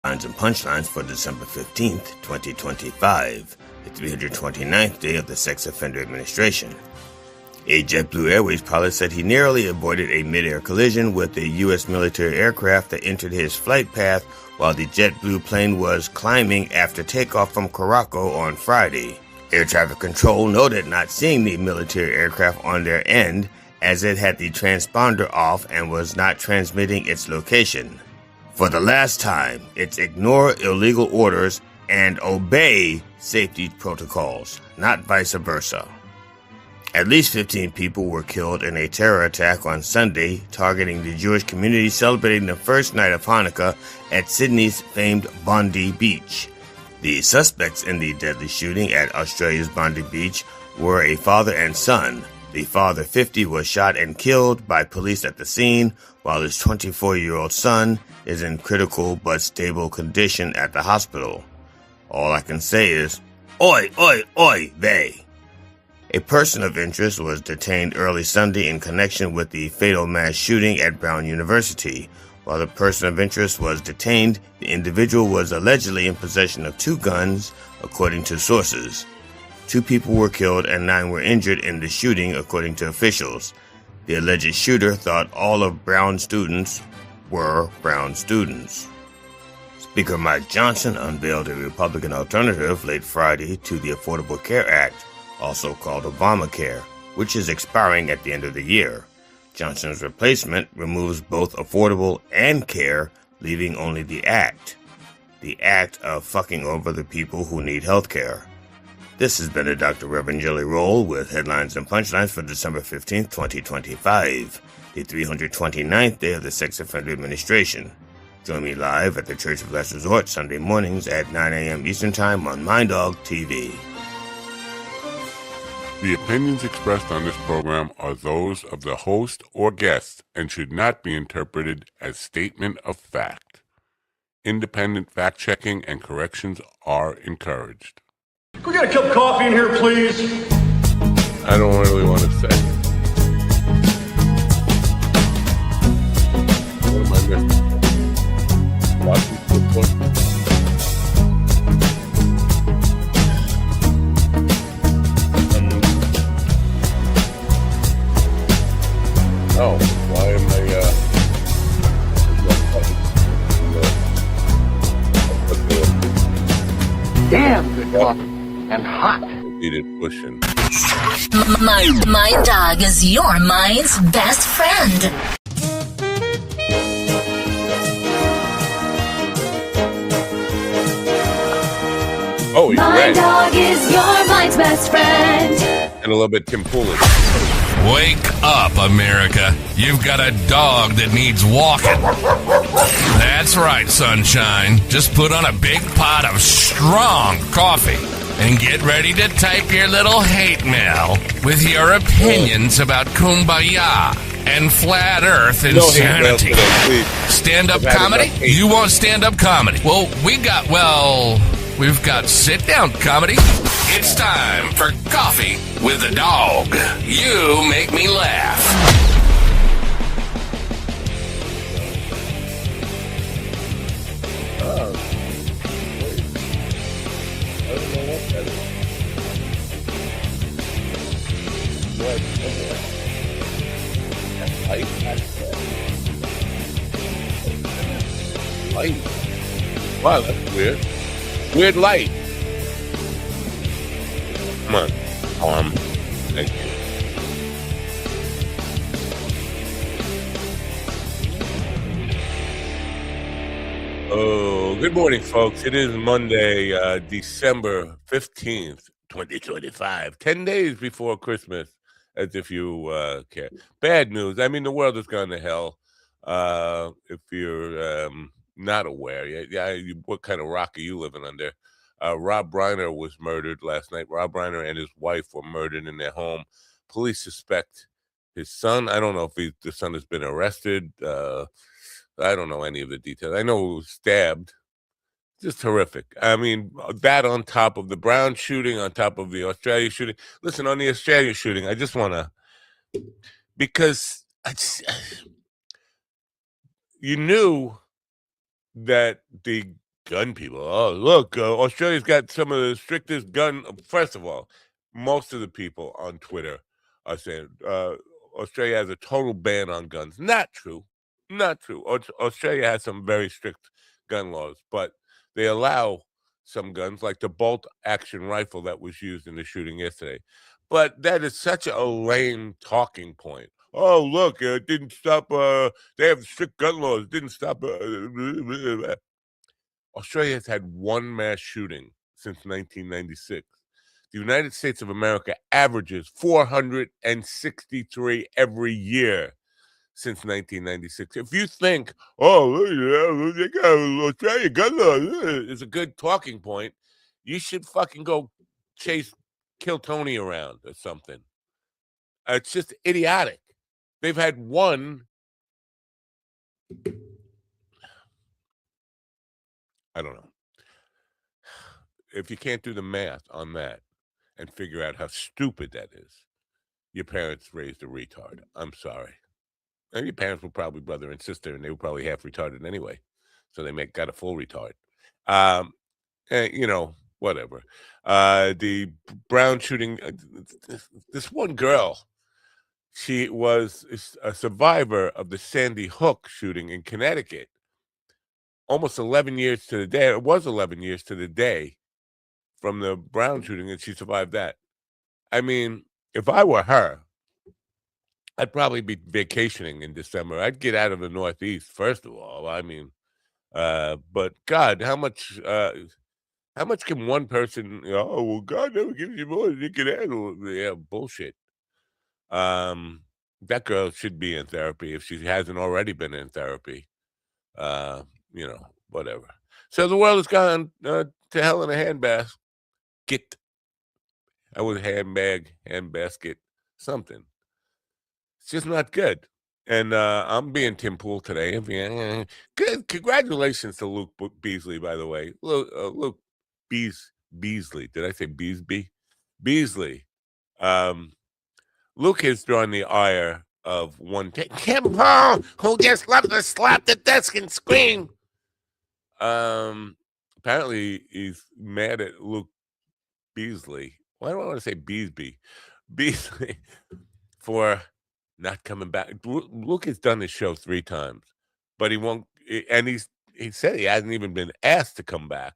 Lines and punchlines for December 15th, 2025, the 329th day of the Sex Offender Administration. A JetBlue Airways pilot said he narrowly avoided a mid-air collision with a U.S. military aircraft that entered his flight path while the JetBlue plane was climbing after takeoff from Caraco on Friday. Air traffic control noted not seeing the military aircraft on their end as it had the transponder off and was not transmitting its location. For the last time, it's ignore illegal orders and obey safety protocols, not vice versa. At least 15 people were killed in a terror attack on Sunday, targeting the Jewish community celebrating the first night of Hanukkah at Sydney's famed Bondi Beach. The suspects in the deadly shooting at Australia's Bondi Beach were a father and son. The father, 50, was shot and killed by police at the scene, while his 24-year-old son is in critical but stable condition at the hospital. All I can say is, oi, oi, oi, vey. A person of interest was detained early Sunday in connection with the fatal mass shooting at Brown University. While the person of interest was detained, the individual was allegedly in possession of 2 guns, according to sources. 2 people were killed and 9 were injured in the shooting, according to officials. The alleged shooter thought all of Brown's students were Brown students. Speaker Mike Johnson unveiled a Republican alternative late Friday to the Affordable Care Act, also called Obamacare, which is expiring at the end of the year. Johnson's replacement removes both affordable and care, leaving only the act of fucking over the people who need health care. This has been a Dr. Reverend Jelly Roll with headlines and punchlines for December 15th, 2025, the 329th day of the Sex Offender Administration. Join me live at the Church of Last Resort Sunday mornings at 9 a.m. Eastern Time on MindDog TV. The opinions expressed on this program are those of the host or guest and should not be interpreted as statement of fact. Independent fact-checking and corrections are encouraged. Can we get a cup of coffee in here, please? I don't really want to say. What am I missing? Watching football? Oh, why am I, Damn good coffee and hot. needed pushing. My dog is your mind's best friend. Oh, he's My red. dog is your mind's best friend. And a little bit Tim Poolin. Wake up, America. You've got a dog that needs walking. That's right, sunshine. Just put on a big pot of strong coffee and get ready to type your little hate mail with your opinions about kumbaya and flat earth insanity. No hate mail today, please. Stand-up I've had comedy? enough hate. You want stand-up comedy? Well, we've got sit-down comedy. It's time for Coffee with the Dog. You make me laugh. Light. Wow, that's weird. Weird light. Come on. Thank you. Oh, good morning, folks. It is Monday, December 15th, 2025. 10 days before Christmas, as if you care. Bad news. I mean, the world has gone to hell. If you're not aware, what kind of rock are you living under? Rob Reiner was murdered last night. Rob Reiner and his wife were murdered in their home. Police suspect his son. I don't know if the son has been arrested. I don't know any of the details. I know he was stabbed. Just horrific. I mean, that on top of the Brown shooting, on top of the Australia shooting. Listen, on the Australia shooting, I just want to, because you knew that the gun people. Oh, look, Australia's got some of the strictest gun. First of all, most of the people on Twitter are saying Australia has a total ban on guns. Not true. Not true. Australia has some very strict gun laws, but they allow some guns, like the bolt action rifle that was used in the shooting yesterday. But that is such a lame talking point. Oh, look, it didn't stop. They have strict gun laws. It didn't stop. Australia has had one mass shooting since 1996. The United States of America averages 463 every year since 1996. If you think, oh, they got Australia gun laws is a good talking point, you should fucking go kill Tony around or something. It's just idiotic. They've had one. I don't know. If you can't do the math on that and figure out how stupid that is, your parents raised a retard. I'm sorry. And your parents were probably brother and sister, and they were probably half retarded anyway. So they got a full retard. And, whatever. The Brown shooting, this one girl, she was a survivor of the Sandy Hook shooting in Connecticut. Almost 11 years to the day. It was 11 years to the day from the Brown shooting, and she survived that. I mean, if I were her, I'd probably be vacationing in December. I'd get out of the Northeast, first of all. I mean, but God, how much can one person, well, God never gives you more than you can handle. Yeah, bullshit. That girl should be in therapy if she hasn't already been in therapy. Whatever. So the world has gone to hell in a handbasket. I would handbasket, something. It's just not good. And I'm being Tim Pool today. Good. Congratulations to Luke Beasley, by the way. Luke Beasley. Did I say Beesby? Beasley. Luke has drawn the ire of one Tim Pool, who just loves to slap the desk and scream. Apparently he's mad at Luke Beasley. Why do I want to say Beesby? Beasley for not coming back. Luke has done this show 3 times, but he won't. And he said he hasn't even been asked to come back.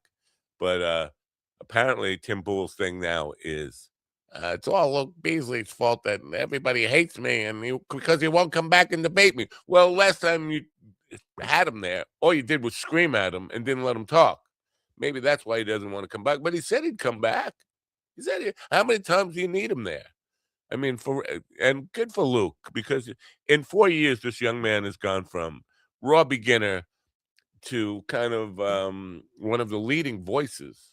But apparently Tim Pool's thing now is it's all Luke Beasley's fault that everybody hates me and because he won't come back and debate me. Well, last time you had him there, all you did was scream at him and didn't let him talk. Maybe that's why he doesn't want to come back. But he said he'd come back. He said, how many times do you need him there? I mean, and good for Luke, because in 4 years, this young man has gone from raw beginner to kind of one of the leading voices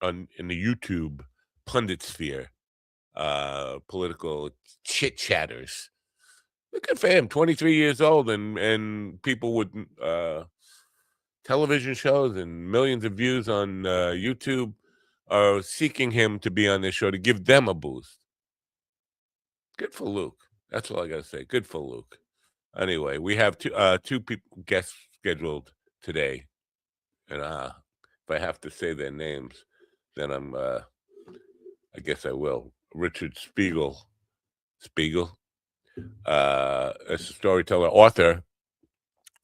in the YouTube pundit sphere, political chit-chatters. Good for him, 23 years old, and people with television shows and millions of views on YouTube are seeking him to be on this show to give them a boost. Good for Luke. That's all I got to say. Good for Luke. Anyway, we have two guests scheduled today. And if I have to say their names, then I guess I will. Richard Spiegel, a storyteller, author,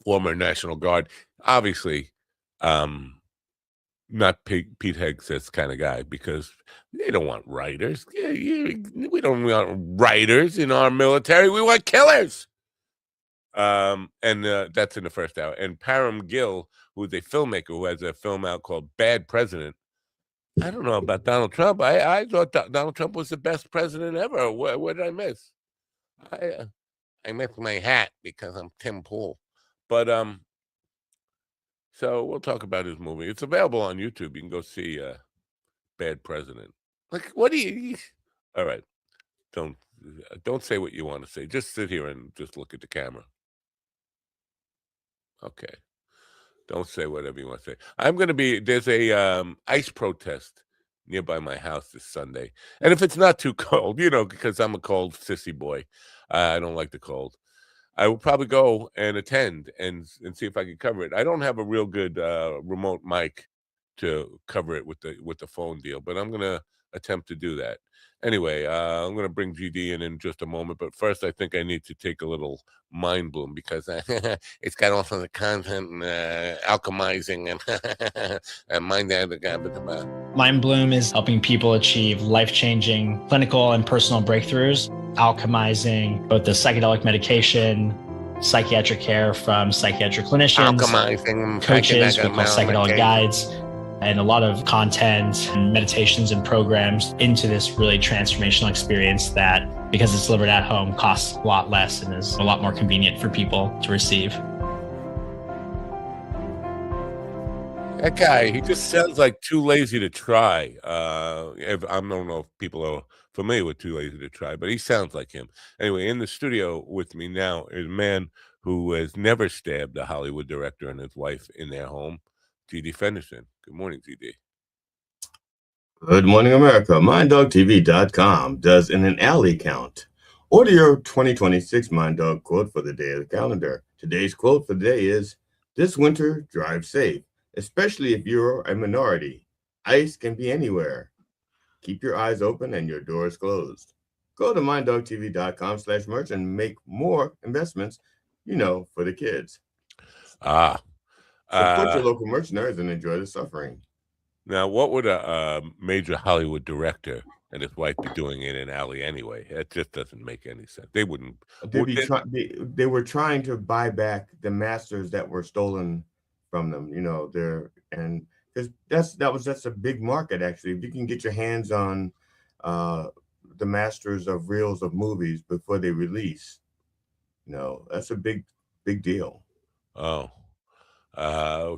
former National Guard. Obviously, not Pete Hegseth's kind of guy, because they don't want writers. We don't want writers in our military. We want killers. And that's in the first hour. And Param Gill, who's a filmmaker who has a film out called Bad President. I don't know about Donald Trump. I thought Donald Trump was the best president ever. What did I miss? I missed my hat because I'm Tim Pool. But so we'll talk about his movie. It's available on YouTube. You can go see Bad President. Like, what do you? All right, don't say what you want to say. Just sit here and just look at the camera. Okay. Don't say whatever you want to say. There's a ICE protest nearby my house this Sunday. And if it's not too cold, because I'm a cold sissy boy, I don't like the cold. I will probably go and attend and see if I can cover it. I don't have a real good remote mic to cover it with the phone deal, but I'm gonna attempt to do that. Anyway, I'm gonna bring GD in just a moment, but first I think I need to take a little mind bloom because it's got all sorts of content and alchemizing and mind that. Mind Bloom is helping people achieve life-changing clinical and personal breakthroughs, alchemizing both the psychedelic medication, psychiatric care from psychiatric clinicians, Alchemizing coaches, we call psychedelic medication. guides, and a lot of content and meditations and programs into this really transformational experience that, because it's delivered at home, costs a lot less and is a lot more convenient for people to receive. That guy, he just sounds like Too Lazy to Try. I don't know if people are familiar with Too Lazy to Try, but he sounds like him. Anyway, in the studio with me now is a man who has never stabbed a Hollywood director and his wife in their home, GD Fenderson. Good morning, GD. Good morning, America. MindDogTV.com does an alley count. Order your 2026 Mind Dog quote for the day of the calendar. Today's quote for the day is, "This winter, drive safe, especially if you're a minority. Ice can be anywhere. Keep your eyes open and your doors closed." Go to MindDogTV.com/merch and make more investments, for the kids. Support your local mercenaries and enjoy the suffering. Now, what would a major Hollywood director and his wife be doing in an alley anyway? It just doesn't make any sense. They wouldn't. They were trying to buy back the masters that were stolen from them. Because that's a big market actually. If you can get your hands on the masters of reels of movies before they release, that's a big deal. Oh. A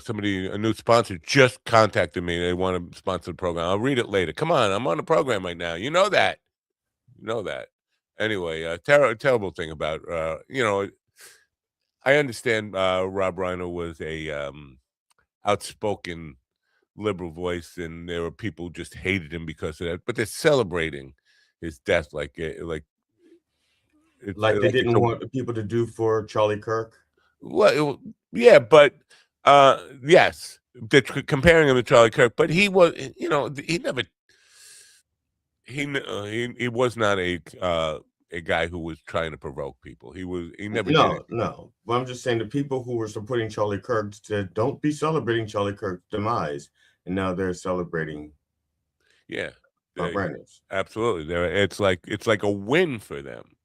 new sponsor just contacted me. They want to sponsor the program. I'll read it later. Come on, I'm on the program right now. You know that. Anyway, terrible thing about I understand Rob Reiner was a outspoken liberal voice, and there were people who just hated him because of that. But they're celebrating his death like they didn't want people to do for Charlie Kirk. Well, yeah, but yes, they're comparing him to Charlie Kirk, but he was, he never, he was not a guy who was trying to provoke people. He never did it. No. Well, I'm just saying the people who were supporting Charlie Kirk said, "Don't be celebrating Charlie Kirk's demise," and now they're celebrating. Yeah, Reiner's. Absolutely. It's like a win for them.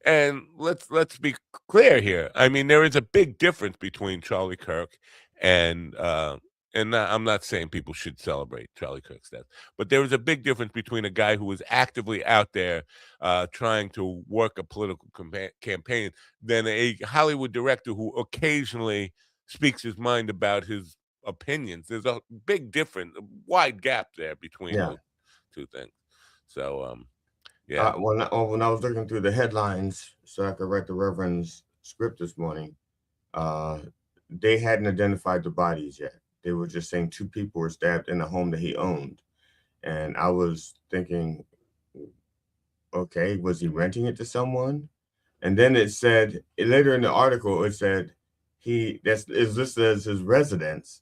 And let's be clear here. I mean, there is a big difference between Charlie Kirk and I'm not saying people should celebrate Charlie Kirk's death, but there is a big difference between a guy who was actively out there trying to work a political campaign than a Hollywood director who occasionally speaks his mind about his opinions. There's a big difference, a wide gap there between those two things. So, yeah. When I was looking through the headlines so I could write the Reverend's script this morning, they hadn't identified the bodies yet. They were just saying 2 people were stabbed in the home that he owned. And I was thinking, okay, was he renting it to someone? And then it said, later in the article, it said is listed as his residence.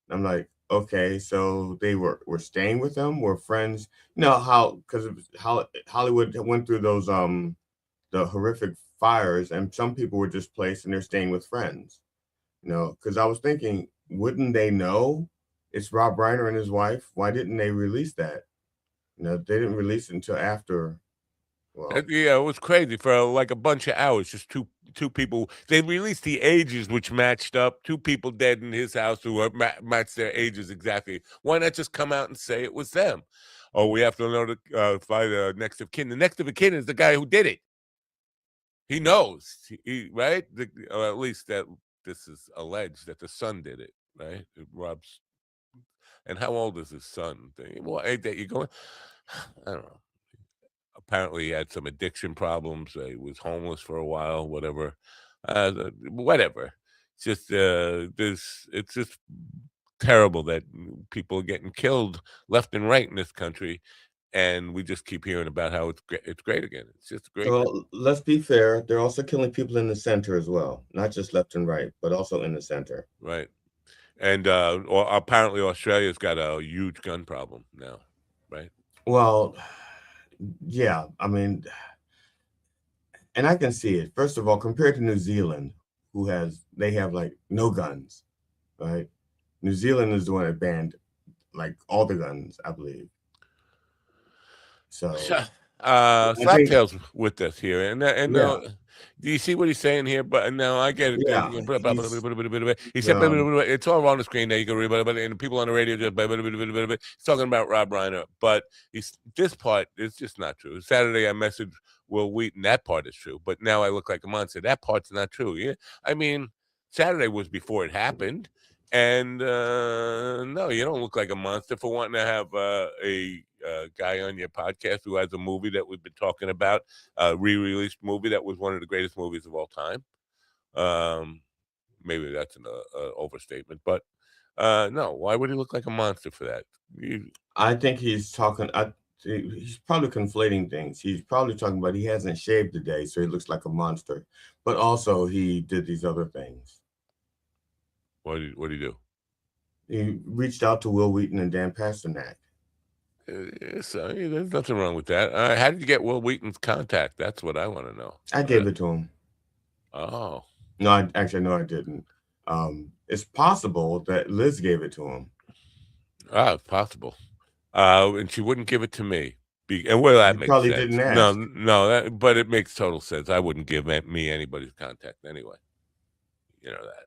I'm like, okay, so they were staying with him, were friends. Because Hollywood went through those the horrific fires, and some people were displaced and they're staying with friends. Because I was thinking, wouldn't they know it's Rob Reiner and his wife? Why didn't they release that? They didn't release it until after. Well, yeah, it was crazy for like a bunch of hours. Just two people. They released the ages, which matched up. 2 people dead in his house who matched their ages exactly. Why not just come out and say it was them? Oh, we have to notify the next of kin. The next of kin is the guy who did it. He knows, right? Or at least that this is alleged that the son did it, right? Rob's. And how old is his son? Well, ain't that you going? I don't know. Apparently, he had some addiction problems. He was homeless for a while. Whatever. It's just it's just terrible that people are getting killed left and right in this country, and we just keep hearing about how it's great again. It's just great. Well, let's be fair. They're also killing people in the center as well, not just left and right, but also in the center. Right. And apparently Australia's got a huge gun problem now, right? Well, yeah, I mean, and I can see it. First of all, compared to New Zealand, they have like no guns, right? New Zealand is the one that banned like all the guns, I believe. So Slaptail's with us here, and yeah, do you see what he's saying here? But now I get it. yeah, He said it's all on the screen there. You can read about it, and people on the radio just he's talking about Rob Reiner, but this part is just not true. Saturday I messaged Will Wheaton. That part is true, but now I look like a monster. That part's not true. Yeah, I mean Saturday was before it happened. And no, you don't look like a monster for wanting to have a guy on your podcast who has a movie that we've been talking about, a re-released movie that was one of the greatest movies of all time. Maybe that's an overstatement, but no, why would he look like a monster for that? I think he's talking. He's probably conflating things. He's probably talking about he hasn't shaved today, so he looks like a monster. But also, he did these other things. What did he do? He reached out to Will Wheaton and Dan Pasternak. So there's nothing wrong with that. How did you get Will Wheaton's contact? That's what I want to know. I gave it to him. Oh. No, I didn't. It's possible that Liz gave it to him. It's possible. And she wouldn't give it to me. And well, that makes probably sense. Didn't ask. No, but it makes total sense. I wouldn't give me anybody's contact anyway. You know that.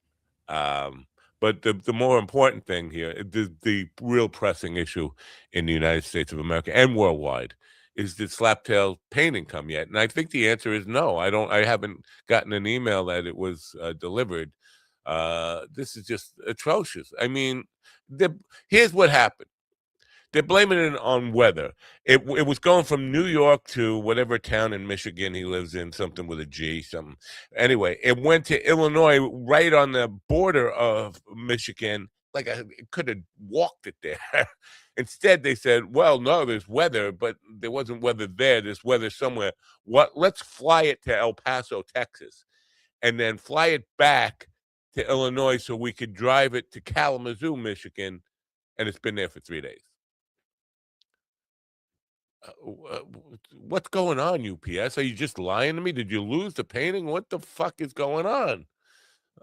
But the more important thing here, the real pressing issue in the United States of America and worldwide, is did Slaptail painting come yet? And I think the answer is no. I haven't gotten an email that it was delivered. This is just atrocious. I mean, here's what happened. They're blaming it on weather. It was going from New York to whatever town in Michigan he lives in, something with a G, something. Anyway, it went to Illinois, right on the border of Michigan. Like I could have walked it there. Instead, they said, well, no, there's weather, but there wasn't weather there. There's weather somewhere. Let's fly it to El Paso, Texas, and then fly it back to Illinois so we could drive it to Kalamazoo, Michigan, and it's been there for 3 days. What's going on, UPS? Are you just lying to me? Did you lose the painting? What the fuck is going on?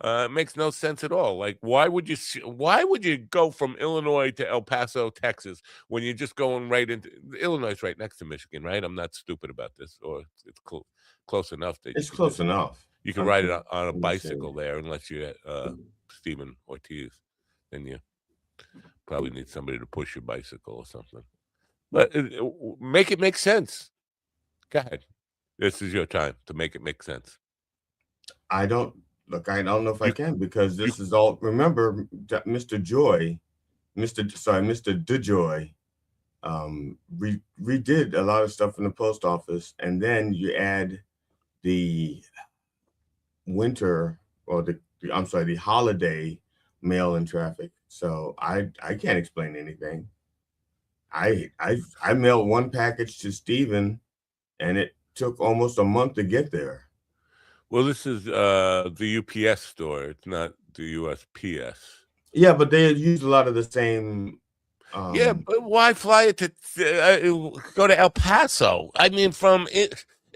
It makes no sense at all. Like, why would you go from Illinois to El Paso, Texas, when you're just going right into Illinois is right next to Michigan, right? I'm not stupid about this, or it's close enough that it's close enough. You can ride it on a bicycle there, unless you're Stephen Ortiz. Then you probably need somebody to push your bicycle or something. But make it make sense. Go ahead. This is your time to make it make sense. I don't know if I can, because this is all. Remember, Mr. DeJoy, redid a lot of stuff in the post office, and then you add the winter or the holiday mail in traffic. So I can't explain anything. I mailed one package to Stephen, and it took almost a month to get there. Well, this is the UPS store. It's not the USPS. Yeah, but they use a lot of the same. Yeah, but why fly it to go to El Paso? I mean, from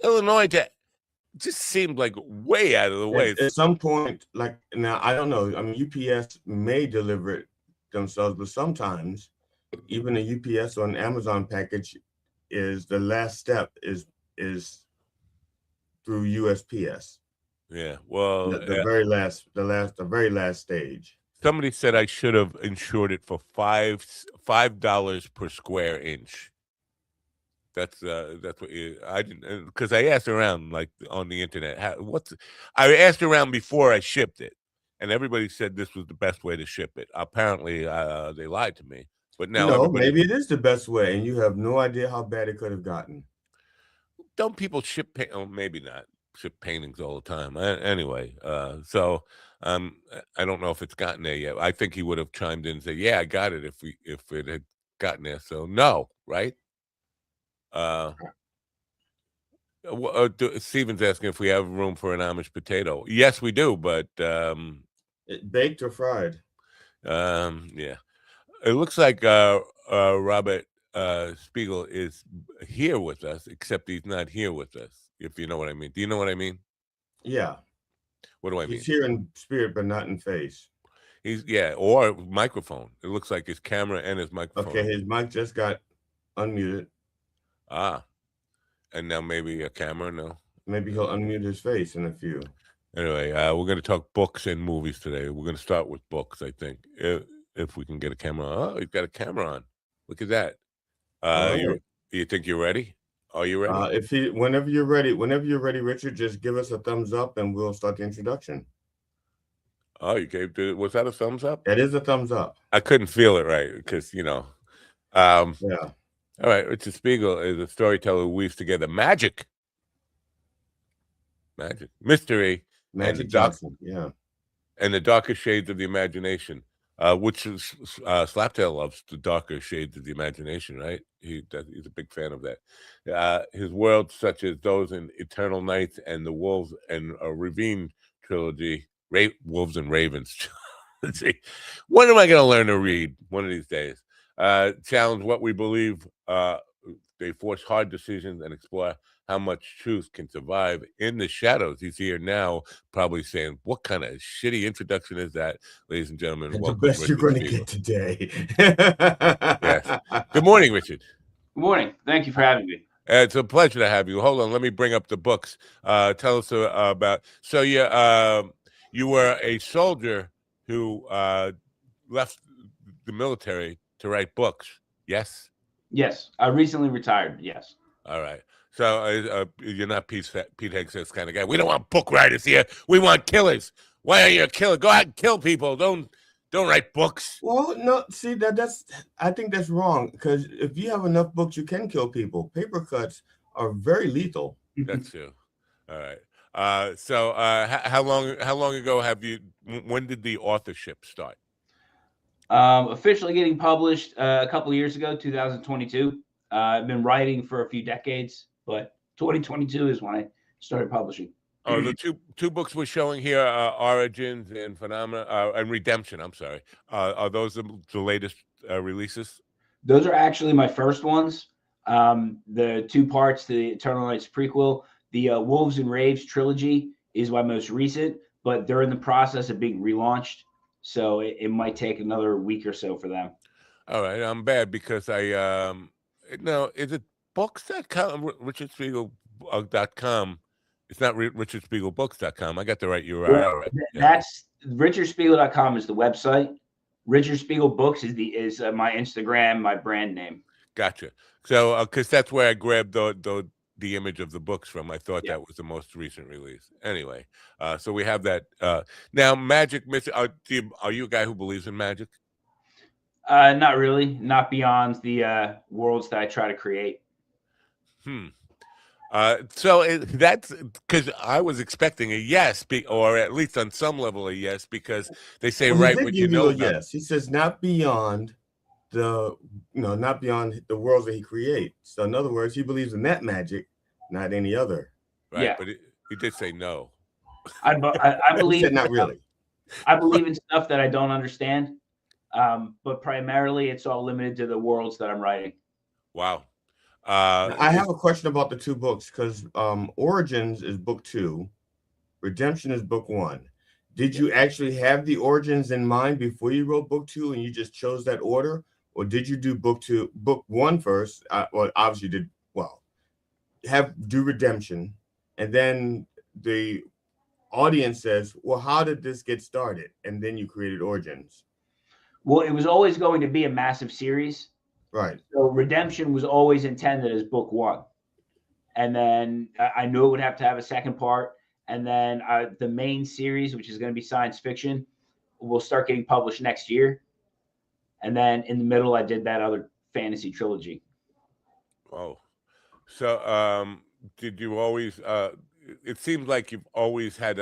Illinois to just seemed like way out of the way. At some point, like now, I don't know. I mean, UPS may deliver it themselves, but sometimes even a UPS or an Amazon package is the last step is through USPS. Yeah, well, the very last stage. Somebody said I should have insured it for $5 per square inch. That's what I didn't, because I asked around like on the internet. I asked around before I shipped it, and everybody said this was the best way to ship it. Apparently, they lied to me. But now maybe it is the best way, and you have no idea how bad it could have gotten. Don't people ship? Maybe not ship paintings all the time. Anyway, so I don't know if it's gotten there yet. I think he would have chimed in and said, "Yeah, I got it." If it had gotten there, so no, right? Steven's asking if we have room for an Amish potato. Yes, we do, but baked or fried? Yeah. It looks like Robert Spiegel is here with us, except he's not here with us, if you know what I mean. Do you know what I mean? Yeah. What do I mean? He's here in spirit, but not in face. Or microphone. It looks like his camera and his microphone. Okay, his mic just got unmuted. And now maybe a camera, no? Maybe he'll unmute his face in a few. Anyway, we're going to talk books and movies today. We're going to start with books, I think, if we can get a camera. Oh, he's got a camera on. Look at that. You think you're ready? Are you ready? Whenever you're ready, Richard, just give us a thumbs up and we'll start the introduction. Oh, you gave was that a thumbs up? That is a thumbs up. I couldn't feel it right because, Yeah. All right, Richard Spiegel is a storyteller who weaves together magic, mystery, Magic Johnson, yeah. And the darker shades of the imagination, which is Slaptail loves the darker shades of the imagination, right? He's a big fan of that. His worlds, such as those in Eternal Nights and the Wolves and Ravine trilogy, Wolves and Ravens. Let's see, when am I going to learn to read? One of these days. Challenge what we believe. They force hard decisions and explore how much truth can survive in the shadows. He's here now, probably saying, "What kind of shitty introduction is that, ladies and gentlemen?" The best you're going to get today. Yes. Good morning, Richard. Good morning. Thank you for having me. It's a pleasure to have you. Hold on, let me bring up the books. Tell us about. So you were a soldier who left the military to write books. Yes. Yes, I recently retired. Yes. All right. So you're not Pete Hegseth's kind of guy. We don't want book writers here. We want killers. Why are you a killer? Go out and kill people. Don't write books. Well, no. See I think that's wrong because if you have enough books, you can kill people. Paper cuts are very lethal. That's true. All right. So how long ago have you? When did the authorship start? Officially getting published a couple of years ago, 2022. I've been writing for a few decades, but 2022 is when I started publishing. Oh, the two books we're showing here are Origins and Phenomena and Redemption. I'm sorry. Are those the latest releases? Those are actually my first ones. The two parts, the Eternal Nights prequel, the Wolves and Raves trilogy is my most recent, but they're in the process of being relaunched. So it might take another week or so for them. All right. I'm bad because I no, is it books.com, richardspiegel.com? It's not richardspiegelbooks.com. I got the right URL. Well, right. That's richardspiegel.com is the website. Richard Spiegel Books is my Instagram, my brand name. Gotcha. So because that's where I grabbed the image of the books from. I thought that was the most recent release. Anyway, so we have that. Now, magic, are you a guy who believes in magic? Not really. Not beyond the worlds that I try to create. So that's because I was expecting a yes, or at least on some level a yes, because they say right what you know. Yes, he says not beyond not beyond the worlds that he creates. So in other words, he believes in that magic, not any other. Right, yeah. But he did say no. I believe said not really. I believe in stuff that I don't understand, but primarily it's all limited to the worlds that I'm writing. Wow. I have a question about the two books because Origins is book 2, Redemption is book 1. Did you actually have the origins in mind before you wrote book 2 and you just chose that order? Or did you do book 1 first? Well, obviously you did. Well, do Redemption. And then the audience says, well, how did this get started? And then you created Origins. Well, it was always going to be a massive series. Right. So Redemption was always intended as book 1. And then I knew it would have to have a second part. And then the main series, which is going to be science fiction, will start getting published next year. And then in the middle, I did that other fantasy trilogy. Oh, so did you always? It seems like you've always had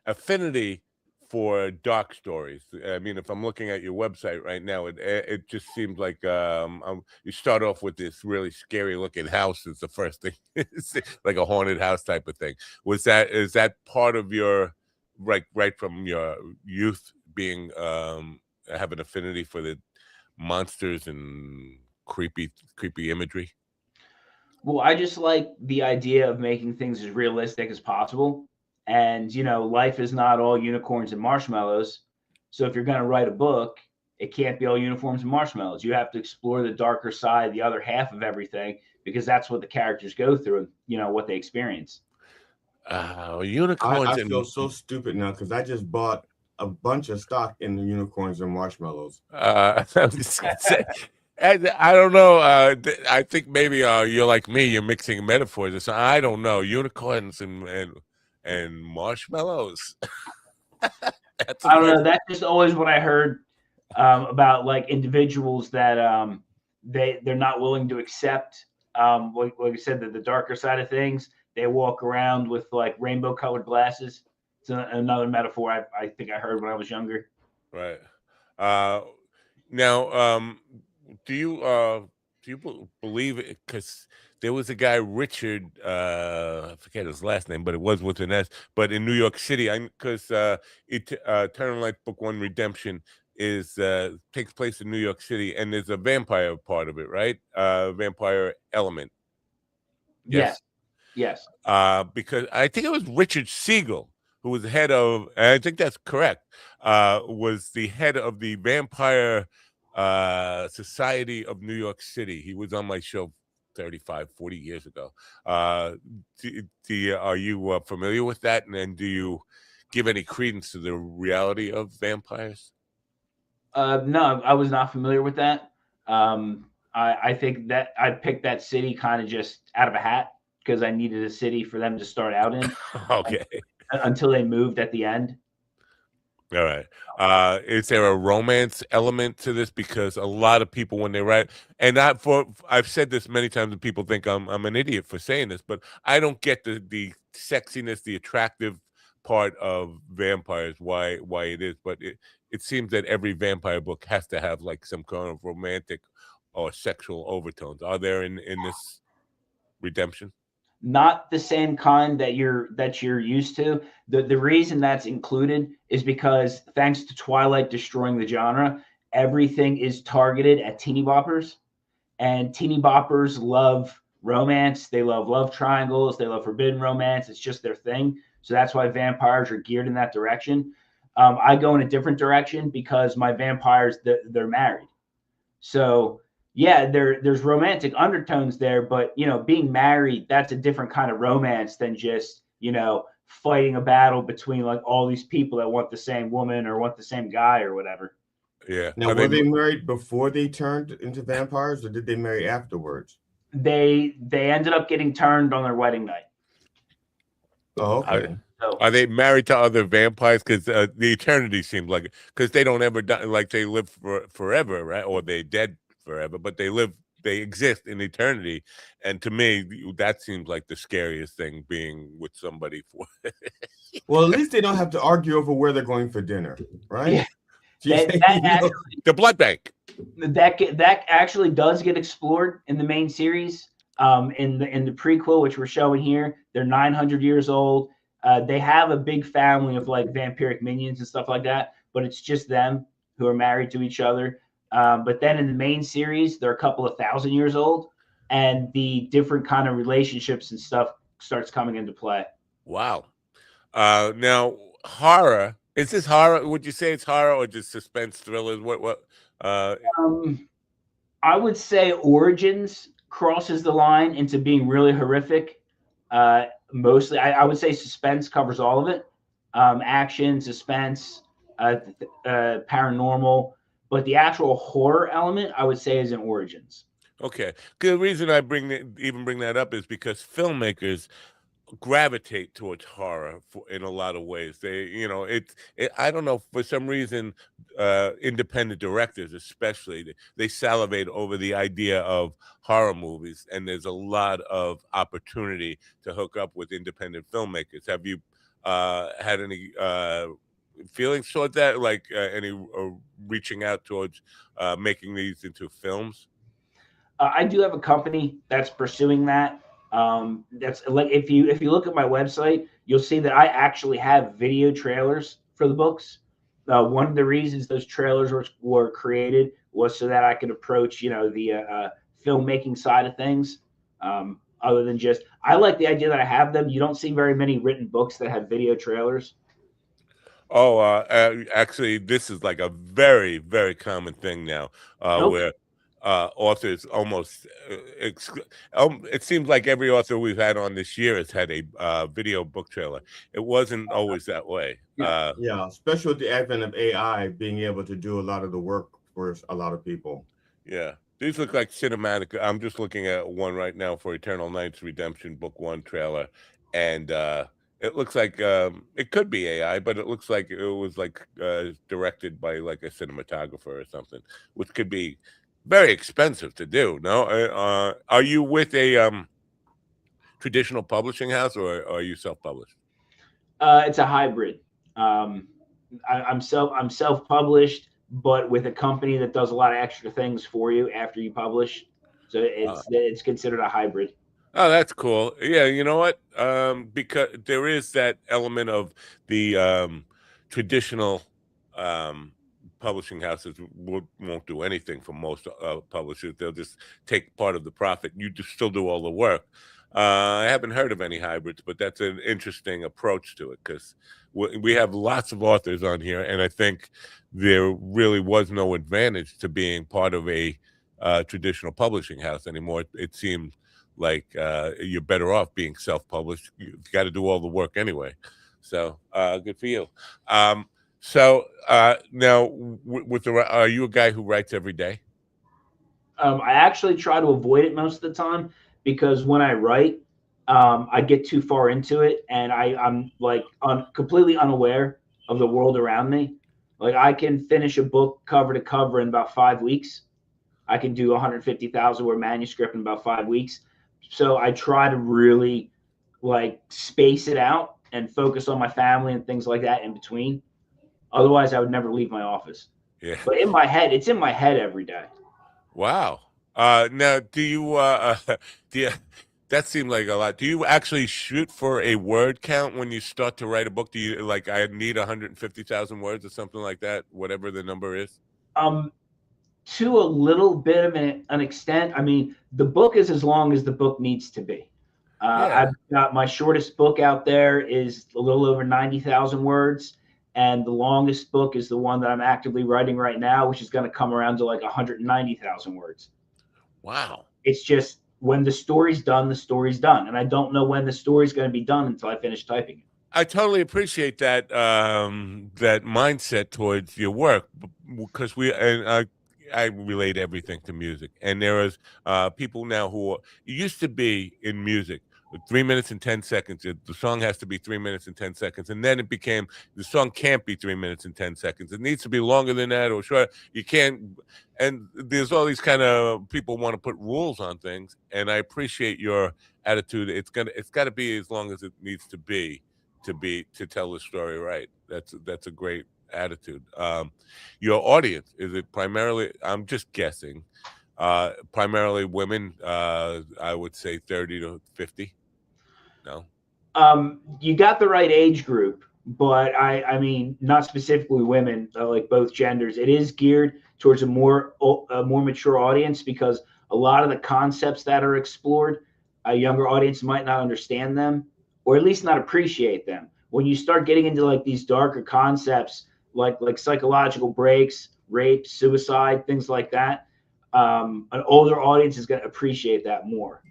affinity for dark stories. I mean, if I'm looking at your website right now, it just seems like you start off with this really scary looking house is the first thing, it's like a haunted house type of thing. Is that part of your right from your youth being have an affinity for the monsters and creepy imagery? Well, I just like the idea of making things as realistic as possible. And, life is not all unicorns and marshmallows. So if you're going to write a book, it can't be all uniforms and marshmallows. You have to explore the darker side, the other half of everything, because that's what the characters go through, what they experience. Unicorns I and feel so stupid now because I just bought a bunch of stock in the unicorns and marshmallows. I was just gonna say, I don't know. I think maybe you're like me. You're mixing metaphors or something. I don't know. Unicorns and marshmallows. That's I don't know. That's just always what I heard about like individuals that they're not willing to accept. Like I said, the darker side of things. They walk around with like rainbow colored glasses. It's another metaphor I think I heard when I was younger. Right. Now, do you believe it? Because there was a guy, Richard, I forget his last name, but it was with an S. But in New York City, because Eternal Light Book One Redemption is takes place in New York City, and there's a vampire part of it, right? Vampire element. Yes. Yes. Because I think it was Richard Siegel who was the head of, and I think that's correct, was the head of the Vampire Society of New York City. He was on my show 35, 40 years ago. Are you familiar with that? And do you give any credence to the reality of vampires? No, I was not familiar with that. I think that I picked that city kind of just out of a hat because I needed a city for them to start out in. Okay. Until they moved at the end. All right. Is there a romance element to this? Because a lot of people, when they write, and I've said this many times, and people think I'm an idiot for saying this, but I don't get the sexiness, the attractive part of vampires. Why it is, but it seems that every vampire book has to have like some kind of romantic or sexual overtones. Are there in this Redemption? Not the same kind that you're used to. The reason that's included is because thanks to Twilight destroying the genre, everything is targeted at teeny boppers, and teeny boppers love romance. They love love triangles. They love forbidden romance. It's just their thing. So that's why vampires are geared in that direction. I go in a different direction because my vampires they're married. So yeah, there's romantic undertones there, but being married, that's a different kind of romance than just, fighting a battle between like all these people that want the same woman or want the same guy or whatever. Yeah. Now, were they married before they turned into vampires, or did they marry afterwards? They ended up getting turned on their wedding night. Oh, okay. Are they married to other vampires? Because the eternity seems like, because they don't ever die, like they live forever, right? Or they dead forever, but they exist in eternity. And to me, that seems like the scariest thing, being with somebody for. Well, at least they don't have to argue over where they're going for dinner, right? Yeah. The blood bank. That actually does get explored in the main series. In the prequel, which we're showing here, they're 900 years old. They have a big family of like vampiric minions and stuff like that, but it's just them who are married to each other. But then in the main series, they're a couple of thousand years old, and the different kind of relationships and stuff starts coming into play. Wow. Now, horror. Is this horror? Would you say it's horror or just suspense thrillers? What? I would say Origins crosses the line into being really horrific. Mostly, I would say suspense covers all of it. Action, suspense, paranormal. But the actual horror element, I would say, is in Origins. Okay. The reason I bring that up is because filmmakers gravitate towards horror in a lot of ways. They, I don't know, for some reason, independent directors especially, they salivate over the idea of horror movies, and there's a lot of opportunity to hook up with independent filmmakers. Have you had any feelings toward that? Like any reaching out towards making these into films? I do have a company that's pursuing that. That's like if you look at my website, you'll see that I actually have video trailers for the books. One of the reasons those trailers were created was so that I could approach, the filmmaking side of things. Other than just, I like the idea that I have them. You don't see very many written books that have video trailers. Oh, actually, this is like a very, very common thing now, where authors almost it seems like every author we've had on this year has had a video book trailer. It wasn't always that way. Yeah, especially with the advent of AI being able to do a lot of the work for a lot of people. Yeah, these look like cinematic. I'm just looking at one right now for Eternal Knight's Redemption Book 1 trailer, and it looks like it could be AI, but it looks like it was like directed by like a cinematographer or something, which could be very expensive to do. No, are you with a traditional publishing house, or are you self-published? It's a hybrid. I'm self-published, but with a company that does a lot of extra things for you after you publish. So it's considered a hybrid. Oh, that's cool. Yeah, you know what? Because there is that element of the traditional publishing houses won't do anything for most publishers. They'll just take part of the profit. You just still do all the work. I haven't heard of any hybrids, but that's an interesting approach to it because we have lots of authors on here, and I think there really was no advantage to being part of a traditional publishing house anymore. It seems like you're better off being self-published. You've got to do all the work anyway. So good for you. So now, are you a guy who writes every day? I actually try to avoid it most of the time because when I write, I get too far into it and I'm like completely unaware of the world around me. Like I can finish a book cover to cover in about 5 weeks. I can do 150,000 word manuscript in about 5 weeks. So I try to really like space it out and focus on my family and things like that in between. Otherwise, I would never leave my office. Yeah. But in my head, it's in my head every day. Wow. Now, do you that seemed like a lot. Do you actually shoot for a word count when you start to write a book? Do you like, I need 150,000 words or something like that, whatever the number is? To a little bit of an extent. I mean, the book is as long as the book needs to be. I've got my shortest book out there is a little over 90,000 words. And the longest book is the one that I'm actively writing right now, which is going to come around to like 190,000 words. Wow. It's just when the story's done, the story's done. And I don't know when the story's going to be done until I finish typing it. I totally appreciate that that mindset towards your work because I relate everything to music. And there is people now who used to be in music. 3 minutes and 10 seconds. The song has to be 3 minutes and 10 seconds. And then it became the song can't be 3 minutes and 10 seconds. It needs to be longer than that or short. You can't. And there's all these kind of people want to put rules on things. And I appreciate your attitude. It's got to be as long as it needs to to tell the story right. That's a great attitude. Your audience, is it primarily, I'm just guessing, primarily women, I would say 30 to 50? No. You got the right age group, but I mean, not specifically women, like both genders. It is geared towards a more mature audience because a lot of the concepts that are explored, a younger audience might not understand them or at least not appreciate them. When you start getting into like these darker concepts, like psychological breaks, rape, suicide, things like that, an older audience is going to appreciate that more.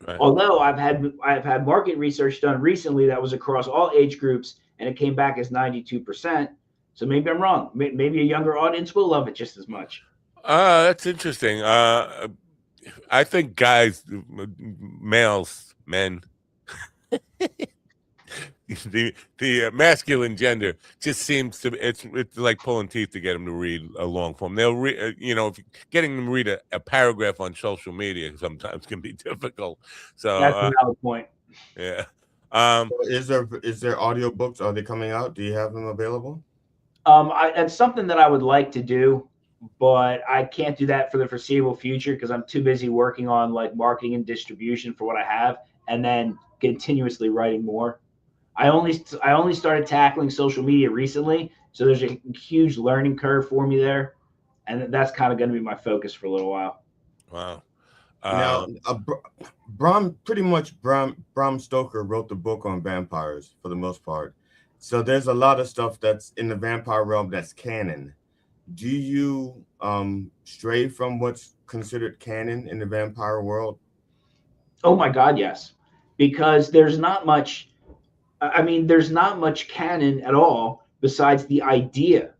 Right. Although I've had market research done recently that was across all age groups, and it came back as 92%. So maybe I'm wrong. Maybe a younger audience will love it just as much. That's interesting. I think guys, men, the masculine gender just seems to it's like pulling teeth to get them to read a long form. They'll read, getting them to read a paragraph on social media sometimes can be difficult. So that's another point. Yeah. Is there audiobooks? Are they coming out? Do you have them available? It's something that I would like to do, but I can't do that for the foreseeable future because I'm too busy working on like marketing and distribution for what I have, and then continuously writing more. I only started tackling social media recently, so there's a huge learning curve for me there, and that's kind of going to be my focus for a little while. Wow. Now, Bram Stoker wrote the book on vampires for the most part. So there's a lot of stuff that's in the vampire realm that's canon. Do you stray from what's considered canon in the vampire world? Oh my God, yes, because there's not much. I mean, there's not much canon at all besides the idea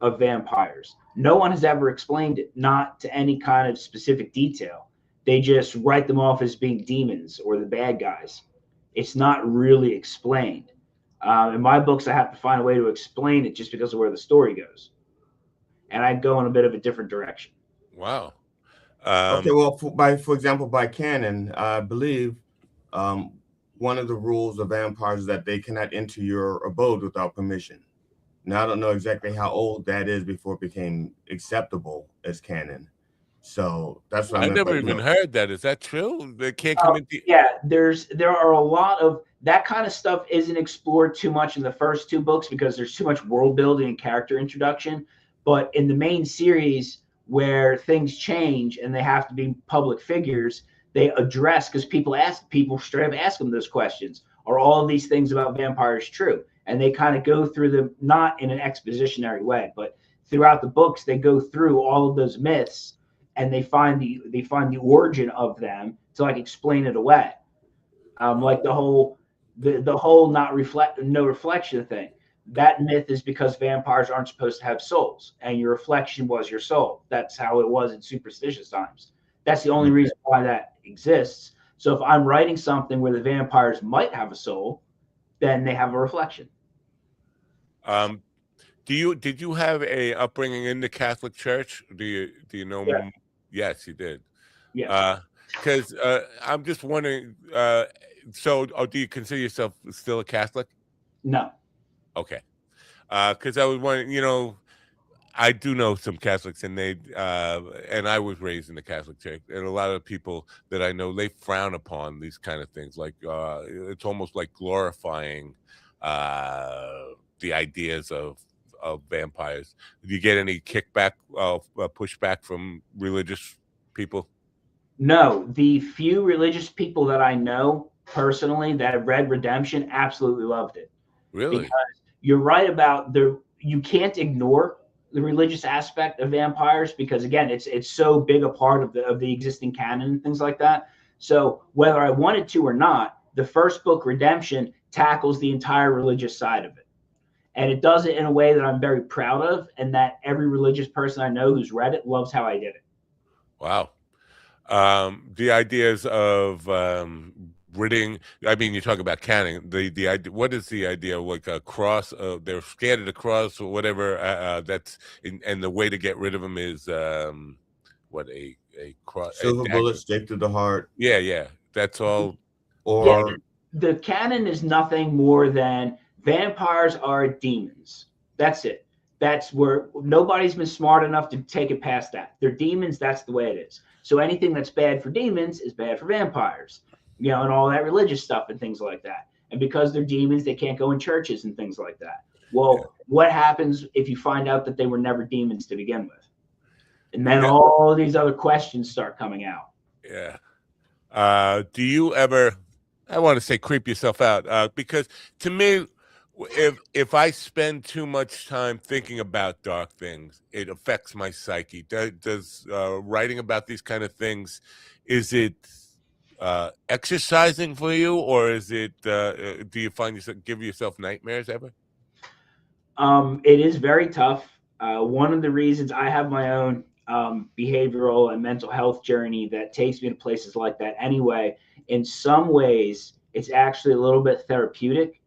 of vampires. No one has ever explained it, not to any kind of specific detail. They just write them off as being demons or the bad guys. It's not really explained. In my books, I have to find a way to explain it just because of where the story goes. And I go in a bit of a different direction. Wow. Okay, well, for example, by canon, I believe one of the rules of vampires is that they cannot enter your abode without permission. Now, I don't know exactly how old that is before it became acceptable as canon. So that's what I I meant. never even heard that. Is that true? They can't come into. Yeah, there are a lot of that kind of stuff isn't explored too much in the first two books because there's too much world building and character introduction. But in the main series, where things change and they have to be public figures, they address because people straight up ask them those questions. Are all of these things about vampires true? And they kind of go through them, not in an expositionary way, but throughout the books, they go through all of those myths and they find the origin of them to like explain it away. Like the whole no reflection thing. That myth is because vampires aren't supposed to have souls, and your reflection was your soul. That's how it was in superstitious times. That's the only reason why that exists. So if I'm writing something where the vampires might have a soul, then they have a reflection. Did you have a upbringing in the Catholic Church? Do you know? Yeah. Yes, you did. Yes. Because I'm just wondering. So, do you consider yourself still a Catholic? No. Okay. Because I was wondering. I do know some Catholics, and and I was raised in the Catholic Church, and a lot of people that I know, they frown upon these kind of things. Like it's almost like glorifying the ideas of vampires. Do you get any kickback, pushback from religious people? No, the few religious people that I know personally that have read Redemption absolutely loved it. Really? Because you're right about you can't ignore the religious aspect of vampires because again, it's so big a part of the existing canon and things like that. So whether I wanted to or not, the first book, Redemption, tackles the entire religious side of it. And it does it in a way that I'm very proud of, and that every religious person I know who's read it loves how I did it. Wow. The ideas of ridding. I mean, you talk about canning. The idea. What is the idea? Like a cross. They're scared of the cross or whatever. And the way to get rid of them is what a cross. Silver bullet straight through the heart. Yeah. That's all. Or the canon is nothing more than vampires are demons. That's it. That's where nobody's been smart enough to take it past that. They're demons. That's the way it is. So anything that's bad for demons is bad for vampires, and all that religious stuff and things like that. And because they're demons, they can't go in churches and things like that. Well, what happens if you find out that they were never demons to begin with? And then all of these other questions start coming out. Yeah. Do you ever, I want to say creep yourself out? Because to me, if I spend too much time thinking about dark things, it affects my psyche. Does writing about these kind of things, is it exercising for you, or is it? Do you find yourself give yourself nightmares ever? It is very tough. One of the reasons I have my own behavioral and mental health journey that takes me to places like that anyway. In some ways, it's actually a little bit therapeutic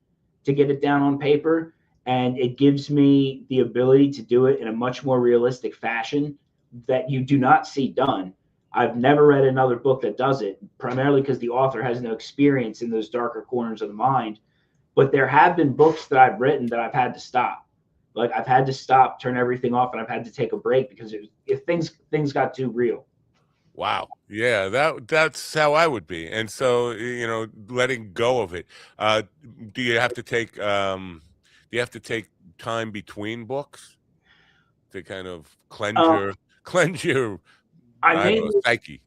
to get it down on paper, and it gives me the ability to do it in a much more realistic fashion that you do not see done. I've never read another book that does it, primarily because the author has no experience in those darker corners of the mind. But there have been books that I've written that I've had to stop. Like I've had to stop, turn everything off, and I've had to take a break because if things got too real. Wow. Yeah, that's how I would be. And so, letting go of it. Uh, do you have to take time between books to kind of Um, cleanse your I I don't know, mainly psyche?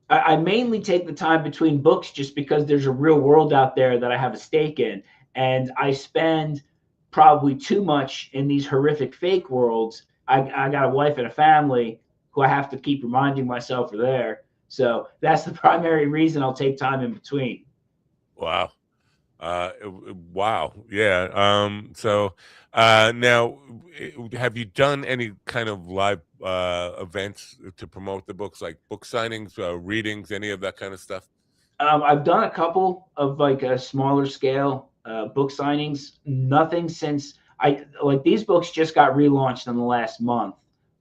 I mainly take the time between books just because there's a real world out there that I have a stake in, and I spend probably too much in these horrific fake worlds. I got a wife and a family who I have to keep reminding myself are there. So that's the primary reason I'll take time in between. Wow. Wow. Yeah. So now, have you done any kind of live events to promote the books, like book signings, readings, any of that kind of stuff? I've done a couple of like a smaller scale book signings. Nothing since I like these books just got relaunched in the last month,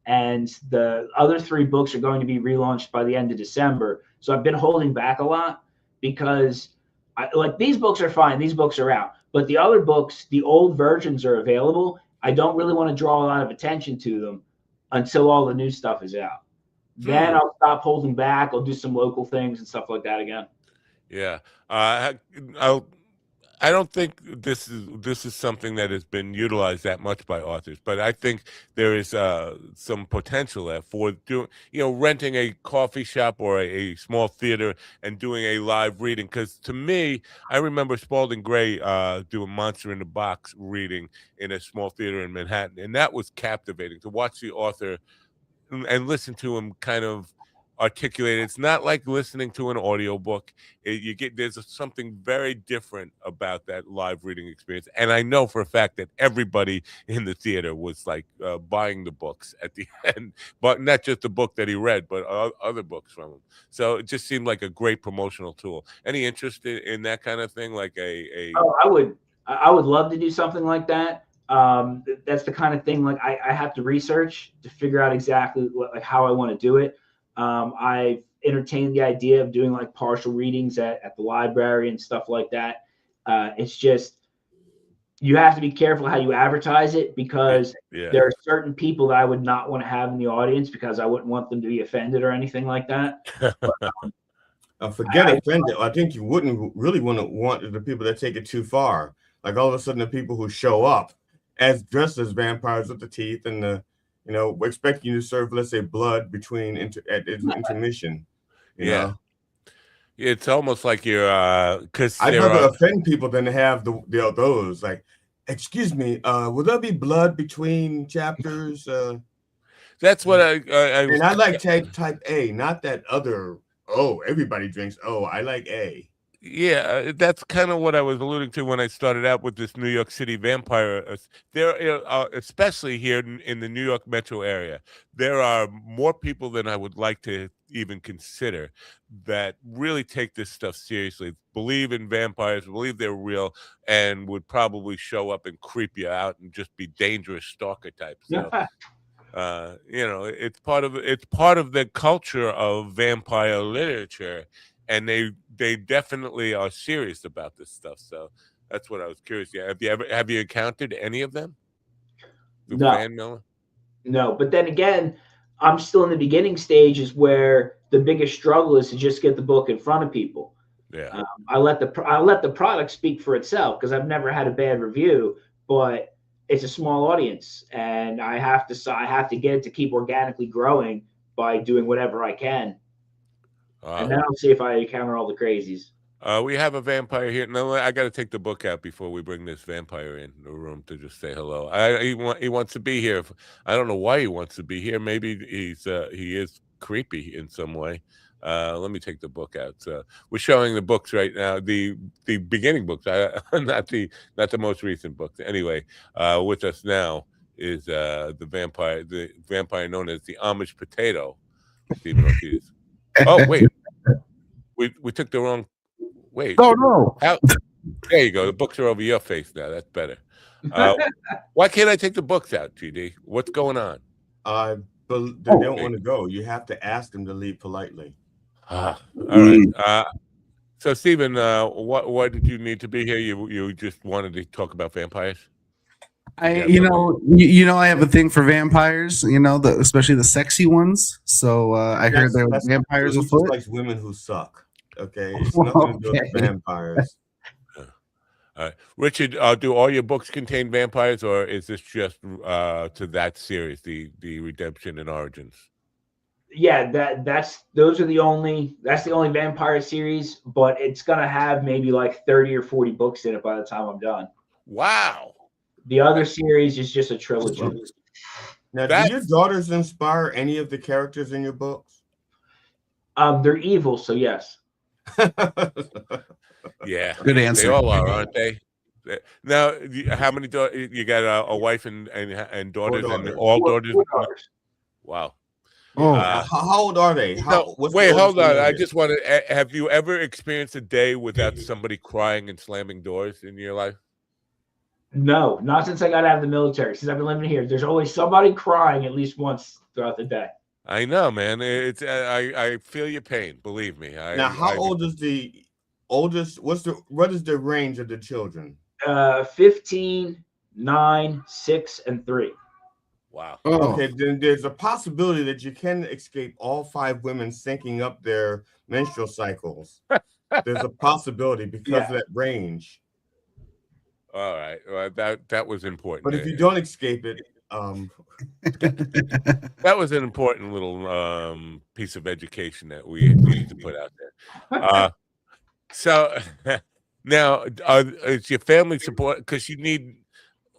and the other three books are going to be relaunched by the end of December. So I've been holding back a lot because like these books are fine. These books are out, but the other books, the old versions are available. I don't really want to draw a lot of attention to them until all the new stuff is out. Then Hmm. I'll stop holding back. I'll do some local things and stuff like that again. Yeah. I'll I don't think this is something that has been utilized that much by authors, but I think there is some potential there for doing, renting a coffee shop or a small theater and doing a live reading. Because to me, I remember Spalding Gray doing Monster in the Box reading in a small theater in Manhattan, and that was captivating to watch the author and listen to him kind of articulate. It's not like listening to an audiobook. There's something very different about that live reading experience. And I know for a fact that everybody in the theater was like buying the books at the end, but not just the book that he read, but other books from him. So it just seemed like a great promotional tool. Any interest in that kind of thing? Like Oh, I would love to do something like that. That's the kind of thing like I have to research to figure out exactly like how I want to do it. I've entertained the idea of doing like partial readings at the library and stuff like that. It's just you have to be careful how you advertise it because yeah. there are certain people that I would not want to have in the audience because I wouldn't want them to be offended or anything like that. But, Forget offended. I think you wouldn't really want the people that take it too far. Like all of a sudden, the people who show up as dressed as vampires with the teeth and we're expecting you to serve, let's say, blood between at intermission. You Yeah. know, It's almost like you're because I'd rather offend people than to have those like, excuse me, will there be blood between chapters? That's what And I like type A, not that other. Oh, everybody drinks. Oh, I like A. Yeah, that's kind of what I was alluding to when I started out with this New York City vampire. There, especially here in the New York metro area, there are more people than I would like to even consider that really take this stuff seriously, believe in vampires, believe they're real, and would probably show up and creep you out and just be dangerous stalker types. So, it's part of the culture of vampire literature, and they definitely are serious about this stuff. So that's what I was curious. Yeah, have you encountered any of them? no, no. But then again, I'm still in the beginning stages where the biggest struggle is to just get the book in front of people. Yeah. I let the product speak for itself because I've never had a bad review, but it's a small audience, and I have to get it to keep organically growing by doing whatever I can, and then I'll see if I encounter all the crazies. We have a vampire here. No, I got to take the book out before we bring this vampire in the room to just say hello. He wants to be here. I don't know why he wants to be here. Maybe he is creepy in some way. Let me take the book out. We're showing the books right now. The beginning books, not the most recent books. Anyway, with us now is the vampire known as the Amish Potato, Stephen Ortiz. Oh wait, we took the wrong. Wait. Oh no! There you go. The books are over your face now. That's better. Why can't I take the books out, GD? What's going on? But they don't want to go. You have to ask them to leave politely. All right. So, Stephen, why did you need to be here? You just wanted to talk about vampires? I have a thing for vampires. Especially the sexy ones. So I heard there were vampires He just afoot. likes women who suck. Okay, it's nothing to do with vampires. All right. Richard, do all your books contain vampires, or is this just to that series, the Redemption and Origins? Yeah, that's the only vampire series, but it's gonna have maybe like 30 or 40 books in it by the time I'm done. Wow. The other series is just a trilogy. Now, do your daughters inspire any of the characters in your books? They're evil, so yes. Yeah, good answer. They all are, aren't they? Now, how many daughters? You got a wife and daughters, and all daughters. Four daughters. Wow. Oh, how old are they? Wait, hold on. I just want to. Have you ever experienced a day without somebody crying and slamming doors in your life? No, not since I got out of the military. Since I've been living here, there's always somebody crying at least once throughout the day. I know, man. It's I feel your pain. Believe me. Now, how old is the oldest? What is the range of the children? 15, 9, 6, and 3. Wow. Okay, then there's a possibility that you can escape all 5 women syncing up their menstrual cycles. There's a possibility because of that range. All right. Well, that was important. But if you don't escape it, that was an important little piece of education that we need to put out there. So now, is your family support? Because you need,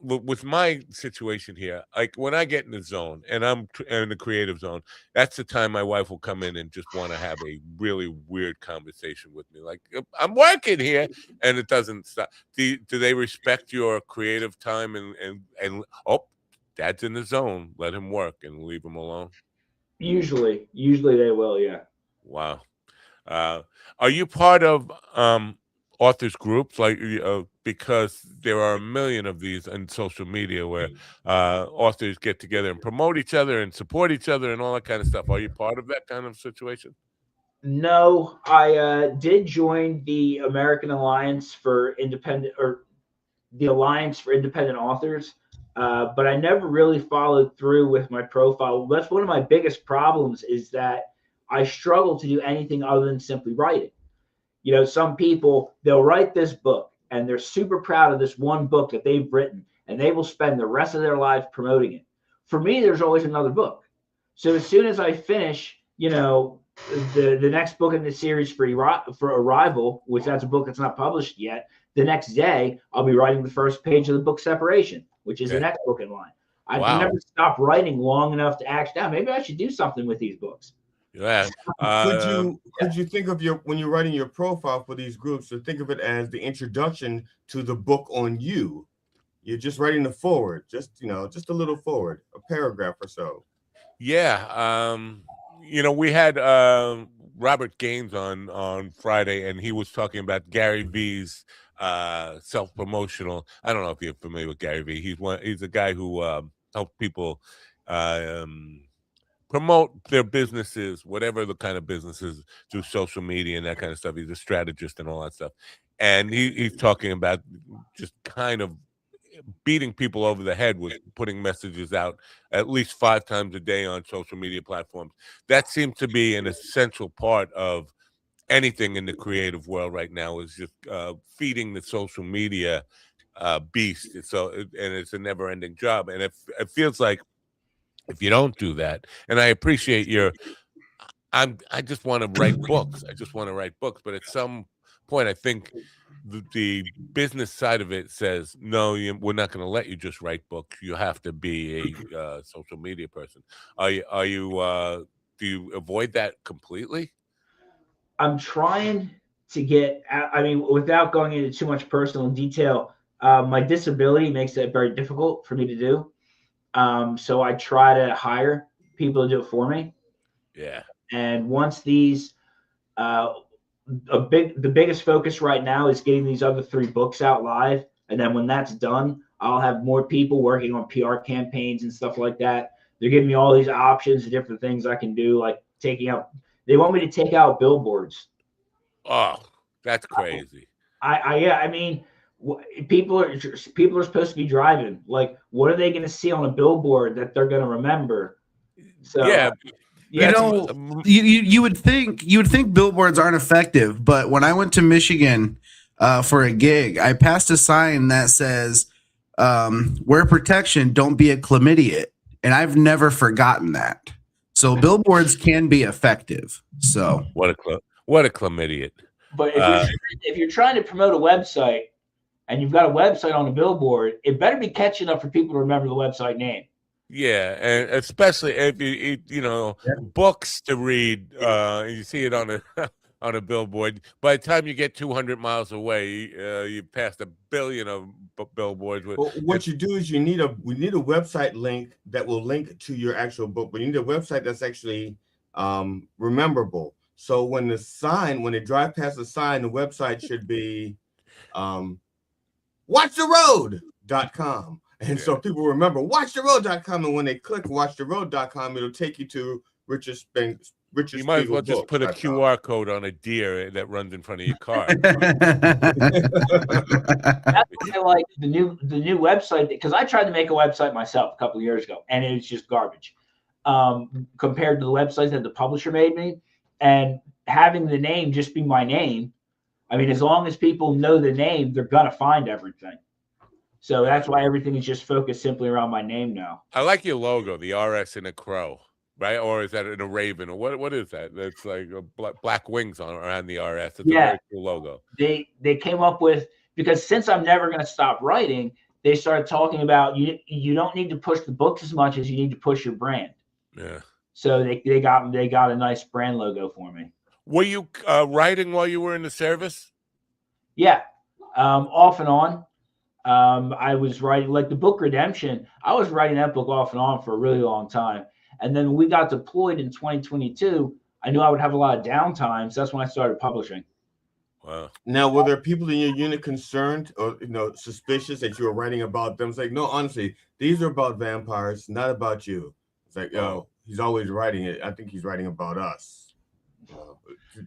with my situation here, like when I get in the zone and I'm in the creative zone, that's the time my wife will come in and just want to have a really weird conversation with me. Like, I'm working here, and it doesn't stop. Do they respect your creative time and Dad's in the zone, let him work and leave him alone? Usually they will, yeah. Wow. Are you part of authors groups, like because there are a million of these on social media where authors get together and promote each other and support each other and all that kind of stuff? Are you part of that kind of situation? No, I did join the American Alliance for Independent, or the Alliance for Independent Authors, but I never really followed through with my profile. That's one of my biggest problems, is that I struggle to do anything other than simply writing. Some people, they'll write this book and they're super proud of this one book that they've written, and they will spend the rest of their lives promoting it. For me, there's always another book. So as soon as I finish, the next book in the series for Arrival, which that's a book that's not published yet, the next day I'll be writing the first page of the book Separation, which is the next book in line. I can never stop writing long enough to act out. Maybe I should do something with these books. Yeah. Could you think of when you're writing your profile for these groups, to think of it as the introduction to the book on you? You're just writing the forward, just a little forward, a paragraph or so. Yeah. We had Robert Gaines on Friday, and he was talking about Gary Vee's self-promotional. I don't know if you're familiar with Gary Vee. He's a guy who helps people promote their businesses, whatever the kind of businesses, through social media and that kind of stuff. He's a strategist and all that stuff. And he's talking about just kind of beating people over the head with putting messages out at least 5 times a day on social media platforms. That seems to be an essential part of anything in the creative world right now, is just feeding the social media beast. And it's a never-ending job. And it feels like, if you don't do that, and I appreciate I just want to write books. I just want to write books. But at some point, I think the business side of it says, no, we're not going to let you just write books. You have to be a social media person. Do you avoid that completely? I'm trying to get, without going into too much personal detail, my disability makes it very difficult for me to do. So I try to hire people to do it for me. Yeah. And once these, the biggest focus right now is getting these other 3 books out live. And then when that's done, I'll have more people working on PR campaigns and stuff like that. They're giving me all these options of different things I can do, like they want me to take out billboards. Oh, that's crazy. People are supposed to be driving. Like, what are they going to see on a billboard that they're going to remember? So, Yeah, You know, you would think billboards aren't effective, but when I went to Michigan for a gig, I passed a sign that says, "Wear protection, don't be a chlamydia," and I've never forgotten that. So billboards can be effective. So what a chlamydia. but if you're trying to promote a website and you've got a website on a billboard, it better be catchy enough for people to remember the website name. Yeah, and especially if you know books to read, you see it on a on a billboard. By the time you get 200 miles away, you passed 1 billion of billboards. Well, what you do is we need a website link that will link to your actual book. But you need a website that's actually rememberable. So when they drive past the sign, the website should be watchtheroad.com. And so people remember watchtheroad.com, and when they click watchtheroad.com, it'll take you to Richard You might as well just put a QR code on a deer that runs in front of your car. That's why I like the new website, because I tried to make a website myself a couple of years ago, and it's just garbage compared to the website that the publisher made me. And having the name just be my name, I mean, as long as people know the name, they're gonna find everything. So that's why everything is just focused simply around my name now. I like your logo, the RS in a crow, right? Or is that in a raven? Or what is that? That's like a black wings around the RS. It's a very cool logo. They came up with, because since I'm never going to stop writing, they started talking about you don't need to push the books as much as you need to push your brand. Yeah. So they got a nice brand logo for me. Were you writing while you were in the service? Yeah, off and on. I was writing, like the book Redemption. I was writing that book off and on for a really long time. And then when we got deployed in 2022, I knew I would have a lot of downtime. So that's when I started publishing. Wow. Now, were there people in your unit concerned or suspicious that you were writing about them? It's like, no, honestly, these are about vampires, not about you. It's like, he's always writing it. I think he's writing about us.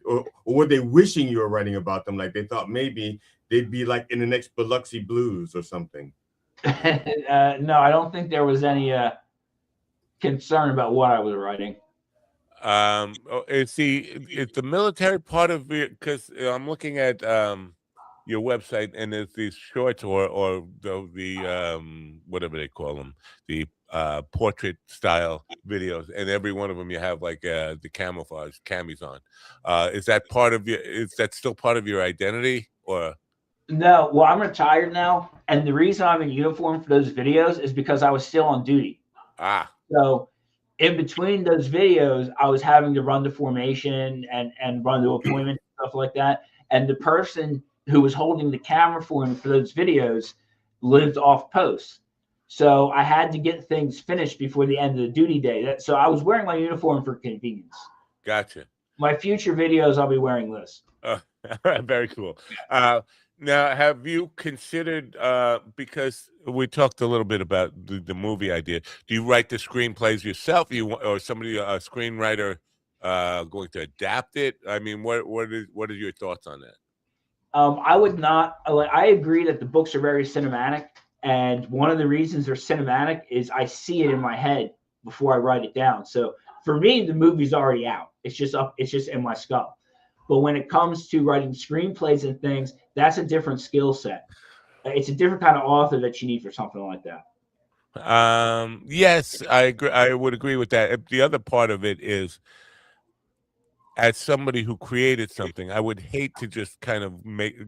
Or were they wishing you were writing about them? Like they thought maybe they'd be like in the next Biloxi Blues or something. No, I don't think there was any concern about what I was writing. It's the military part of it, because I'm looking at your website, and there's these shorts or the whatever they call them, the portrait style videos, and every one of them you have like the camouflage camis on. Is that still part of your identity, or? No, well, I'm retired now, and the reason I'm in uniform for those videos is because I was still on duty. So in between those videos, I was having to run the formation and run the appointment and stuff like that. And the person who was holding the camera for me for those videos lived off post. So I had to get things finished before the end of the duty day. So I was wearing my uniform for convenience. Gotcha. My future videos, I'll be wearing this. Very cool. Now, have you considered, because we talked a little bit about the movie idea, do you write the screenplays yourself, or somebody, a screenwriter, going to adapt it? I mean, what are your thoughts on that? I would not. I agree that the books are very cinematic, and one of the reasons they're cinematic is I see it in my head before I write it down. So for me, the movie's already out. It's just in my skull. But when it comes to writing screenplays and things, that's a different skill set. It's a different kind of author that you need for something like that. Yes, I agree. I would agree with that. The other part of it is, as somebody who created something, I would hate to just kind of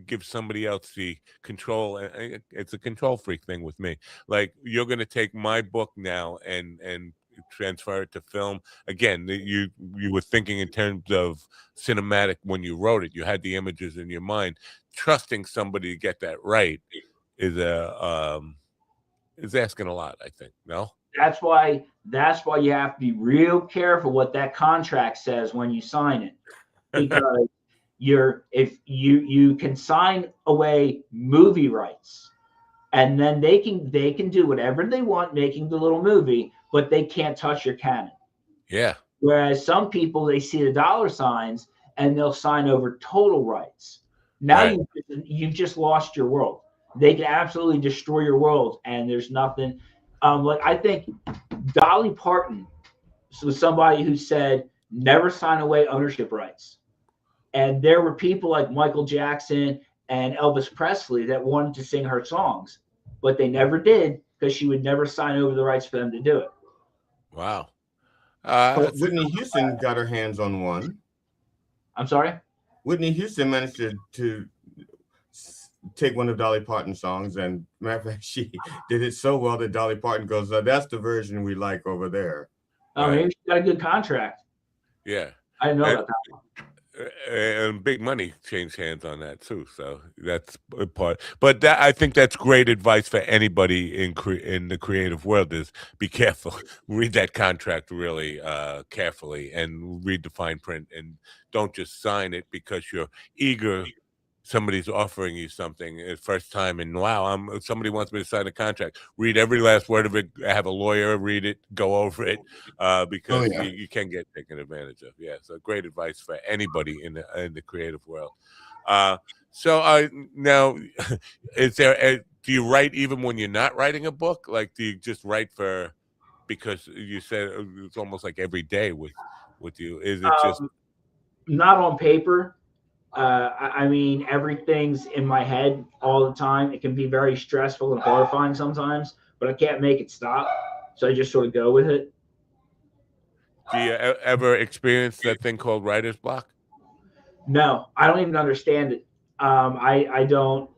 give somebody else the control. It's a control freak thing with me. Like, you're going to take my book now and transfer it to film. Again, you were thinking in terms of cinematic when you wrote it. You had the images in your mind. Trusting somebody to get that right is asking a lot, I think. No? That's why you have to be real careful what that contract says when you sign it. Because if you can sign away movie rights, and then they can do whatever they want making the little movie, but they can't touch your canon. Yeah. Whereas some people, they see the dollar signs and they'll sign over total rights. Now you've just lost your world. they can absolutely destroy your world, and there's nothing. Like I think Dolly Parton was somebody who said never sign away ownership rights, and there were people like Michael Jackson and Elvis Presley that wanted to sing her songs, but they never did because she would never sign over the rights for them to do it. Wow. But Whitney Houston got her hands on one. I'm sorry? Whitney Houston managed to take one of Dolly Parton's songs, and matter of fact, she did it so well that Dolly Parton goes, "That's the version we like over there." Oh, maybe she got a good contract. Yeah. I didn't know about that. And big money changed hands on that too, so that's a part. But I think that's great advice for anybody in the creative world: is be careful, read that contract really carefully, and read the fine print, and don't just sign it because you're eager. Somebody's offering you something the first time, and wow, somebody wants me to sign a contract. Read every last word of it. Have a lawyer read it, go over it, because you can get taken advantage of. Yeah, so great advice for anybody in the creative world. So now, is there? Do you write even when you're not writing a book? Like, do you just write because you said it's almost like every day with you? Is it just not on paper? I mean, everything's in my head all the time. It can be very stressful and horrifying sometimes, but I can't make it stop. So I just sort of go with it. Do you ever experience that thing called writer's block? No, I don't even understand it. I don't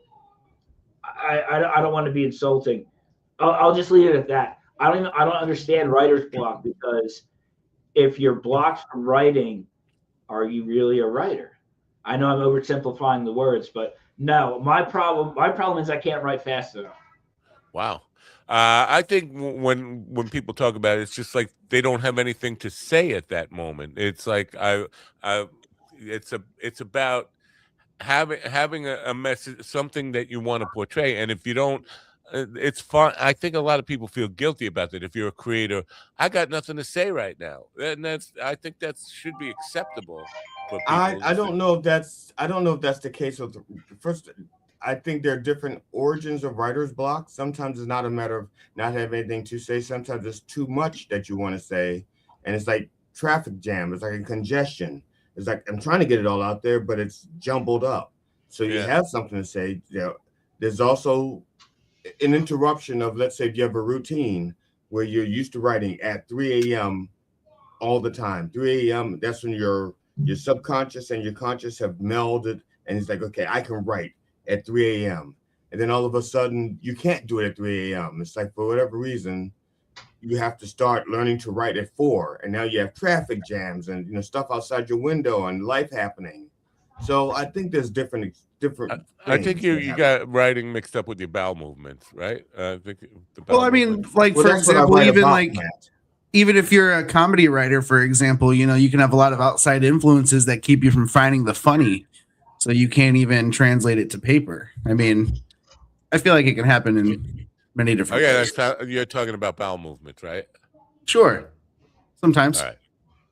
want to be insulting. I'll just leave it at that. I don't understand writer's block, because if you're blocked from writing, are you really a writer? I know I'm oversimplifying the words, but no, my problem is I can't write fast enough. Wow. I think when people talk about it, it's just like they don't have anything to say at that moment. It's like it's about having a message, something that you want to portray, and if you don't, it's fun. I think a lot of people feel guilty about that. If you're a creator, I got nothing to say right now, and I think that should be acceptable. I don't know if that's the case with first. I think there are different origins of writer's block. Sometimes it's not a matter of not having anything to say. Sometimes it's too much that you want to say, and it's like traffic jam. It's like a congestion. It's like I'm trying to get it all out there, but it's jumbled up. So you have something to say. There's also an interruption of, let's say, if you have a routine where you're used to writing at 3 a.m. all the time. 3 a.m. That's when your subconscious and your conscious have melded, and it's like, okay, I can write at 3 a.m. And then all of a sudden you can't do it at 3 a.m. It's like, for whatever reason, you have to start learning to write at 4. And now you have traffic jams and stuff outside your window and life happening. So I think there's different. I think you got writing mixed up with your bowel movements, right? I think I mean, like, for example, even if you're a comedy writer, for example, you can have a lot of outside influences that keep you from finding the funny. So you can't even translate it to paper. I mean, I feel like it can happen in many different ways. You're talking about bowel movements, right? Sure. Sometimes. All right.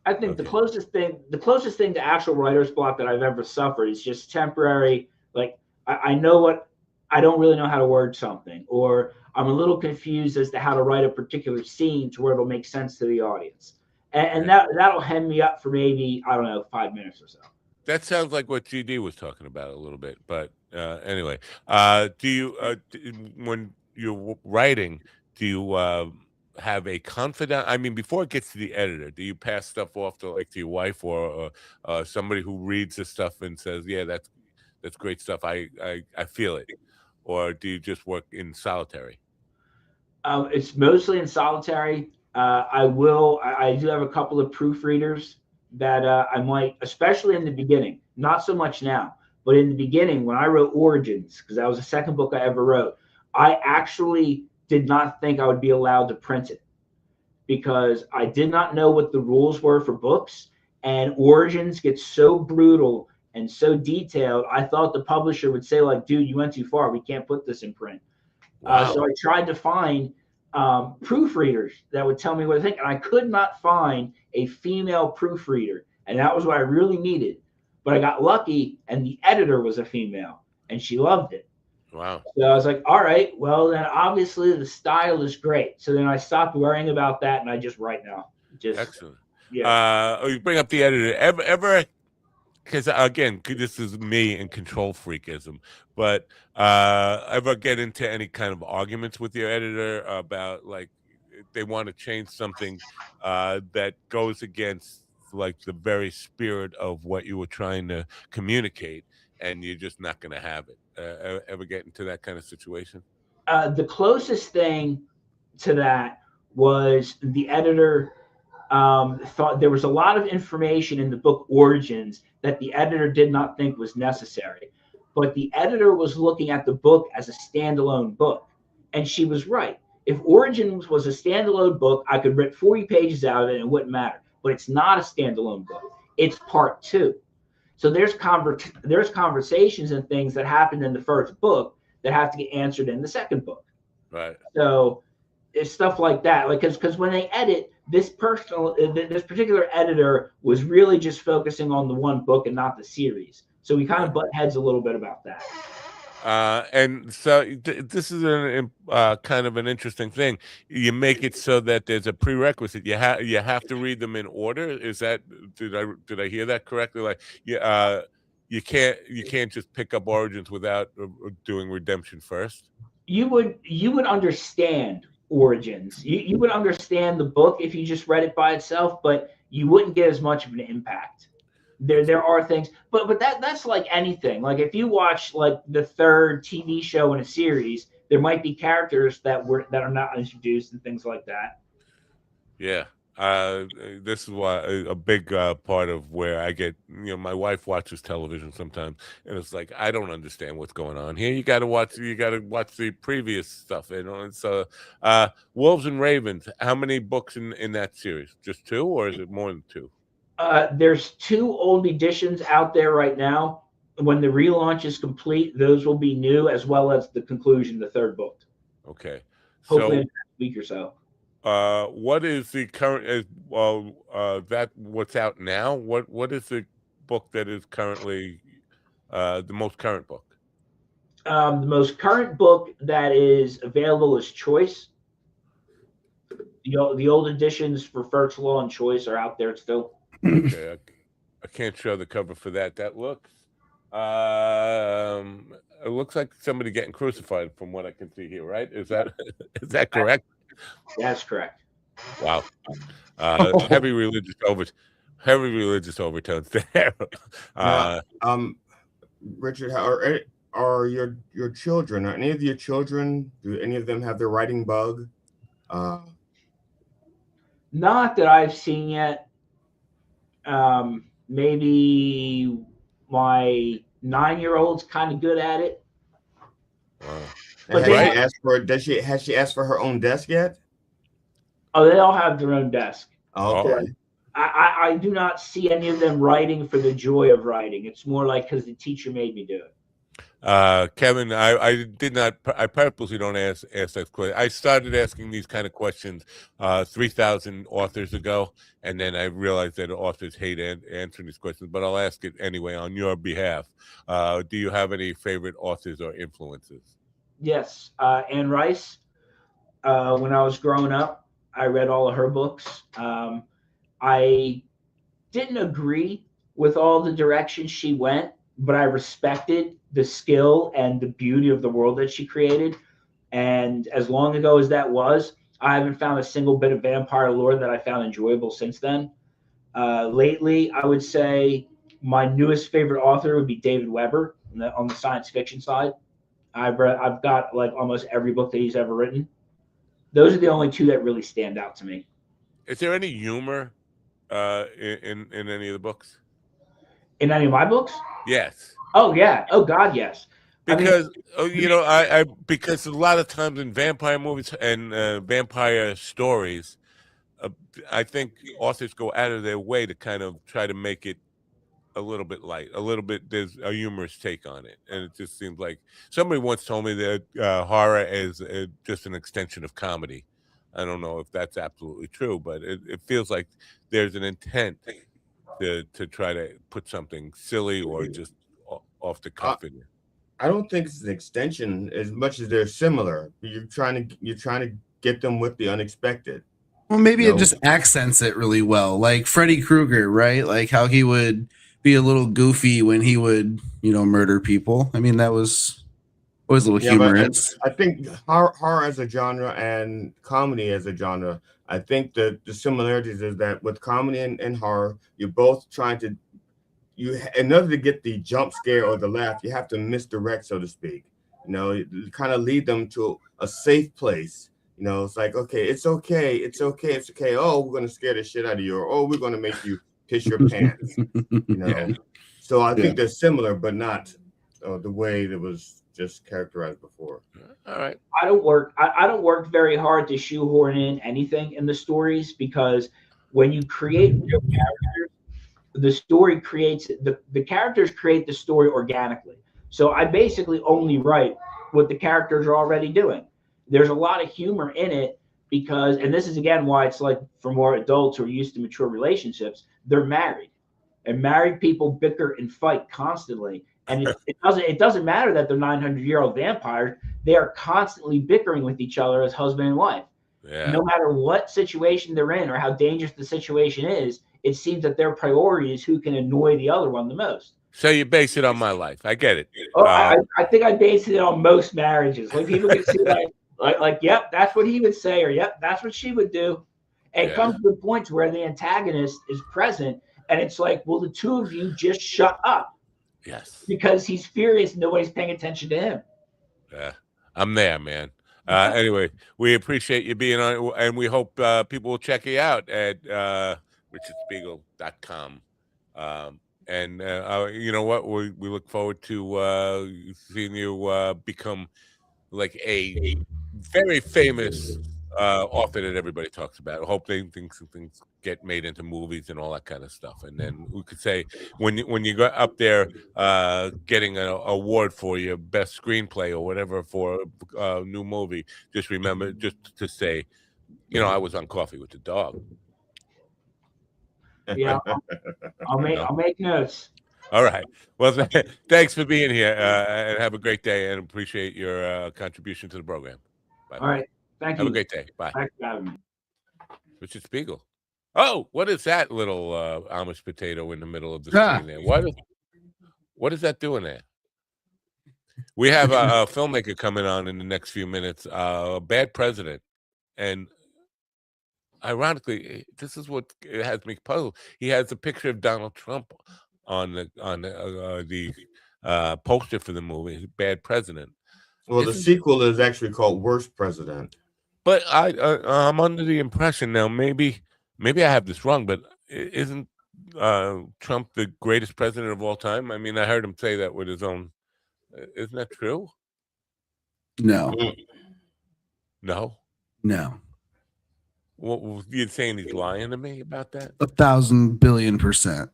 I think the closest thing to actual writer's block that I've ever suffered is just temporary. Like I don't really know how to word something, or I'm a little confused as to how to write a particular scene to where it'll make sense to the audience. And that'll hem me up for maybe, I don't know, 5 minutes or so. That sounds like what GD was talking about a little bit, but anyway, do you when you're writing, do you have a confidant? I mean, before it gets to the editor, do you pass stuff off to your wife or somebody who reads the stuff and says, "Yeah, that's great stuff. I feel it," or do you just work in solitary? It's mostly in solitary. I do have a couple of proofreaders that I might, especially in the beginning, not so much now, but in the beginning when I wrote Origins, because that was the second book I ever wrote, I actually did not think I would be allowed to print it because I did not know what the rules were for books, and Origins gets so brutal and so detailed. I thought the publisher would say, like, dude, you went too far. We can't put this in print. Wow. So I tried to find proofreaders that would tell me what to think, and I could not find a female proofreader, and that was what I really needed. But I got lucky, and the editor was a female, and she loved it. Wow. So I was like, all right, well then obviously the style is great. So then I stopped worrying about that and I just write now. Just Excellent. yeah. You bring up the editor. Ever because again, this is me and control freakism, but ever get into any kind of arguments with your editor about like they want to change something that goes against like the very spirit of what you were trying to communicate, and you're just not going to have it? Ever get into that kind of situation? The closest thing to that was the editor thought there was a lot of information in the book Origins that the editor did not think was necessary. But the editor was looking at the book as a standalone book. And she was right. If Origins was a standalone book, I could rip 40 pages out of it and it wouldn't matter. But it's not a standalone book. It's part two. So there's conversations and things that happened in the first book that have to get answered in the second book. Right. So it's stuff like that. Like because when they edit, this particular editor was really just focusing on the one book and not the series. So we kind of butt heads a little bit about that. And so this is kind of an interesting thing. You make it so that there's a prerequisite. You have to read them in order. Is that did I hear that correctly? Like you can't just pick up Origins without doing Redemption first. You would understand Origins. You would understand the book if you just read it by itself, but you wouldn't get as much of an impact. There are things, but that's like anything. Like if you watch like the third TV show in a series, there might be characters that are not introduced and things like that. Yeah. This is why a big part of where I get, my wife watches television sometimes, and it's like I don't understand what's going on here. You got to watch the previous stuff, and so Wolves and Ravens. How many books in that series? Just two, or is it more than two? There's two old editions out there right now. When the relaunch is complete, those will be new, as well as the conclusion, the third book. Okay. Hopefully in a week or so. What is the current? That what's out now? What is the book that is currently the most current book? The most current book that is available is Choice. The old editions for First Law and Choice are out there still. Okay, I can't show the cover for that. That looks, it looks like somebody getting crucified from what I can see here. Right? Is that correct? That's correct. Wow. Heavy religious overtones there. Richard, how are your children? Are any of your children? Do any of them have the writing bug? Not that I've seen yet. Maybe my 9-year-old's kind of good at it. Wow. But has she asked for her own desk yet? Oh, they all have their own desk. Okay. I do not see any of them writing for the joy of writing. It's more like because the teacher made me do it. Kevin, I purposely don't ask that question. I started asking these kind of questions 3,000 authors ago, and then I realized that authors hate answering these questions, but I'll ask it anyway on your behalf. Do you have any favorite authors or influences? Yes. Anne Rice. When I was growing up, I read all of her books. I didn't agree with all the directions she went, but I respected the skill and the beauty of the world that she created. And as long ago as that was, I haven't found a single bit of vampire lore that I found enjoyable since then. Lately, I would say my newest favorite author would be David Weber on the science fiction side. I've got like almost every book that he's ever written. Those are the only two that really stand out to me. Is there any humor in any of the books? In any of my books? Yes. Oh yeah. Oh God, yes. Because because a lot of times in vampire movies and vampire stories, I think authors go out of their way to kind of try to make it a little bit light, a little bit. There's a humorous take on it, and it just seems like somebody once told me that horror is just an extension of comedy. I don't know if that's absolutely true, but it feels like there's an intent to try to put something silly or just off the cuff in there. I don't think it's an extension as much as they're similar. You're trying to get them with the unexpected. Well, maybe it just accents it really well, like Freddy Krueger, right? Like how he would be a little goofy when he would, murder people. I mean, that was always a little humorous. But I think horror as a genre and comedy as a genre, I think the similarities is that with comedy and horror, you're both trying to in order to get the jump scare or the laugh, you have to misdirect, so to speak. You kind of lead them to a safe place. It's like, okay. Oh, we're gonna scare the shit out of you, or oh, we're gonna make you piss your pants. Yeah. So I think they're similar, but not the way it was just characterized before. All right. I don't work very hard to shoehorn in anything in the stories, because when you create real characters, the story creates the characters create the story organically. So I basically only write what the characters are already doing. There's a lot of humor in it because, and this is again why it's like for more adults who are used to mature relationships, they're married, and married people bicker and fight constantly. And it doesn't matter that they're 900-year-old vampires. They are constantly bickering with each other as husband and wife. Yeah. No matter what situation they're in or how dangerous the situation is, it seems that their priority is who can annoy the other one the most. So you base it on my life. I get it. Oh, I think I base it on most marriages. Like people can see like, yep, that's what he would say, or yep, that's what she would do. And it comes to the point where the antagonist is present, and it's like, well, the two of you just shut up. Yes. Because he's furious and nobody's paying attention to him. Yeah, I'm there, man. Anyway, we appreciate you being on, and we hope people will check you out at richardspiegel.com. And you know what? We look forward to seeing you become like a very famous author that everybody talks about. I hope things get made into movies and all that kind of stuff. And then we could say when you go up there getting an award for your best screenplay or whatever for a new movie, just remember just to say, I was on Coffee with the Dog. Yeah, I'll make notes. All right. Well, thanks for being here, and have a great day, and appreciate your contribution to the program. Bye. All right. Thank you. Have a great day. Bye. Thanks for having me. Richard Spiegel. Oh, what is that little Amish potato in the middle of the screen there? What is that doing there? We have a filmmaker coming on in the next few minutes, Bad President. And ironically, this is what has me puzzled. He has a picture of Donald Trump on the poster for the movie, Bad President. Well, the sequel is actually called Worst President. But I'm under the impression now, maybe I have this wrong, but isn't Trump the greatest president of all time? I mean, I heard him say that with his own. Isn't that true? No. No. Well, you're saying he's lying to me about that? 1,000 billion%.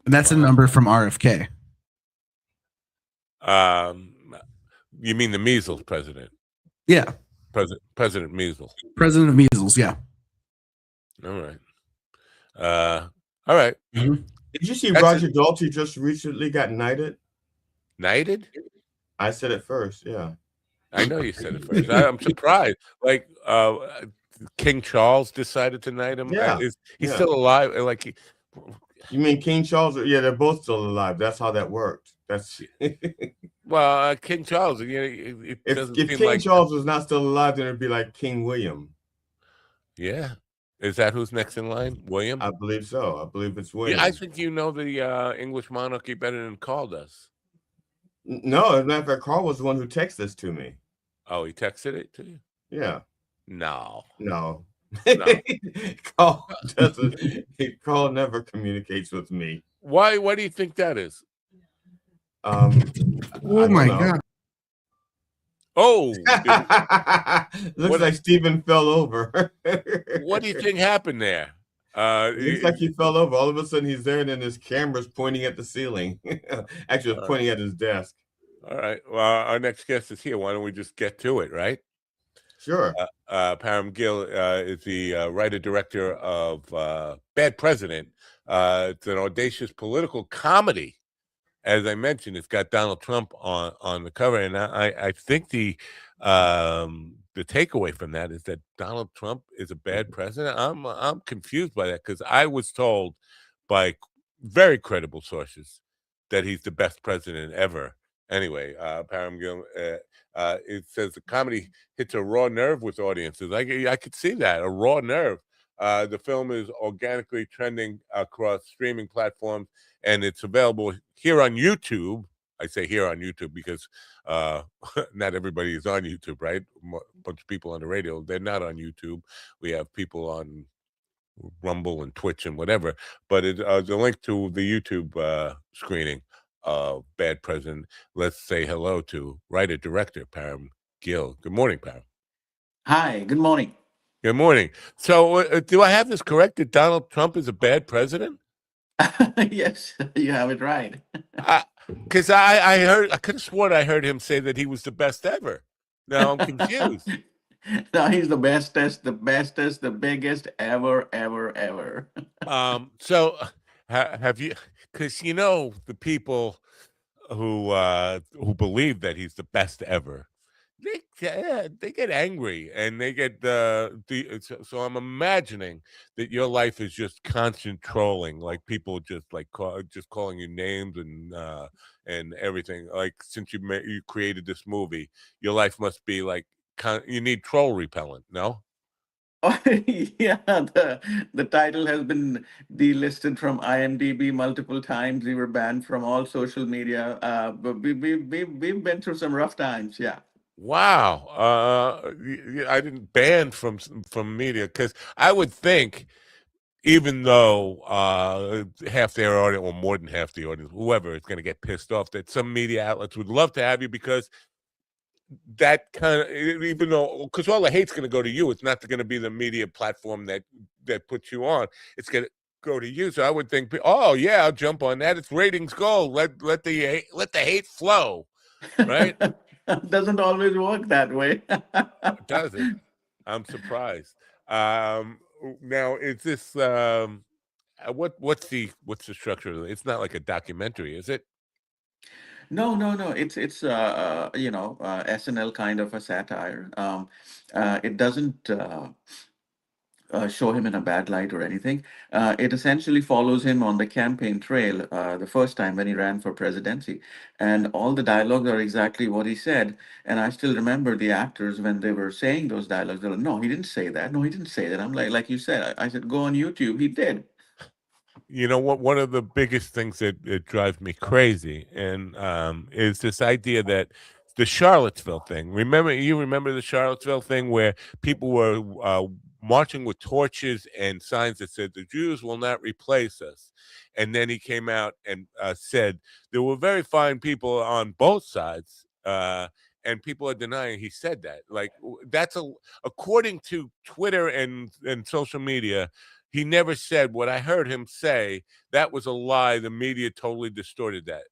And that's a number from RFK. You mean the measles president? Yeah. President Measles. President of Measles, yeah. All right. All right. Mm-hmm. Did you see Roger Daltrey just recently got knighted? Knighted? I said it first, yeah. I know you said it first. I'm surprised. Like King Charles decided to knight him. Yeah. He's still alive. You mean King Charles? Yeah, they're both still alive. That's how that worked. That's well, King Charles. If King Charles was not still alive, then it'd be like King William. Yeah, is that who's next in line? William? I believe so. I believe it's William. Yeah, I think you know the English monarchy better than Carl does. No, as a matter of fact, Carl was the one who texted this to me. Oh, he texted it to you? Yeah. No. Carl never communicates with me. Why do you think that is? Oh my God. Oh, looks like Stephen fell over. What do you think happened there? It looks like he fell over. All of a sudden he's there, and then his camera's pointing at the ceiling. Actually, it's pointing at his desk. All right. Well, our next guest is here. Why don't we just get to it, right? Sure. Param Gill is the writer-director of Bad President. It's an audacious political comedy. as I mentioned, it's got Donald Trump on the cover, and I think the takeaway from that is that Donald Trump is a bad president. I'm confused by that because I was told by very credible sources that he's the best president ever. Anyway, Param Gil, it says the comedy hits a raw nerve with audiences. I could see that, a raw nerve. The film is organically trending across streaming platforms, and it's available here on YouTube. I say here on YouTube because not everybody is on YouTube, right? A bunch of people on the radio, they're not on YouTube. We have people on Rumble and Twitch and whatever. But it, the link to the YouTube screening of Bad President. Let's say hello to writer-director Param Gill. Good morning, Param. Hi, good morning. Good morning. So do I have this correct that Donald Trump is a bad president? Yes, you have it right. Because I heard, I could have sworn I heard him say that he was the best ever. Now I'm confused. No, he's the bestest, the biggest ever. So have you? Because you know the people who believe that he's the best ever, they get angry and they get so I'm imagining that your life is just constant trolling, like people just like just calling you names and everything. Like since you created this movie, your life must be like you need troll repellent. No. Oh, yeah, the title has been delisted from IMDb multiple times. We were banned from all social media. But we've been through some rough times. Yeah. Wow. I didn't ban from media because I would think, even though half their audience or more than half the audience, whoever is going to get pissed off, that some media outlets would love to have you because that kind of, even though, because all the hate's going to go to you, it's not going to be the media platform that puts you on. It's going to go to you. So I would think, oh yeah, I'll jump on that. It's ratings gold. Let the hate flow, right? Doesn't always work that way. Does it? I'm surprised. Now, is this what's the structure of it? It's not like a documentary, is it? No. It's SNL kind of a satire. It doesn't show him in a bad light or anything. It essentially follows him on the campaign trail the first time when he ran for presidency. And all the dialogues are exactly what he said. And I still remember the actors when they were saying those dialogues. They're like, no, he didn't say that. No, he didn't say that. I'm like you said, I said, go on YouTube. He did. You know what? One of the biggest things that drives me crazy, and is this idea that the Charlottesville thing. You remember the Charlottesville thing where people were marching with torches and signs that said the Jews will not replace us, and then he came out and said there were very fine people on both sides, and people are denying he said that. Like that's according to Twitter and social media. He never said what I heard him say. That was a lie. The media totally distorted that.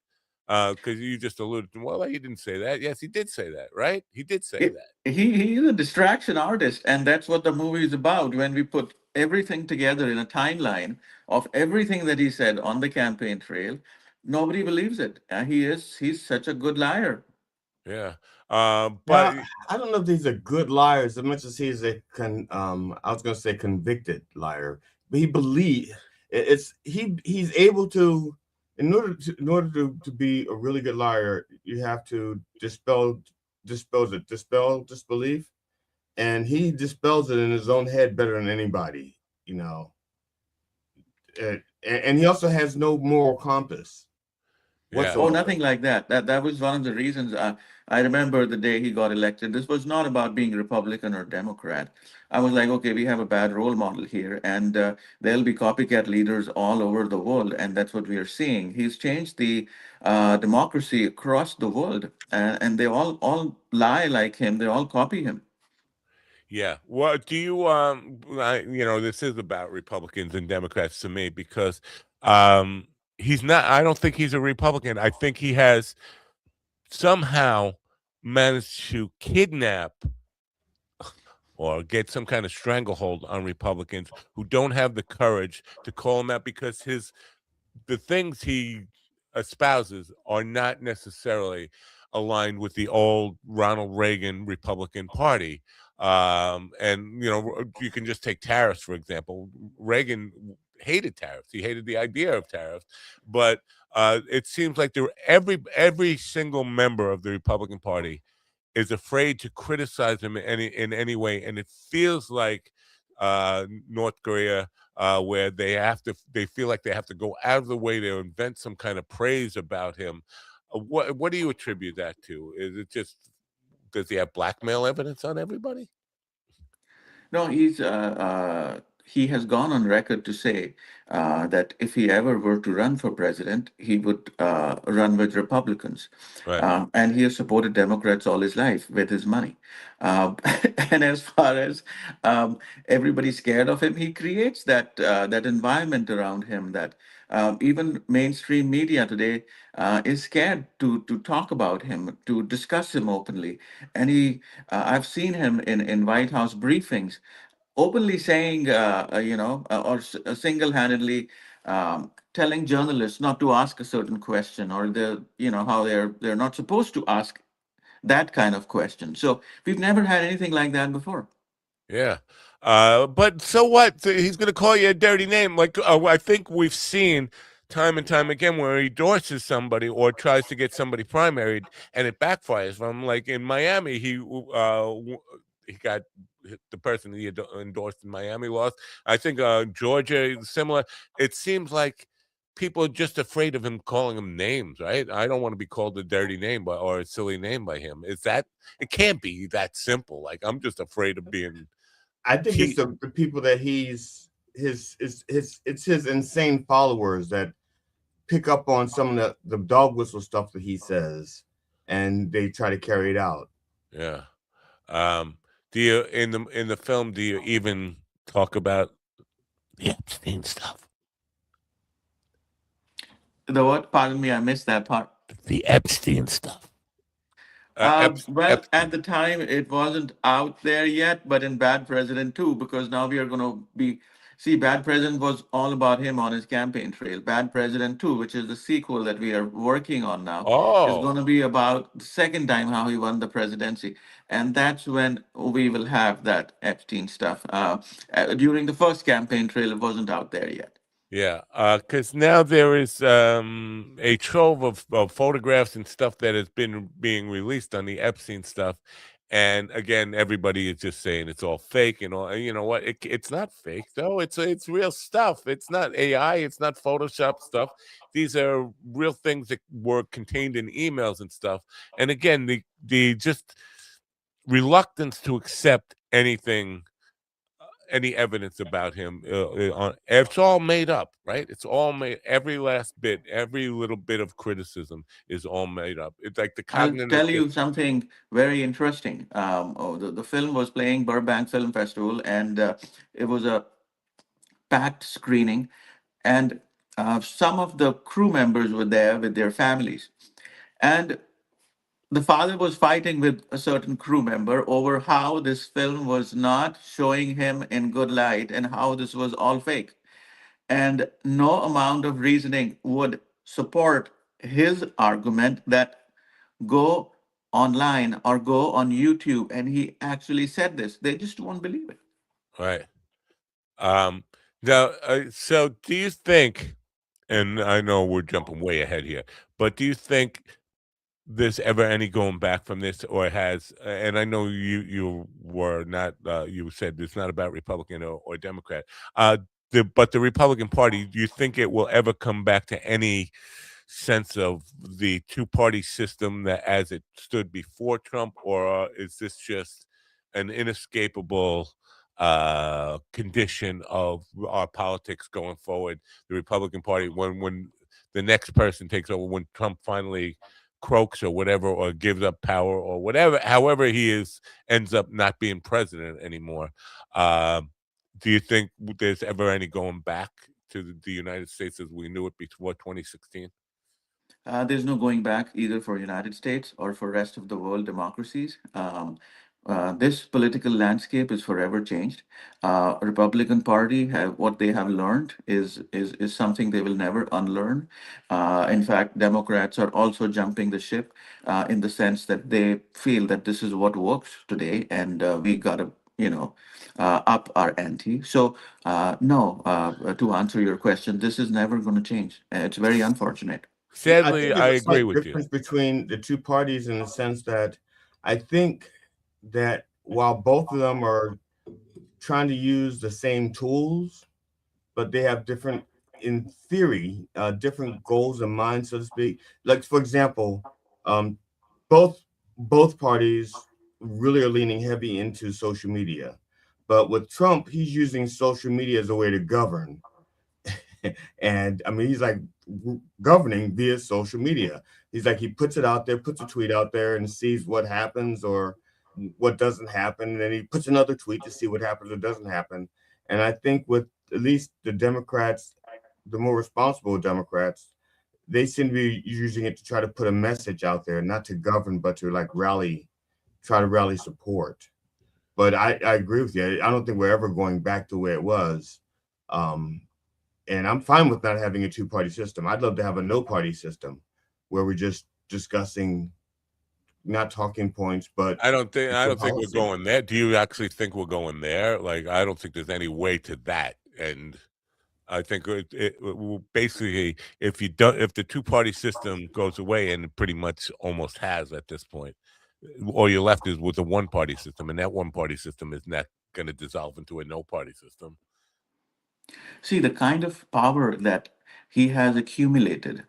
Because you just alluded to, well, he didn't say that. Yes, he did say that, right? He did say that. He's a distraction artist, and that's what the movie is about. When we put everything together in a timeline of everything that he said on the campaign trail, nobody believes it. He's such a good liar. Yeah. But now, I don't know if he's a good liar as much as he's I was going to say convicted liar, but he's able to, in order to be a really good liar, you have to dispel disbelief, and he dispels it in his own head better than anybody, you know. And he also has no moral compass. Yeah. Oh, nothing like that. That was one of the reasons. I remember the day he got elected. This was not about being Republican or Democrat. I was like, okay, we have a bad role model here, and there'll be copycat leaders all over the world, and that's what we are seeing. He's changed the democracy across the world, and they all lie like him. They all copy him. Yeah. Well, do you this is about Republicans and Democrats to me because he's not. I don't think he's a Republican. I think he has somehow managed to kidnap or get some kind of stranglehold on Republicans who don't have the courage to call him out because the things he espouses are not necessarily aligned with the old Ronald Reagan Republican Party. And, you know, you can just take tariffs, for example. Reagan hated tariffs. He hated the idea of tariffs. But it seems like every single member of the Republican Party is afraid to criticize him in any way. And it feels like North Korea, where they feel like they have to go out of the way to invent some kind of praise about him. What do you attribute that to? Is it just, does he have blackmail evidence on everybody? No, he has gone on record to say that if he ever were to run for president, he would run with Republicans. Right. And he has supported Democrats all his life with his money. And as far as everybody's scared of him, he creates that environment around him that even mainstream media today is scared to talk about him, to discuss him openly. And I've seen him in White House briefings openly saying, single-handedly telling journalists not to ask a certain question, or how they're not supposed to ask that kind of question. So we've never had anything like that before. Yeah. But so what? So he's going to call you a dirty name. Like, I think we've seen time and time again where he endorses somebody or tries to get somebody primaried and it backfires. From like in Miami, he got the person he endorsed in Miami lost. I think Georgia, similar. It seems like people are just afraid of him calling them names, right? I don't want to be called a dirty name or a silly name by him. Is that, it can't be that simple. Like, I'm just afraid of being. I think it's the people that it's his insane followers that pick up on some of the dog whistle stuff that he says, and they try to carry it out. Yeah. Do you in the film? Do you even talk about the Epstein stuff? The what? Pardon me, I missed that part. The Epstein stuff. Well, at the time, it wasn't out there yet, but in Bad President 2, because now we are going to see, Bad President was all about him on his campaign trail. Bad President 2, which is the sequel that we are working on now, is going to be about the second time how he won the presidency. And that's when we will have that Epstein stuff. During the first campaign trail, it wasn't out there yet. Yeah, because now there is a trove of photographs and stuff that has been being released on the Epstein stuff, and again, everybody is just saying it's all fake and all. You know what? It's not fake though. It's real stuff. It's not AI. It's not Photoshop stuff. These are real things that were contained in emails and stuff. And again, the just reluctance to accept anything, any evidence about him, it's all made up, right? It's all made. Every last bit, every little bit of criticism is all made up. It's like the cognitive. I'll tell you something very interesting. The film was playing Burbank Film Festival, and it was a packed screening, and some of the crew members were there with their families, and the father was fighting with a certain crew member over how this film was not showing him in good light and how this was all fake. And no amount of reasoning would support his argument that go online or go on YouTube. And he actually said this. They just won't believe it. Right. Now, so do you think, and I know we're jumping way ahead here, but do you think there's ever any going back from this, or has? And I know you were not. You said it's not about Republican or Democrat. But the Republican Party, do you think it will ever come back to any sense of the two-party system that as it stood before Trump, or is this just an inescapable condition of our politics going forward? The Republican Party, when the next person takes over, when Trump finally croaks or whatever, or gives up power or whatever, however he ends up not being president anymore. Do you think there's ever any going back to the United States as we knew it before 2016? There's no going back either for United States or for rest of the world democracies. This political landscape is forever changed. Republican Party have what they have learned is something they will never unlearn. In fact, Democrats are also jumping the ship in the sense that they feel that this is what works today, and we gotta up our ante. So no, to answer your question, this is never going to change. It's very unfortunate. I Sadly, think there's I a agree slight with you. difference between the two parties in the sense that I think that while both of them are trying to use the same tools, but they have different, in theory, different goals in mind, so to speak. Like, for example, um, both both parties really are leaning heavy into social media, but with Trump, he's using social media as a way to govern. And I mean, he's like governing via social media. He's like, he puts it out there, puts a tweet out there and sees what happens or what doesn't happen. And then he puts another tweet to see what happens or doesn't happen. And I think with at least the Democrats, the more responsible Democrats, they seem to be using it to try to put a message out there, not to govern, but to like try to rally support. But I agree with you. I don't think we're ever going back to where it was. Um, and I'm fine with not having a two-party system. I'd love to have a no-party system where we're just discussing not talking points, but I the don't think we're policy. going there. Do you actually think we're going there? Like, I don't think there's any way to that. And I think it will basically, if the two-party system goes away, and it pretty much almost has at this point, all you're left is with a one-party system, and that one-party system is not going to dissolve into a no-party system. See, the kind of power that he has accumulated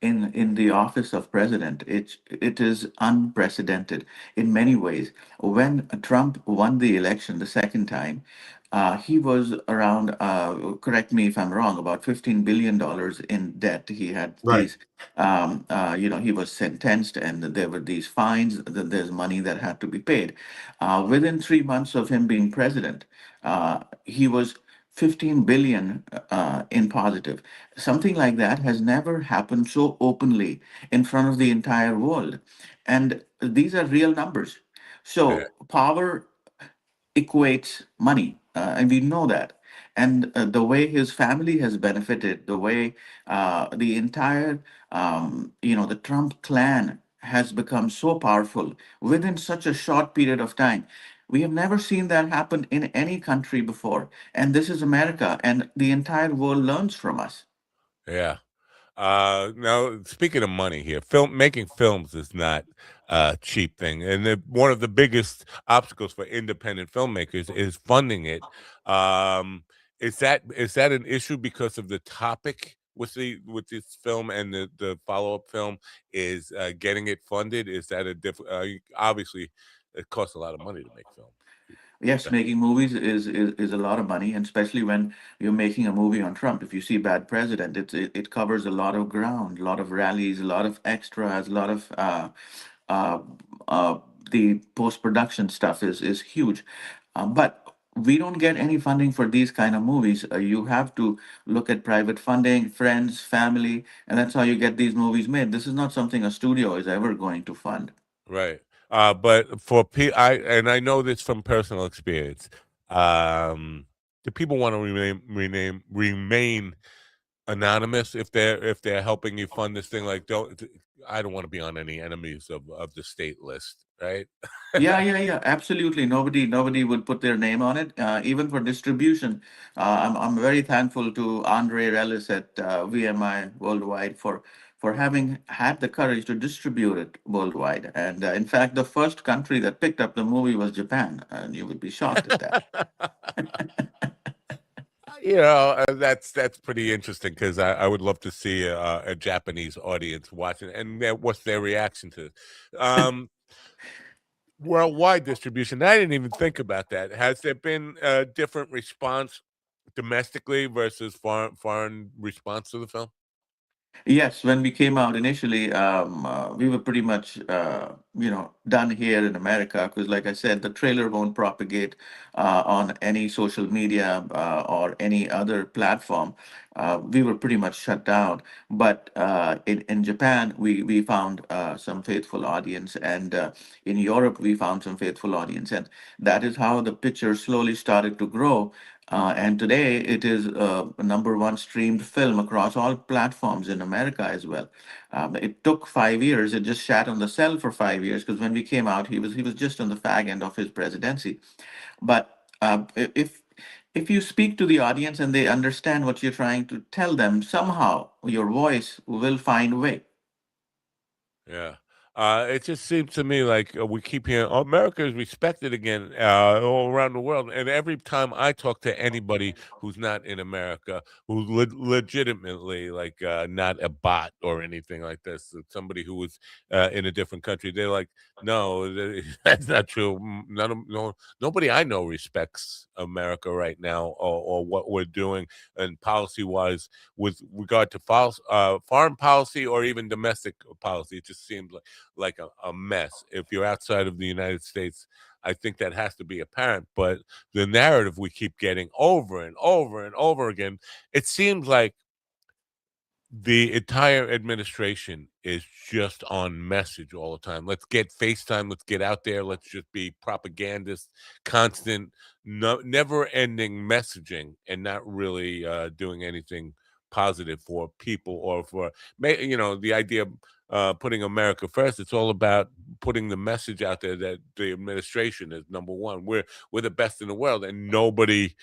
in the office of president, it is unprecedented in many ways. When Trump won the election the second time, he was around, correct me if I'm wrong, about $15 billion in debt. He had Right. these, he was sentenced and there were these fines, there's money that had to be paid. Within 3 months of him being president, he was 15 billion in positive. Something like that has never happened so openly in front of the entire world. And these are real numbers. Yeah. So power equates money, and we know that. And the way his family has benefited, the way the entire, the Trump clan has become so powerful within such a short period of time. We have never seen that happen in any country before. And this is America, and the entire world learns from us. Yeah. Now, speaking of money here, making films is not a cheap thing, and one of the biggest obstacles for independent filmmakers is funding it. Um, is that an issue because of the topic with this film and the follow up film is getting it funded? Is that a obviously it costs a lot of money to make film. Yes, making movies is a lot of money, and especially when you're making a movie on Trump. If you see Bad President, it covers a lot of ground, a lot of rallies, a lot of extras, a lot of uh, uh, the post production stuff is huge. But we don't get any funding for these kind of movies. You have to look at private funding, friends, family, and that's how you get these movies made. This is not something a studio is ever going to fund. Right. But I know this from personal experience. Um, do people want to remain anonymous if they're helping you fund this thing? Like, I don't want to be on any enemies of the state list, right? Yeah, yeah, yeah, absolutely. Nobody would put their name on it, even for distribution. I'm very thankful to Andre Ellis at VMI Worldwide for having had the courage to distribute it worldwide. And in fact, the first country that picked up the movie was Japan, and you would be shocked at that. That's pretty interesting because I would love to see a Japanese audience watching and what's their reaction to it. Worldwide distribution. I didn't even think about that. Has there been a different response domestically versus foreign response to the film? Yes, when we came out initially, we were pretty much, done here in America because, like I said, the trailer won't propagate on any social media or any other platform. We were pretty much shut down. But in Japan, we found some faithful audience, and in Europe, we found some faithful audience, and that is how the picture slowly started to grow. And today it is a number one streamed film across all platforms in America as well. It took 5 years. It just sat on the cell for 5 years because when we came out, he was just on the fag end of his presidency. But if you speak to the audience and they understand what you're trying to tell them, somehow your voice will find a way. Yeah. It just seems to me like we keep hearing America is respected again all around the world. And every time I talk to anybody who's not in America, who's legitimately like not a bot or anything like this, somebody who was in a different country, they're like, no, that's not true. Nobody I know respects America right now or what we're doing and policy wise with regard to foreign policy or even domestic policy. It just seems like a mess. If you're outside of the United States, I think that has to be apparent. But the narrative we keep getting over and over and over again, it seems like the entire administration is just on message all the time. Let's get FaceTime. Let's get out there. Let's just be propagandists, constant, never-ending messaging, and not really doing anything positive for people or for the idea of putting America first. It's all about putting the message out there that the administration is number one. We're the best in the world, and nobody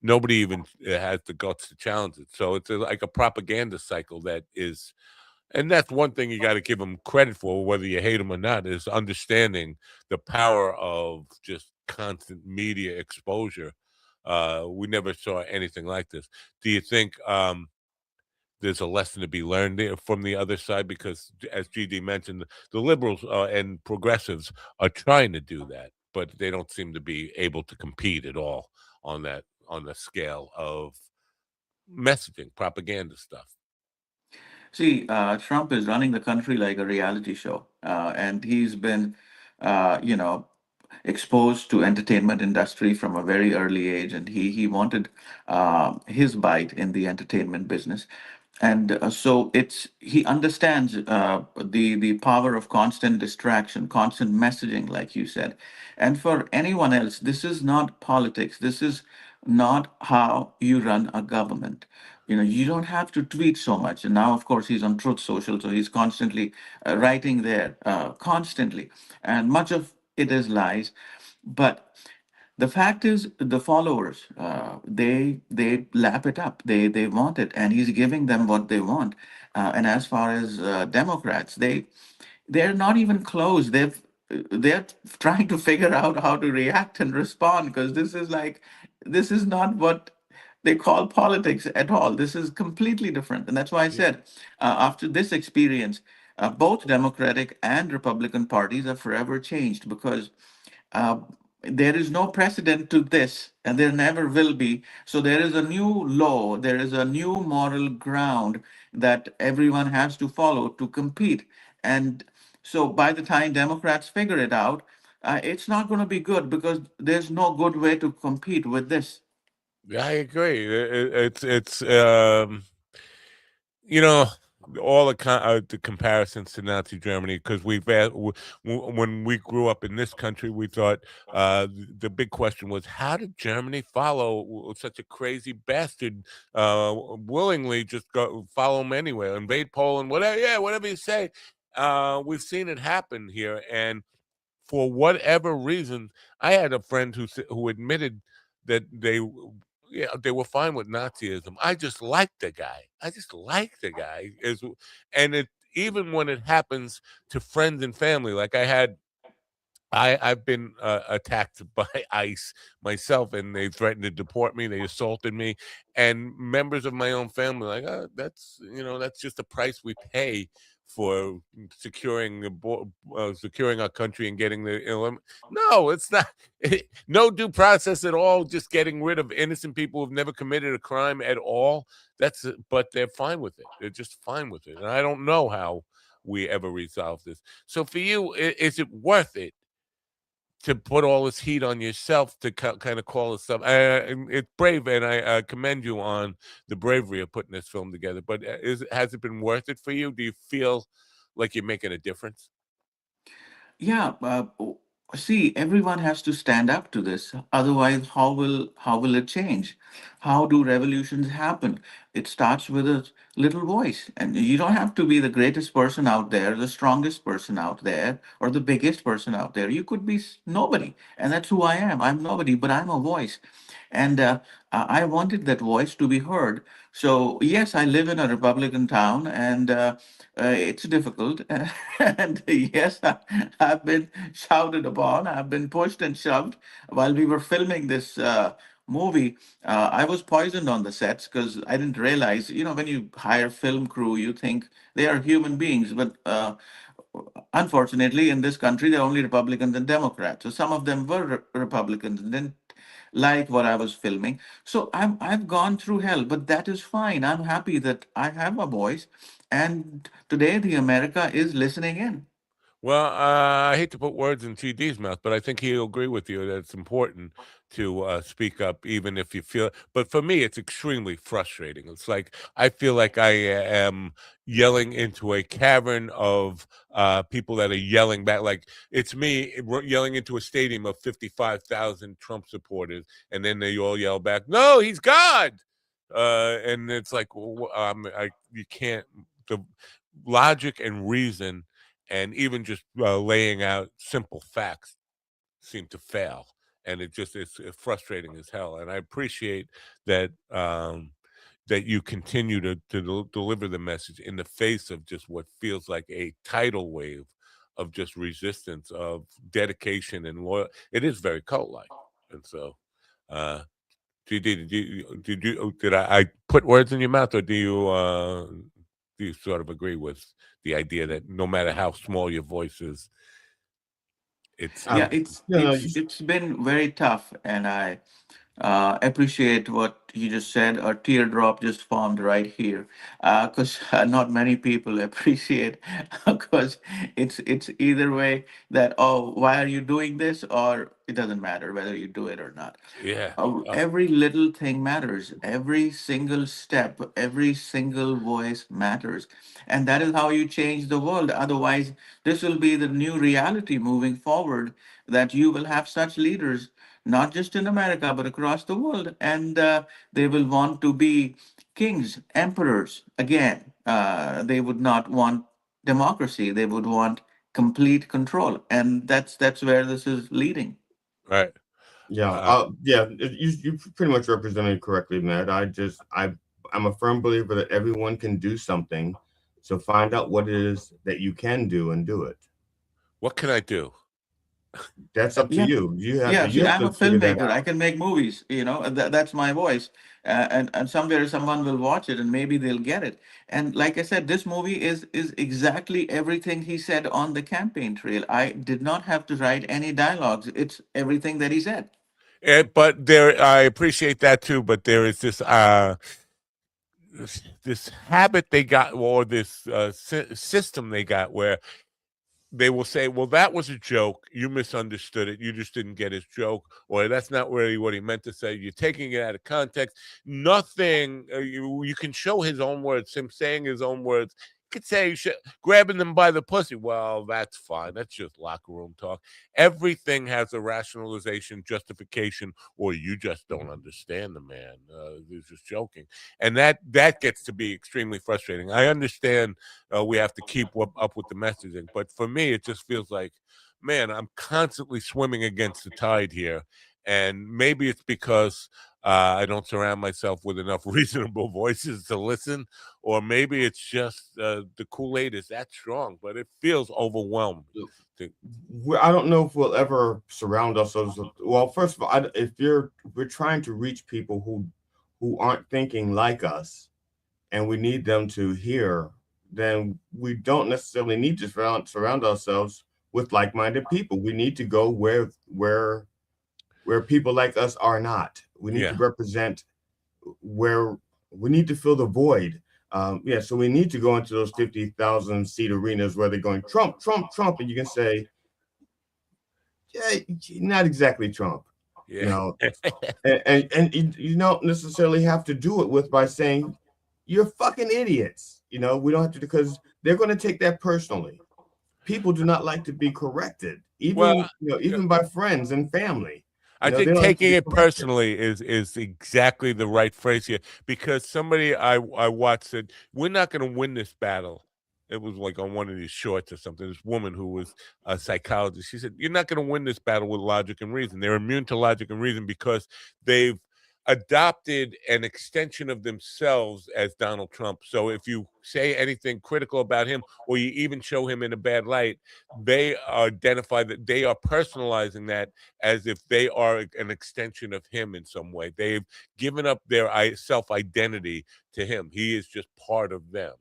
even has the guts to challenge it. So it's like a propaganda cycle that is, and that's one thing you got to give them credit for, whether you hate them or not, is understanding the power of just constant media exposure. We never saw anything like this. Do you think there's a lesson to be learned there from the other side? Because as GD mentioned, the liberals and progressives are trying to do that, but they don't seem to be able to compete at all on the scale of messaging, propaganda stuff. See, Trump is running the country like a reality show, and he's been, you know, exposed to entertainment industry from a very early age, and he wanted his bite in the entertainment business, and so it's he understands the power of constant distraction, constant messaging, like you said, and for anyone else, this is not politics. This is not how you run a government. You don't have to tweet so much. And now, of course, he's on Truth Social, so he's constantly writing there, constantly, and much of it is lies. But the fact is, the followers, they lap it up. They want it, and he's giving them what they want. And as far as Democrats, they're not even close. They're trying to figure out how to react and respond because this is not what they call politics at all. This is completely different, and that's why I said after this experience, both Democratic and Republican parties are forever changed because uh, there is no precedent to this, and there never will be. So there is a new law, there is a new moral ground that everyone has to follow to compete. And so by the time Democrats figure it out, it's not going to be good because there's no good way to compete with this. Yeah, I agree. It's you know, all the comparisons to Nazi Germany, because when we grew up in this country, we thought the big question was, how did Germany follow such a crazy bastard willingly just go follow him anywhere, invade Poland, whatever, yeah, whatever you say. We've seen it happen here, and for whatever reason, I had a friend who admitted that they were fine with Nazism. I just like the guy. I just like the guy. And it even when it happens to friends and family, like I had I've been attacked by ICE myself, and they threatened to deport me. They assaulted me, and members of my own family like, that's that's just the price we pay for securing securing our country and getting the no, it's not. No due process at all. Just getting rid of innocent people who've never committed a crime at all. But they're fine with it. They're just fine with it, and I don't know how we ever resolve this. So for you, is it worth it to put all this heat on yourself to kind of call this up? It's brave, and I commend you on the bravery of putting this film together. But has it been worth it for you? Do you feel like you're making a difference? Yeah, see, everyone has to stand up to this. Otherwise, how will it change? How do revolutions happen? It starts with a little voice, and you don't have to be the greatest person out there, the strongest person out there, or the biggest person out there. You could be nobody, and that's who I am. I'm nobody, but I'm a voice, and I wanted that voice to be heard. So yes, I live in a Republican town, and it's difficult. And yes, I've been shouted upon. I've been pushed and shoved while we were filming this movie. I was poisoned on the sets because I didn't realize. When you hire film crew, you think they are human beings, but unfortunately, in this country, there are only Republicans and Democrats. So some of them were Republicans and didn't like what I was filming. So I've gone through hell, but that is fine. I'm happy that I have a voice, and today the America is listening in. Well, I hate to put words in TD's mouth, but I think he'll agree with you that it's important to speak up, even if you feel. But for me, it's extremely frustrating. It's like I feel like I am yelling into a cavern of people that are yelling back. Like it's me yelling into a stadium of 55,000 Trump supporters, and then they all yell back, "No, he's God!" And it's like, you can't. The logic and reason and even just laying out simple facts seem to fail, and it's frustrating as hell. And I appreciate that that you continue to deliver the message in the face of just what feels like a tidal wave of just resistance, of dedication and loyal. It is very cult-like, and so. Did I put words in your mouth, or do you sort of agree with the idea that no matter how small your voice is, it's Yeah, it, it's been very tough, and I appreciate what you just said. A teardrop just formed right here, because not many people appreciate. Because it's either way that, oh, why are you doing this, or it doesn't matter whether you do it or not. yeah. Every little thing matters. Every single step, every single voice matters. And that is how you change the world. Otherwise, this will be the new reality moving forward, that you will have such leaders, not just in America, but across the world. And they will want to be kings, emperors again. They would not want democracy. They would want complete control. And that's where this is leading. Right. You pretty much represented it correctly, Matt. I'm a firm believer that everyone can do something. So find out what it is that you can do and do it. What can I do? That's up to Yeah. you. Yeah, You see, have I'm a to figure that filmmaker. I out. can make movies, that's my voice. And somewhere someone will watch it and maybe they'll get it. And like I said, this movie is exactly everything he said on the campaign trail. I did not have to write any dialogues. It's everything that he said. But there, I appreciate that too. But there is this habit they got, or this system they got, where they will say, well, that was a joke. You misunderstood it. You just didn't get his joke, or that's not really what he meant to say. You're taking it out of context. Nothing, you can show his own words, him saying his own words. You could say, grabbing them by the pussy. Well, that's fine. That's just locker room talk. Everything has a rationalization, justification, or you just don't understand the man. He's just joking. And that gets to be extremely frustrating. I understand we have to keep up with the messaging. But for me, it just feels like, man, I'm constantly swimming against the tide here. And maybe it's because I don't surround myself with enough reasonable voices to listen, or maybe it's just the Kool-Aid is that strong, but it feels overwhelming. I don't know if we'll ever surround ourselves with, well, first of all, if we're trying to reach people who aren't thinking like us, and we need them to hear, then we don't necessarily need to surround ourselves with like-minded people. We need to go where people like us are not. We need to represent where we need to fill the void. So we need to go into those 50,000 seat arenas where they're going Trump, Trump, Trump, and you can say, yeah, not exactly Trump, you know, and you don't necessarily have to do it by saying you're fucking idiots. You know, we don't have to, because they're going to take that personally. People do not like to be corrected, even even by friends and family. I think taking it personally is exactly the right phrase here, because somebody I watched said, we're not going to win this battle. It was like on one of these shorts or something. This woman who was a psychologist, she said, you're not going to win this battle with logic and reason. They're immune to logic and reason because they've adopted an extension of themselves as Donald Trump. So if you say anything critical about him, or you even show him in a bad light, they identify that they are personalizing that as if they are an extension of him in some way. They've given up their self-identity to him. He is just part of them.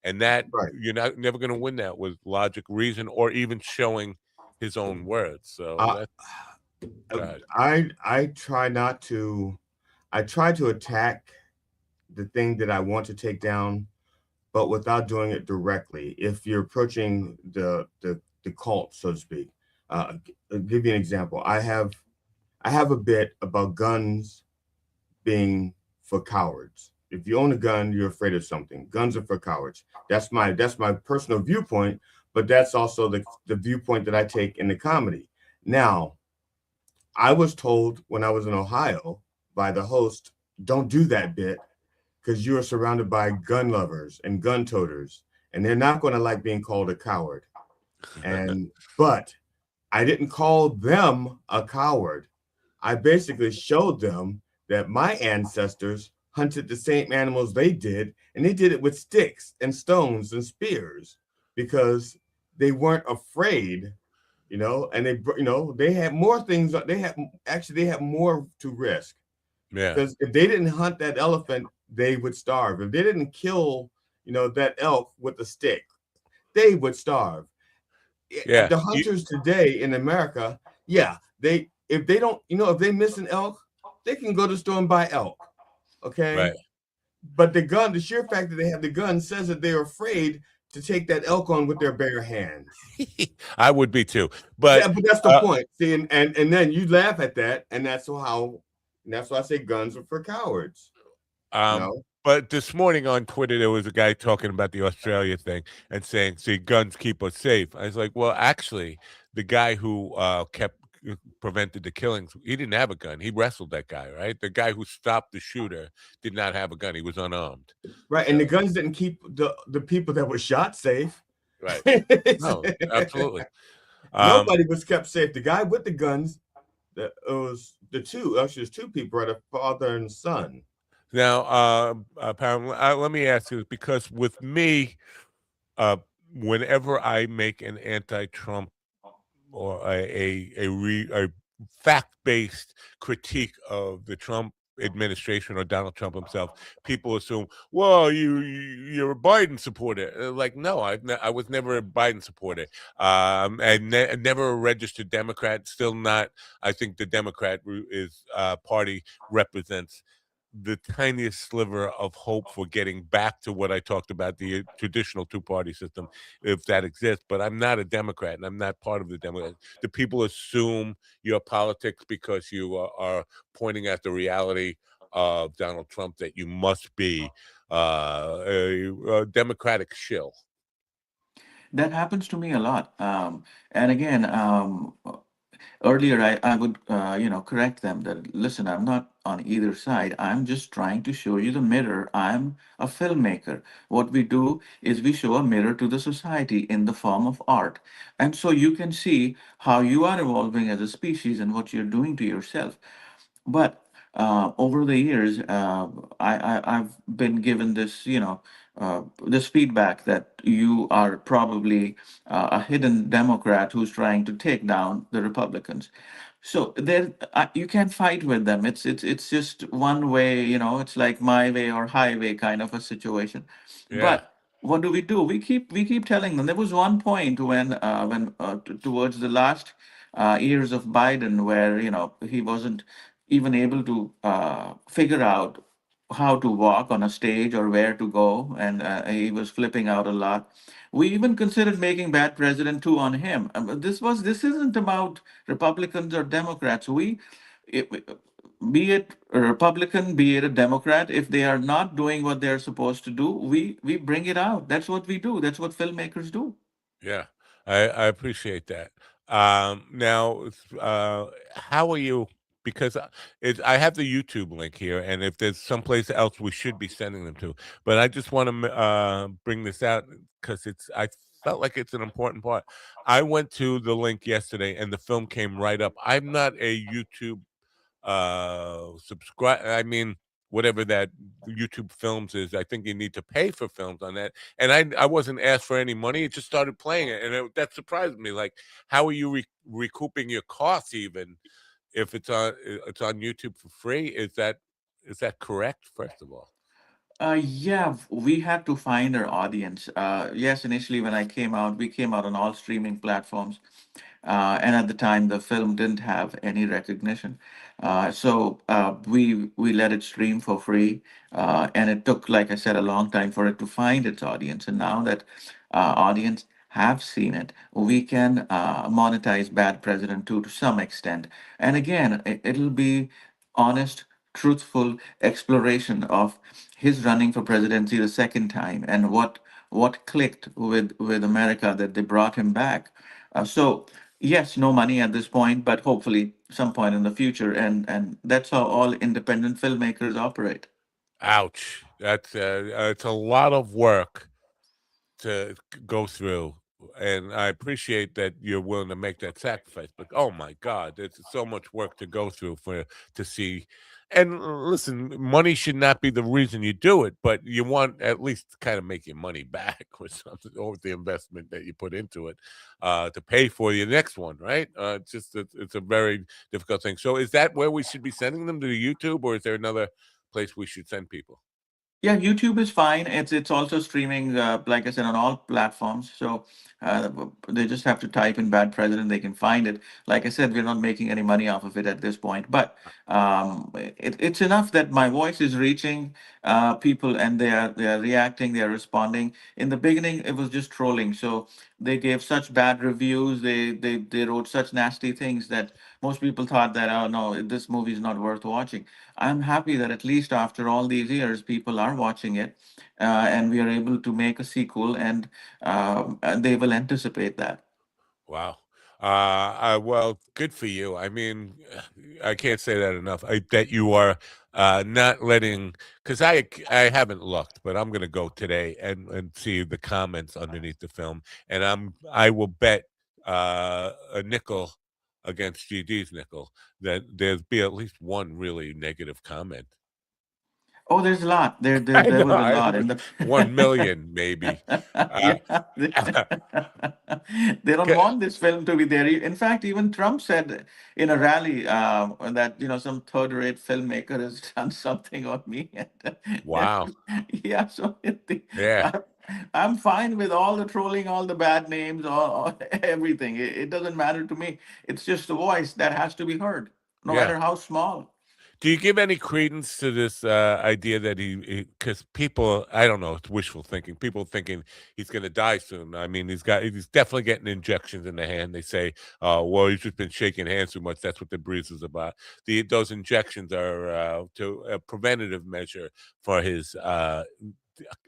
And that you're never going to win that with logic, reason, or even showing his own words. So I try not to. I try to attack the thing that I want to take down, but without doing it directly. If you're approaching the cult, so to speak, I'll give you an example. I have a bit about guns being for cowards. If you own a gun, you're afraid of something. Guns are for cowards. That's my personal viewpoint, but that's also the viewpoint that I take in the comedy. Now, I was told when I was in Ohio by the host, don't do that bit because you are surrounded by gun lovers and gun toters, and they're not going to like being called a coward. But I didn't call them a coward. I basically showed them that my ancestors hunted the same animals they did, and they did it with sticks and stones and spears because they weren't afraid, and they had more things. They had more to risk. Yeah. Because if they didn't hunt that elephant, they would starve. If they didn't kill, that elk with a stick, they would starve. Yeah. The hunters today in America, if they miss an elk, they can go to the store and buy elk. Okay. Right. But the sheer fact that they have the gun says that they're afraid to take that elk on with their bare hands. I would be too. But that's the point. See, and then you laugh at that, and that's why I say guns are for cowards. But this morning on Twitter, there was a guy talking about the Australia thing and saying, see, guns keep us safe. I was like, well, actually, the guy who prevented the killings, he didn't have a gun. He wrestled that guy, right? The guy who stopped the shooter did not have a gun. He was unarmed. Right, and the guns didn't keep the people that were shot safe. Right. No, absolutely. Nobody was kept safe. The guy with the guns, it was there's two people, right? A father and son. Now, apparently, let me ask you, because with me, whenever I make an anti-Trump or a fact-based critique of the Trump administration or Donald Trump himself, people assume, well, you're a Biden supporter. Like, no, I was never a Biden supporter. And never a registered Democrat. Still not. I think the Democrat party represents the tiniest sliver of hope for getting back to what I talked about, the traditional two-party system, if that exists. But I'm not a Democrat, and I'm not part of the Democrat. Do people assume your politics because you are pointing at the reality of Donald Trump that you must be a Democratic shill? That happens to me a lot. And again, earlier I would correct them that, listen, I'm not on either side. I'm just trying to show you the mirror. I'm a filmmaker. What we do is we show a mirror to the society in the form of art. And so you can see how you are evolving as a species and what you're doing to yourself. But over the years, I've been given this, this feedback that you are probably a hidden Democrat who's trying to take down the Republicans. So there, you can't fight with them. It's just one way. It's like my way or highway kind of a situation. Yeah. But what do? We keep telling them. There was one point towards the last years of Biden where he wasn't even able to figure out how to walk on a stage or where to go, and he was flipping out a lot. We even considered making Bad President 2 on him. This isn't about Republicans or Democrats. It, be it a Republican, be it a Democrat, if they are not doing what they're supposed to do, we bring it out. That's what we do. That's what filmmakers do. Yeah, I appreciate that. Now, how are you? Because I have the YouTube link here, and if there's someplace else we should be sending them to, but I just want to bring this out because I felt like it's an important part. I went to the link yesterday, and the film came right up. I'm not a YouTube subscribe. I mean, whatever that YouTube Films is, I think you need to pay for films on that. And I wasn't asked for any money; it just started playing it, and that surprised me. Like, how are you recouping your costs even if it's on YouTube for free? Is that correct? First of all, Yeah, we had to find our audience. Yes, initially when I came out, we came out on all streaming platforms. And at the time, the film didn't have any recognition. So we let it stream for free. And it took, like I said, a long time for it to find its audience. And now that audience have seen it, we can monetize Bad President 2 to some extent. And again, it'll be honest, truthful exploration of his running for presidency the second time and what clicked with America that they brought him back. So yes, no money at this point, but hopefully some point in the future, and that's how all independent filmmakers operate. ouch! That's it's a lot of work to go through. And I appreciate that you're willing to make that sacrifice. But oh my God, there's so much work to go through to see. And listen, money should not be the reason you do it, but you want at least to kind of make your money back with something or with the investment that you put into it to pay for your next one, right? It's a very difficult thing. So is that where we should be sending them to YouTube, or is there another place we should send people? Yeah, YouTube is fine. It's also streaming, like I said, on all platforms. So they just have to type in "Bad President," they can find it. Like I said, we're not making any money off of it at this point, but it's enough that my voice is reaching people, and they are reacting, they are responding. In the beginning, it was just trolling, so they gave such bad reviews. They wrote such nasty things that most people thought that, oh no, this movie is not worth watching. I'm happy that at least after all these years, people are watching it, and we are able to make a sequel, and they will anticipate that. Wow. Well, good for you. I mean, I can't say that enough. That you are not letting, because I haven't looked, but I'm gonna go today and see the comments underneath the film, and I will bet a nickel against GD's nickel that there's be at least one really negative comment. Oh, there's a lot. There, there, I there know, was a lot in the. 1 million maybe. Uh, Yeah, they don't want this film to be there. In fact, even Trump said in a rally that some third-rate filmmaker has done something on me. wow. Yeah, so Yeah. I- I'm fine with all the trolling, all the bad names, all everything. It doesn't matter to me. It's just a voice that has to be heard, no Yeah. matter how small. Do you give any credence to this idea that because people, I don't know, it's wishful thinking. People thinking he's going to die soon. I mean, he's definitely getting injections in the hand. They say, well, he's just been shaking hands too much. That's what the breeze is about. Those injections are to a preventative measure for his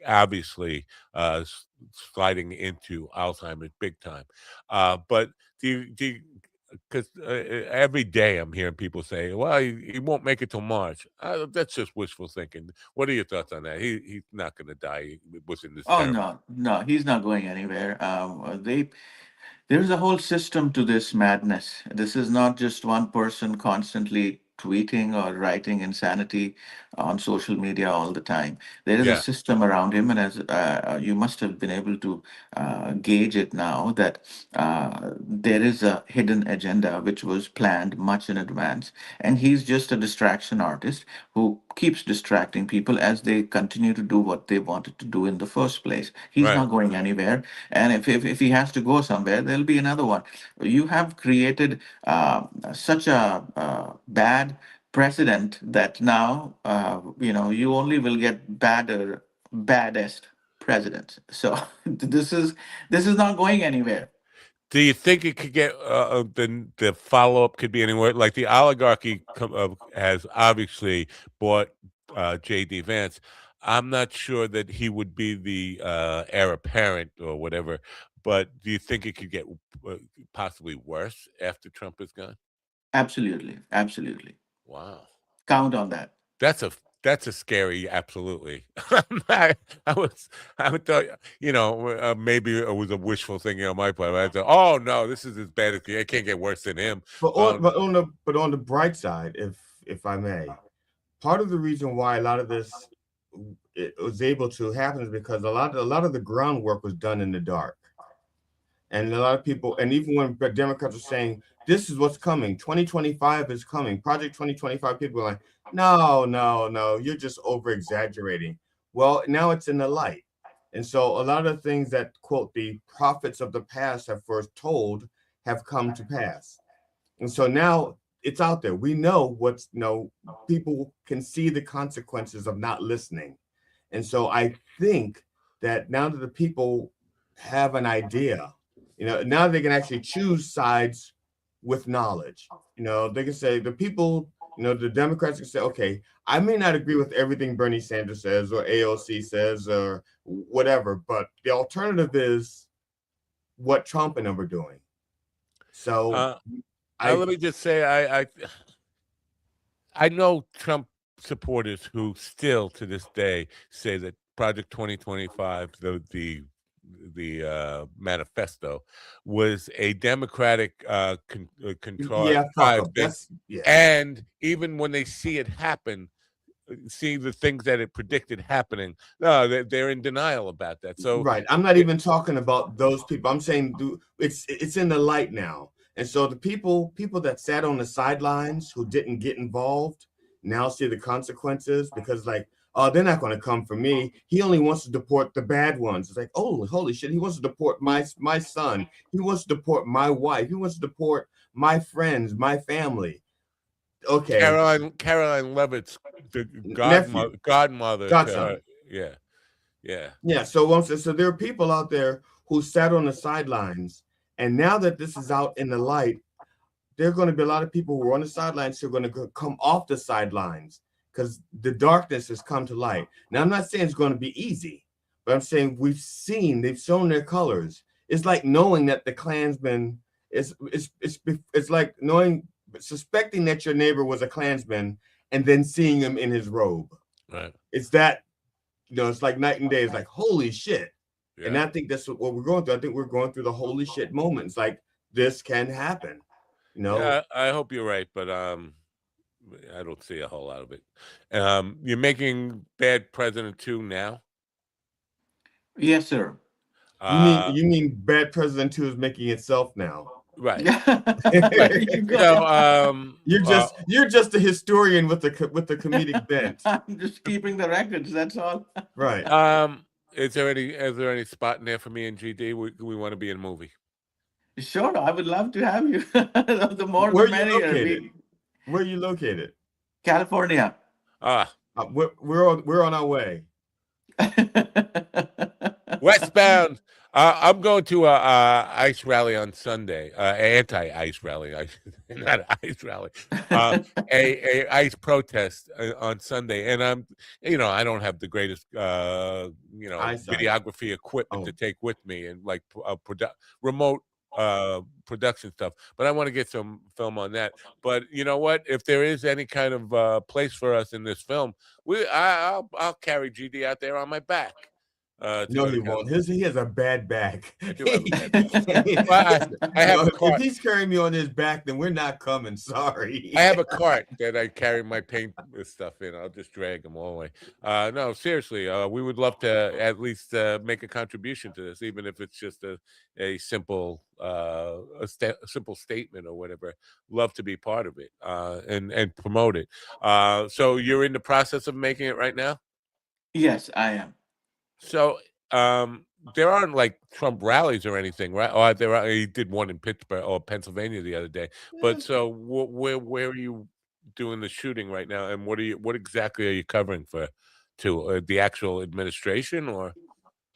obviously sliding into Alzheimer's big time. But do you because every day I'm hearing people say, "Well, he won't make it till March." That's just wishful thinking. What are your thoughts on that? He's not going to die within this Oh term. no, no, he's not going anywhere. There's a whole system to this madness. This is not just one person constantly tweeting or writing insanity on social media all the time. There is a Yeah, system around him, and as you must have been able to gauge it now, that there is a hidden agenda which was planned much in advance, and he's just a distraction artist who keeps distracting people as they continue to do what they wanted to do in the first place. He's right. not going anywhere, and if he has to go somewhere, there'll be another one. You have created such a bad precedent that now you only will get baddest presidents. So this is not going anywhere. Do you think it could get the follow up could be anywhere? Like the oligarchy has obviously bought J.D. Vance. I'm not sure that he would be the heir apparent or whatever. But do you think it could get possibly worse after Trump is gone? Absolutely, absolutely. Wow. Count on that. That's a scary, absolutely. I would thought, maybe it was a wishful thinking on my part. I thought, oh no, this is as bad as it can't get worse than him. But on the bright side, if I may, part of the reason why a lot of this it was able to happen is because a lot of the groundwork was done in the dark. And a lot of people, and even when Democrats are saying, this is what's coming, 2025 is coming, Project 2025, people are like, no, you're just over exaggerating. Well, now it's in the light. And so a lot of things that, quote, the prophets of the past have foretold have come to pass. And so now it's out there. We know people can see the consequences of not listening. And so I think that now that the people have an idea, now they can actually choose sides with knowledge. They can say the people, the Democrats can say, okay, I may not agree with everything Bernie Sanders says or AOC says or whatever, but the alternative is what Trump and them are doing. So let me just say, I know Trump supporters who still to this day say that Project 2025, the manifesto, was a Democratic control thing. And even when they see it happen, see the things that it predicted happening, no, they're in denial about that. So right, I'm not even talking about those people. I'm saying it's in the light now. And so the people that sat on the sidelines who didn't get involved now see the consequences because oh, they're not going to come for me. He only wants to deport the bad ones. It's like, oh, holy shit, he wants to deport my son. He wants to deport my wife. He wants to deport my friends, my family. Okay. Caroline Levitt's the godmother to her. Yeah. So there are people out there who sat on the sidelines, and now that this is out in the light, there are going to be a lot of people who are on the sidelines who are going to come off the sidelines because the darkness has come to light. Now, I'm not saying it's going to be easy, but I'm saying they've shown their colors. It's like knowing that the Klansman it's like suspecting that your neighbor was a Klansman and then seeing him in his robe. Right. It's that, it's like night and day. It's like, holy shit. Yeah. And I think that's what we're going through. I think we're going through the holy shit moments. Like, this can happen. Yeah, I hope you're right, but I don't see a whole lot of it. You're making Bad President 2 now? Yes, sir. You mean Bad President 2 is making itself now? Right. You're just a historian with the comedic bent. I'm just keeping the records. That's all. Right. Is there any spot in there for me and GD? We want to be in a movie. Sure, I would love to have you. The more the merrier. Where are you located? California. We're on our way. Westbound. I'm going to a ice rally on Sunday. Anti-ice rally, not ice rally. A ice protest on Sunday, and I don't have the greatest videography equipment to take with me, and remote production stuff, but I want to get some film on that. But you know what? If there is any kind of place for us in this film, I'll carry GD out there on my back. No, he won't. He has a bad back. I do have a bad back. Well, I have a cart. If he's carrying me on his back, then we're not coming. Sorry. I have a cart that I carry my paint stuff in. I'll just drag them all the way. No, seriously, we would love to at least make a contribution to this, even if it's just a simple simple statement or whatever. Love to be part of it and promote it. So you're in the process of making it right now? Yes, I am. So there aren't like Trump rallies or anything, right? Or he did one in Pittsburgh or Pennsylvania the other day. But so where are you doing the shooting right now, and what exactly are you covering for the actual administration, or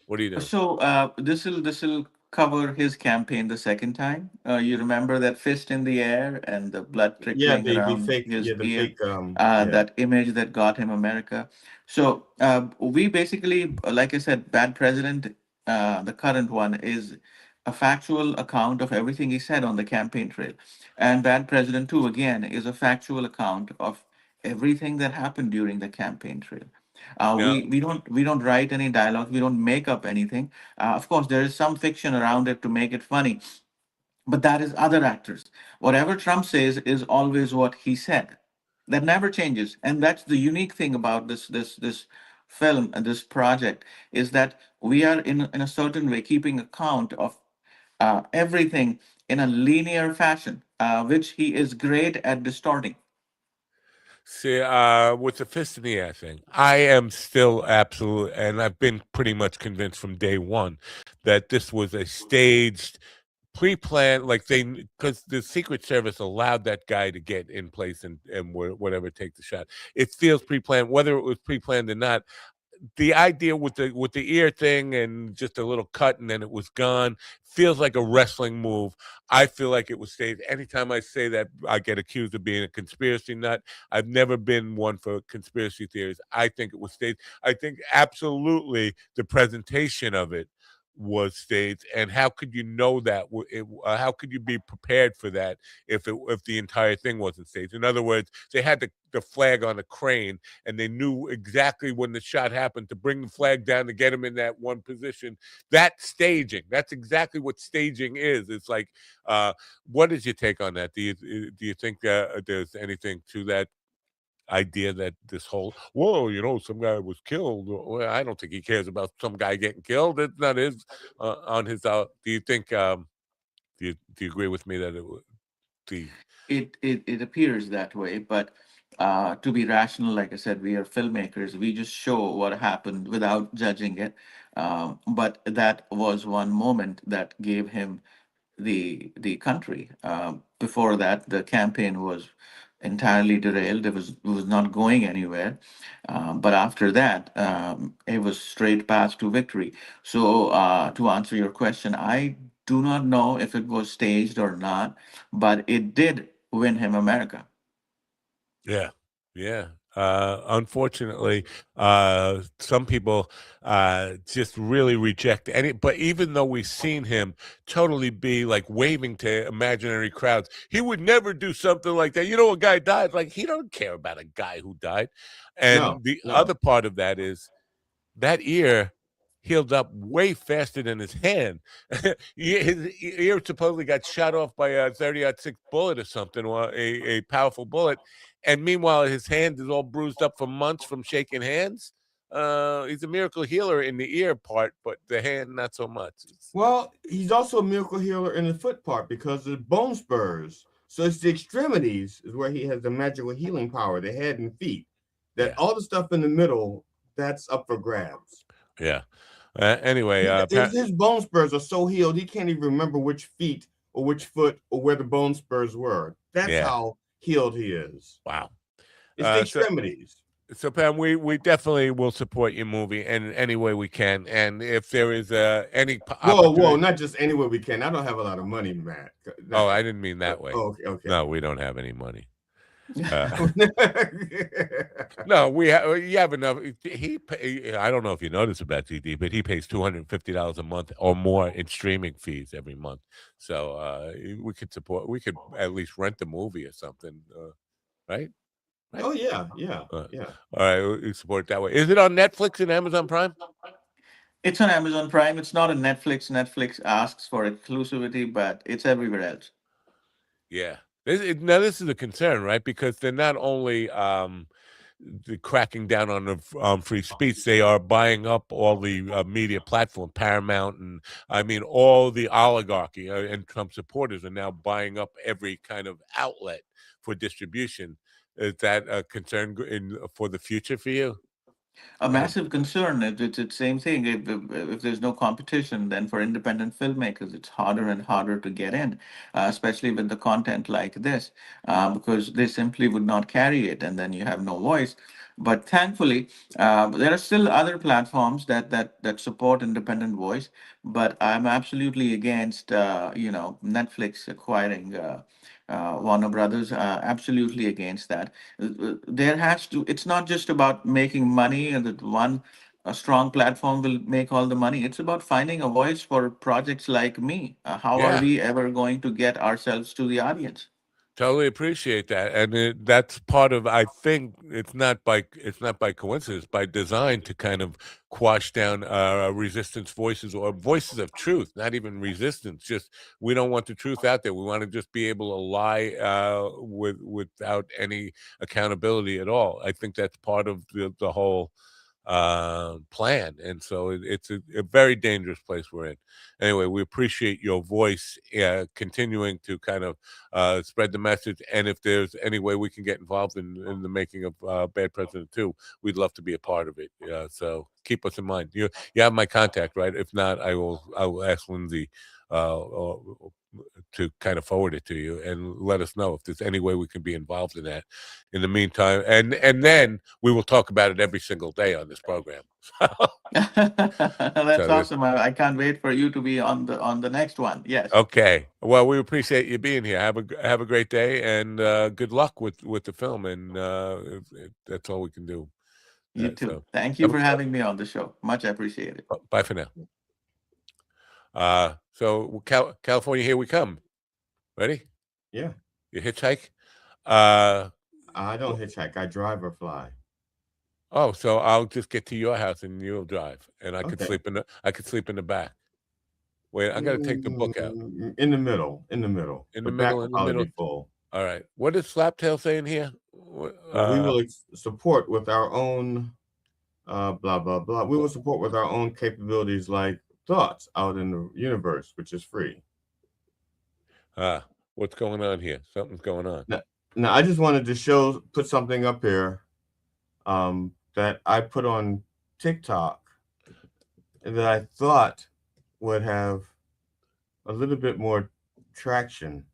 what are you doing? So this will cover his campaign the second time. You remember that fist in the air and the blood trickling the around fake, his the ear. fake, That image that got him America. So we basically, like I said, Bad President, the current one, is a factual account of everything he said on the campaign trail, and Bad President 2 again is a factual account of everything that happened during the campaign trail. Now, We don't write any dialogue. We don't make up anything. Of course, there is some fiction around it to make it funny, but that is other actors. Whatever Trump says is always what he said. That never changes, and that's the unique thing about this film and this project is that we are in a certain way keeping account of everything in a linear fashion, which he is great at distorting. see, with the fist in the air thing, I am still absolute, and I've been pretty much convinced from day one that this was a staged, pre-planned, like because the Secret Service allowed that guy to get in place and whatever, take the shot. It feels pre-planned, whether it was pre-planned or not. The idea with the ear thing and just a little cut and then it was gone feels like a wrestling move. I feel like it was staged. Anytime I say that, I get accused of being a conspiracy nut. I've never been one for conspiracy theories. I think it was staged. I think absolutely the presentation of it was staged. And how could you know that? How could you be prepared for that if the entire thing wasn't staged? In other words, they had the flag on a crane, and they knew exactly when the shot happened to bring the flag down to get him in that one position. That's staging. That's exactly what staging is. It's like, what is your take on that? Do you think there's anything to that idea that this whole, whoa, some guy was killed? Well, I don't think he cares about some guy getting killed. It's not his on his. Do you think? Do you agree with me that It appears that way, but to be rational, like I said, we are filmmakers. We just show what happened without judging it. But that was one moment that gave him the country. Before that, the campaign was entirely derailed. It was not going anywhere. But after that, it was straight path to victory. So to answer your question, I do not know if it was staged or not, but it did win him America. Yeah, yeah. Unfortunately, some people just really reject any. But even though we've seen him totally be like waving to imaginary crowds, he would never do something like that. A guy died. Like, he don't care about a guy who died. And the other part of that is that ear healed up way faster than his hand. His ear supposedly got shot off by a 30-06 bullet or something, or a powerful bullet. And meanwhile, his hand is all bruised up for months from shaking hands. He's a miracle healer in the ear part, but the hand, not so much. Well, he's also a miracle healer in the foot part because of the bone spurs. So it's the extremities is where he has the magical healing power, the head and feet. That all the stuff in the middle, that's up for grabs. Yeah. Anyway, his bone spurs are so healed he can't even remember which feet or which foot or where the bone spurs were. That's how healed he is. Wow. It's the extremities. So Pam, we definitely will support your movie in any way we can, and if there is any whoa, not just any way we can. I don't have a lot of money, Matt. I didn't mean that way. Okay. No, we don't have any money. No, you have enough. I don't know if you notice about TD, but he pays $250 a month or more in streaming fees every month. So we could support. We could at least rent the movie or something, right? Right. Oh yeah. All right, we support it that way. Is it on Netflix and Amazon Prime? It's on Amazon Prime. It's not on Netflix. Netflix asks for exclusivity, but it's everywhere else. Yeah. Now this is a concern, right? Because they're not only cracking down on the free speech, they are buying up all the media platform, Paramount, and I mean all the oligarchy and Trump supporters are now buying up every kind of outlet for distribution. Is that a concern for the future for you? A massive concern. It's the same thing. If there's no competition, then for independent filmmakers, it's harder and harder to get in, especially with the content like this, because they simply would not carry it, and then you have no voice. But thankfully, there are still other platforms that support independent voice. But I'm absolutely against, Netflix acquiring. Warner Brothers, absolutely against that. There has to. It's not just about making money and that one a strong platform will make all the money. It's about finding a voice for projects like me. How are Yeah. we ever going to get ourselves to the audience? Totally appreciate that, and that's part of. I think it's not by coincidence, by design to kind of quash down resistance voices or voices of truth. Not even resistance. Just we don't want the truth out there. We want to just be able to lie without any accountability at all. I think that's part of the whole plan, and so it's a very dangerous place we're in. Anyway, we appreciate your voice continuing to kind of spread the message, and if there's any way we can get involved in the making of Bad President 2, we'd love to be a part of it. So keep us in mind. You have my contact, right? If not, I will ask Lindsay to kind of forward it to you and let us know if there's any way we can be involved in that in the meantime, and then we will talk about it every single day on this program. That's awesome. I can't wait for you to be on the next one. Yes. Okay. Well, we appreciate you being here. Have a great day, and good luck with the film. And that's all we can do. You too. Thank you for having me on the show. Much appreciated. Bye for now. So California, here we come. Ready? Yeah. You hitchhike? I don't hitchhike. I drive or fly. Oh, so I'll just get to your house and you'll drive, and I could sleep in the back. Wait, I got to take the book out. In the middle. In the middle. Back will probably be full. All right. What does Slaptail say in here? We will support with our own blah blah blah. We will support with our own capabilities like thoughts out in the universe, which is free. What's going on here? Something's going on. Now I just wanted to put something up here that I put on TikTok and that I thought would have a little bit more traction.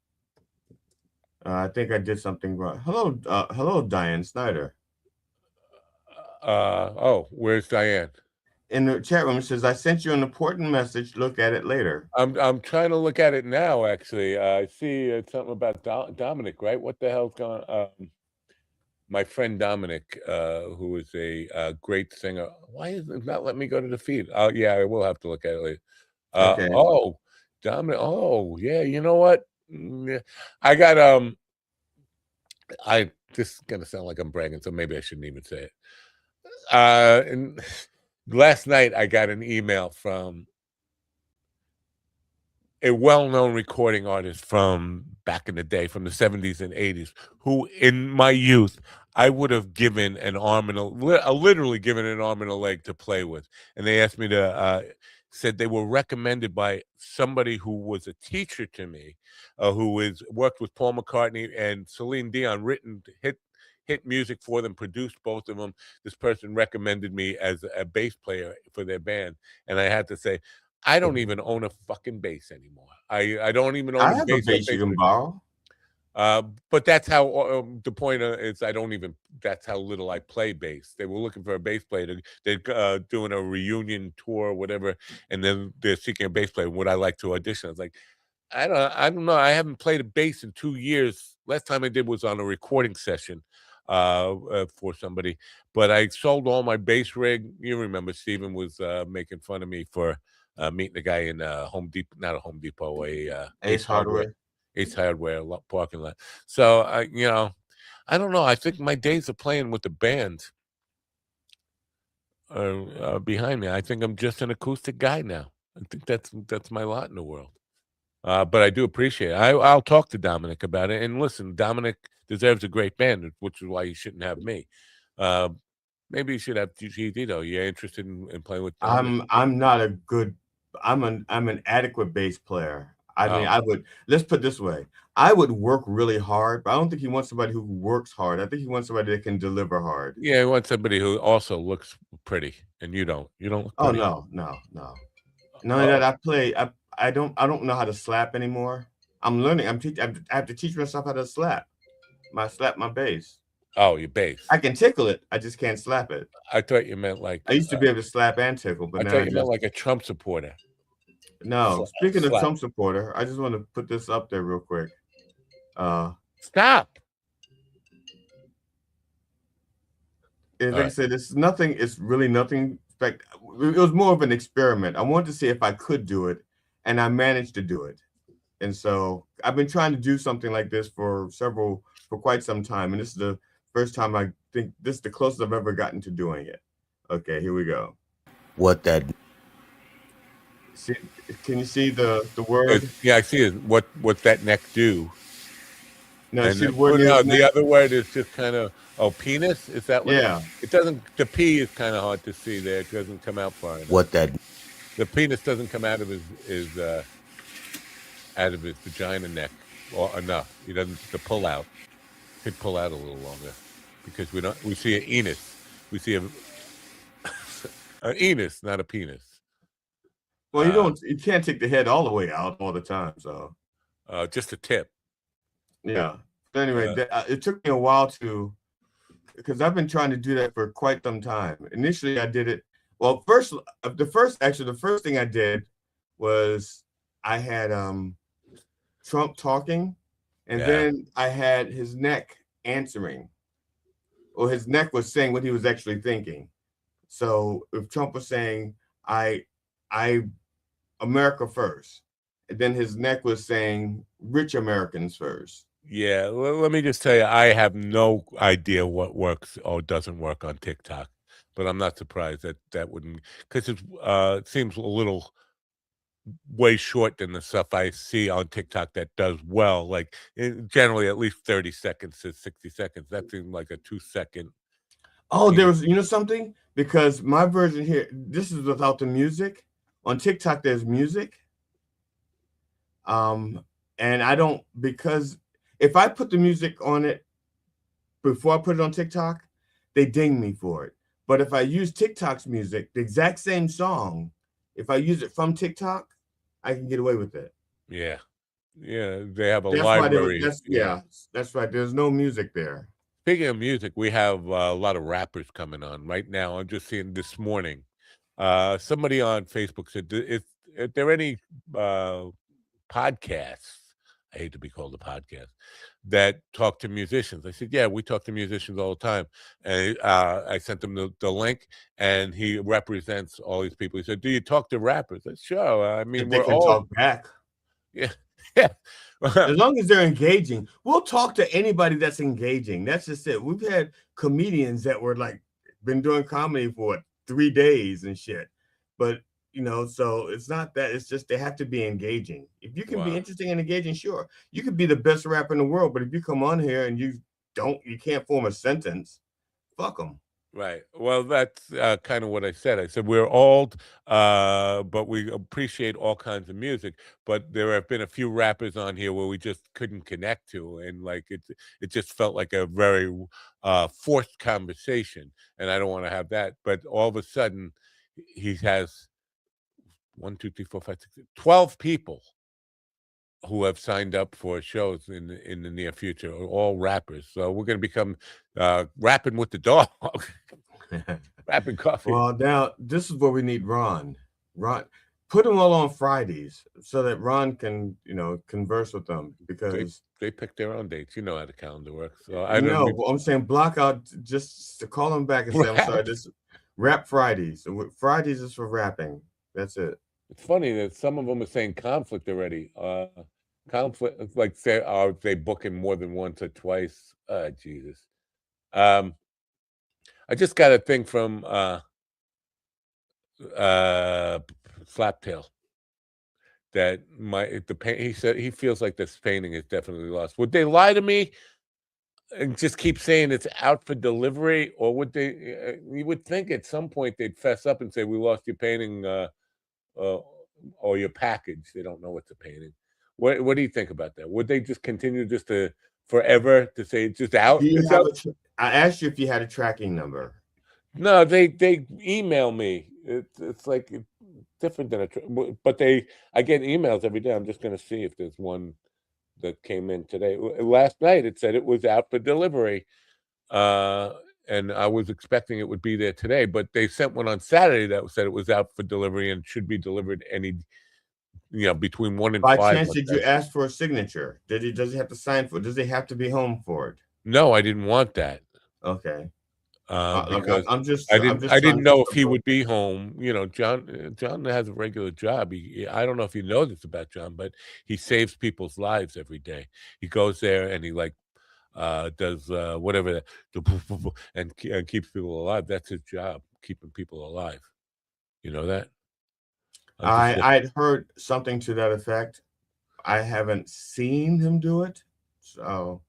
I think I did something wrong. Hello, Diane Snyder. Where's Diane? In the chat room, it says, I sent you an important message. Look at it later. I'm trying to look at it now, actually. I see something about Dominic, right? What the hell's going on? My friend Dominic, who is a great singer. Why is it not letting me go to the feed? Yeah, I will have to look at it later. Okay. Oh, Dominic. Oh, yeah. You know what? I got this is gonna sound like I'm bragging, so maybe I shouldn't even say it. And last night I got an email from a well-known recording artist from back in the day, from the 70s and 80s, who in my youth I would have given an arm and literally given an arm and a leg to play with. And they asked me to said they were recommended by somebody who was a teacher to me, who worked with Paul McCartney and Celine Dion, written hit music for them, produced both of them. This person recommended me as a bass player for their band, and I had to say, I don't even own a fucking bass anymore. I don't even own a bass. You can borrow. But that's how the point is. I don't even. That's how little I play bass. They were looking for a bass player. They're doing a reunion tour or whatever, and then they're seeking a bass player. Would I like to audition? I was like, I don't know. I haven't played a bass in 2 years. Last time I did was on a recording session for somebody, but I sold all my bass rig. You remember Steven was making fun of me for meeting a guy in Home Depot, not a Home Depot, a Ace Hardware. Ace Hardware parking lot. So I don't know. I think my days of playing with the band are behind me. I think I'm just an acoustic guy now. I think that's my lot in the world. But I do appreciate it. I'll talk to Dominic about it. And listen, Dominic deserves a great band, which is why he shouldn't have me. Maybe you should have GD though. You're interested in playing with Dominic? I'm not a good. I'm an adequate bass player. I mean, I would. Let's put it this way. I would work really hard, but I don't think he wants somebody who works hard. I think he wants somebody that can deliver hard. Yeah, he wants somebody who also looks pretty, and you don't. You don't look pretty. Oh no. None of that. I play. I don't know how to slap anymore. I'm learning. I have to teach myself how to slap my bass. Oh, your bass. I can tickle it. I just can't slap it. I thought you meant like I used to be able to slap and tickle, but I now thought you meant like a Trump supporter. No. Speaking of Trump supporter, I just want to put this up there real quick. Stop. Like I said, it's nothing. It's really nothing. It was more of an experiment. I wanted to see if I could do it, and I managed to do it. And so I've been trying to do something like this for quite some time, and this is the first time I think this is the closest I've ever gotten to doing it. Okay, here we go. What that? See, can you see the word? Yeah, I see it. What that neck do? No, and see the word. The other word is just kind of penis. Is that what? Yeah. It doesn't. The P is kind of hard to see there. It doesn't come out far enough. What that? The penis doesn't come out of his vagina neck or enough. He doesn't. The pull out could pull out a little longer because we see an anus. We see an anus, not a penis. Well, you can't take the head all the way out all the time. So just a tip. Yeah. But anyway, it took me a while because I've been trying to do that for quite some time. Initially, I did it. Well, the first thing I did was I had Trump talking, and then I had his neck answering, or his neck was saying what he was actually thinking. So if Trump was saying, I America first, and then his neck was saying rich Americans first. Yeah, let me just tell you, I have no idea what works or doesn't work on TikTok, but I'm not surprised that wouldn't, because it seems a little way short than the stuff I see on TikTok that does well. Like generally at least 30 seconds to 60 seconds. That seemed like a 2-second. Oh, there was, something? Because my version here, this is without the music. On TikTok, there's music. And I don't, because if I put the music on it before I put it on TikTok, they ding me for it. But if I use TikTok's music, the exact same song, if I use it from TikTok, I can get away with it. Yeah. Yeah, they have a library. That's right. There's no music there. Speaking of music, we have a lot of rappers coming on right now. I'm just seeing this morning. Somebody on Facebook said, if there are any podcasts, I hate to be called a podcast, that talk to musicians. I said, yeah, we talk to musicians all the time. And I sent him the link, and he represents all these people. He said, do you talk to rappers? I said, sure. I mean, they can talk back. Yeah. Yeah. As long as they're engaging, we'll talk to anybody that's engaging. That's just it. We've had comedians that were like been doing comedy for 3 days and shit. But so it's not that, it's just they have to be engaging. If you can be interesting and engaging, sure. You could be the best rapper in the world, but if you come on here and you can't form a sentence, fuck them. Right. Well, that's kind of what I said. I said we're old, but we appreciate all kinds of music. But there have been a few rappers on here where we just couldn't connect to, and like it just felt like a very forced conversation, and I don't want to have that. But all of a sudden, he has 1, 2, 3, 4, 5, 6, 12 people who have signed up for shows in the near future, all rappers. So we're going to become rapping with the dog, rapping coffee. Well, now this is where we need Ron. put them all on Fridays so that Ron can, converse with them because they pick their own dates. You know how the calendar works. So I don't. No, I'm saying block out just to call them back and say, I'm sorry, this rap Fridays. So Fridays is for rapping. That's it. It's funny that some of them are saying conflict already. Conflict, like they booking more than once or twice. Jesus. I just got a thing from Slaptail that he said he feels like this painting is definitely lost. Would they lie to me and just keep saying it's out for delivery, or would they? You would think at some point they'd fess up and say, "We lost your painting, or your package." They don't know it's a painting. What do you think about that? Would they just continue just to forever to say it's just out? I asked you if you had a tracking number. No, they email me. It's like different than but I get emails every day. I'm just going to see if there's one that came in today. Last night it said it was out for delivery, and I was expecting it would be there today. But they sent one on Saturday that said it was out for delivery and should be delivered between 1 and 5. By chance, did you ask for a signature? Does he have to sign for it? Does he have to be home for it? No, I didn't want that. Okay. Because I didn't know if he would be home. John has a regular job. I don't know if you know this about John, but he saves people's lives every day. He goes there and he does whatever and keeps people alive. That's his job, keeping people alive. You know that? I'd heard something to that effect. I haven't seen him do it, so.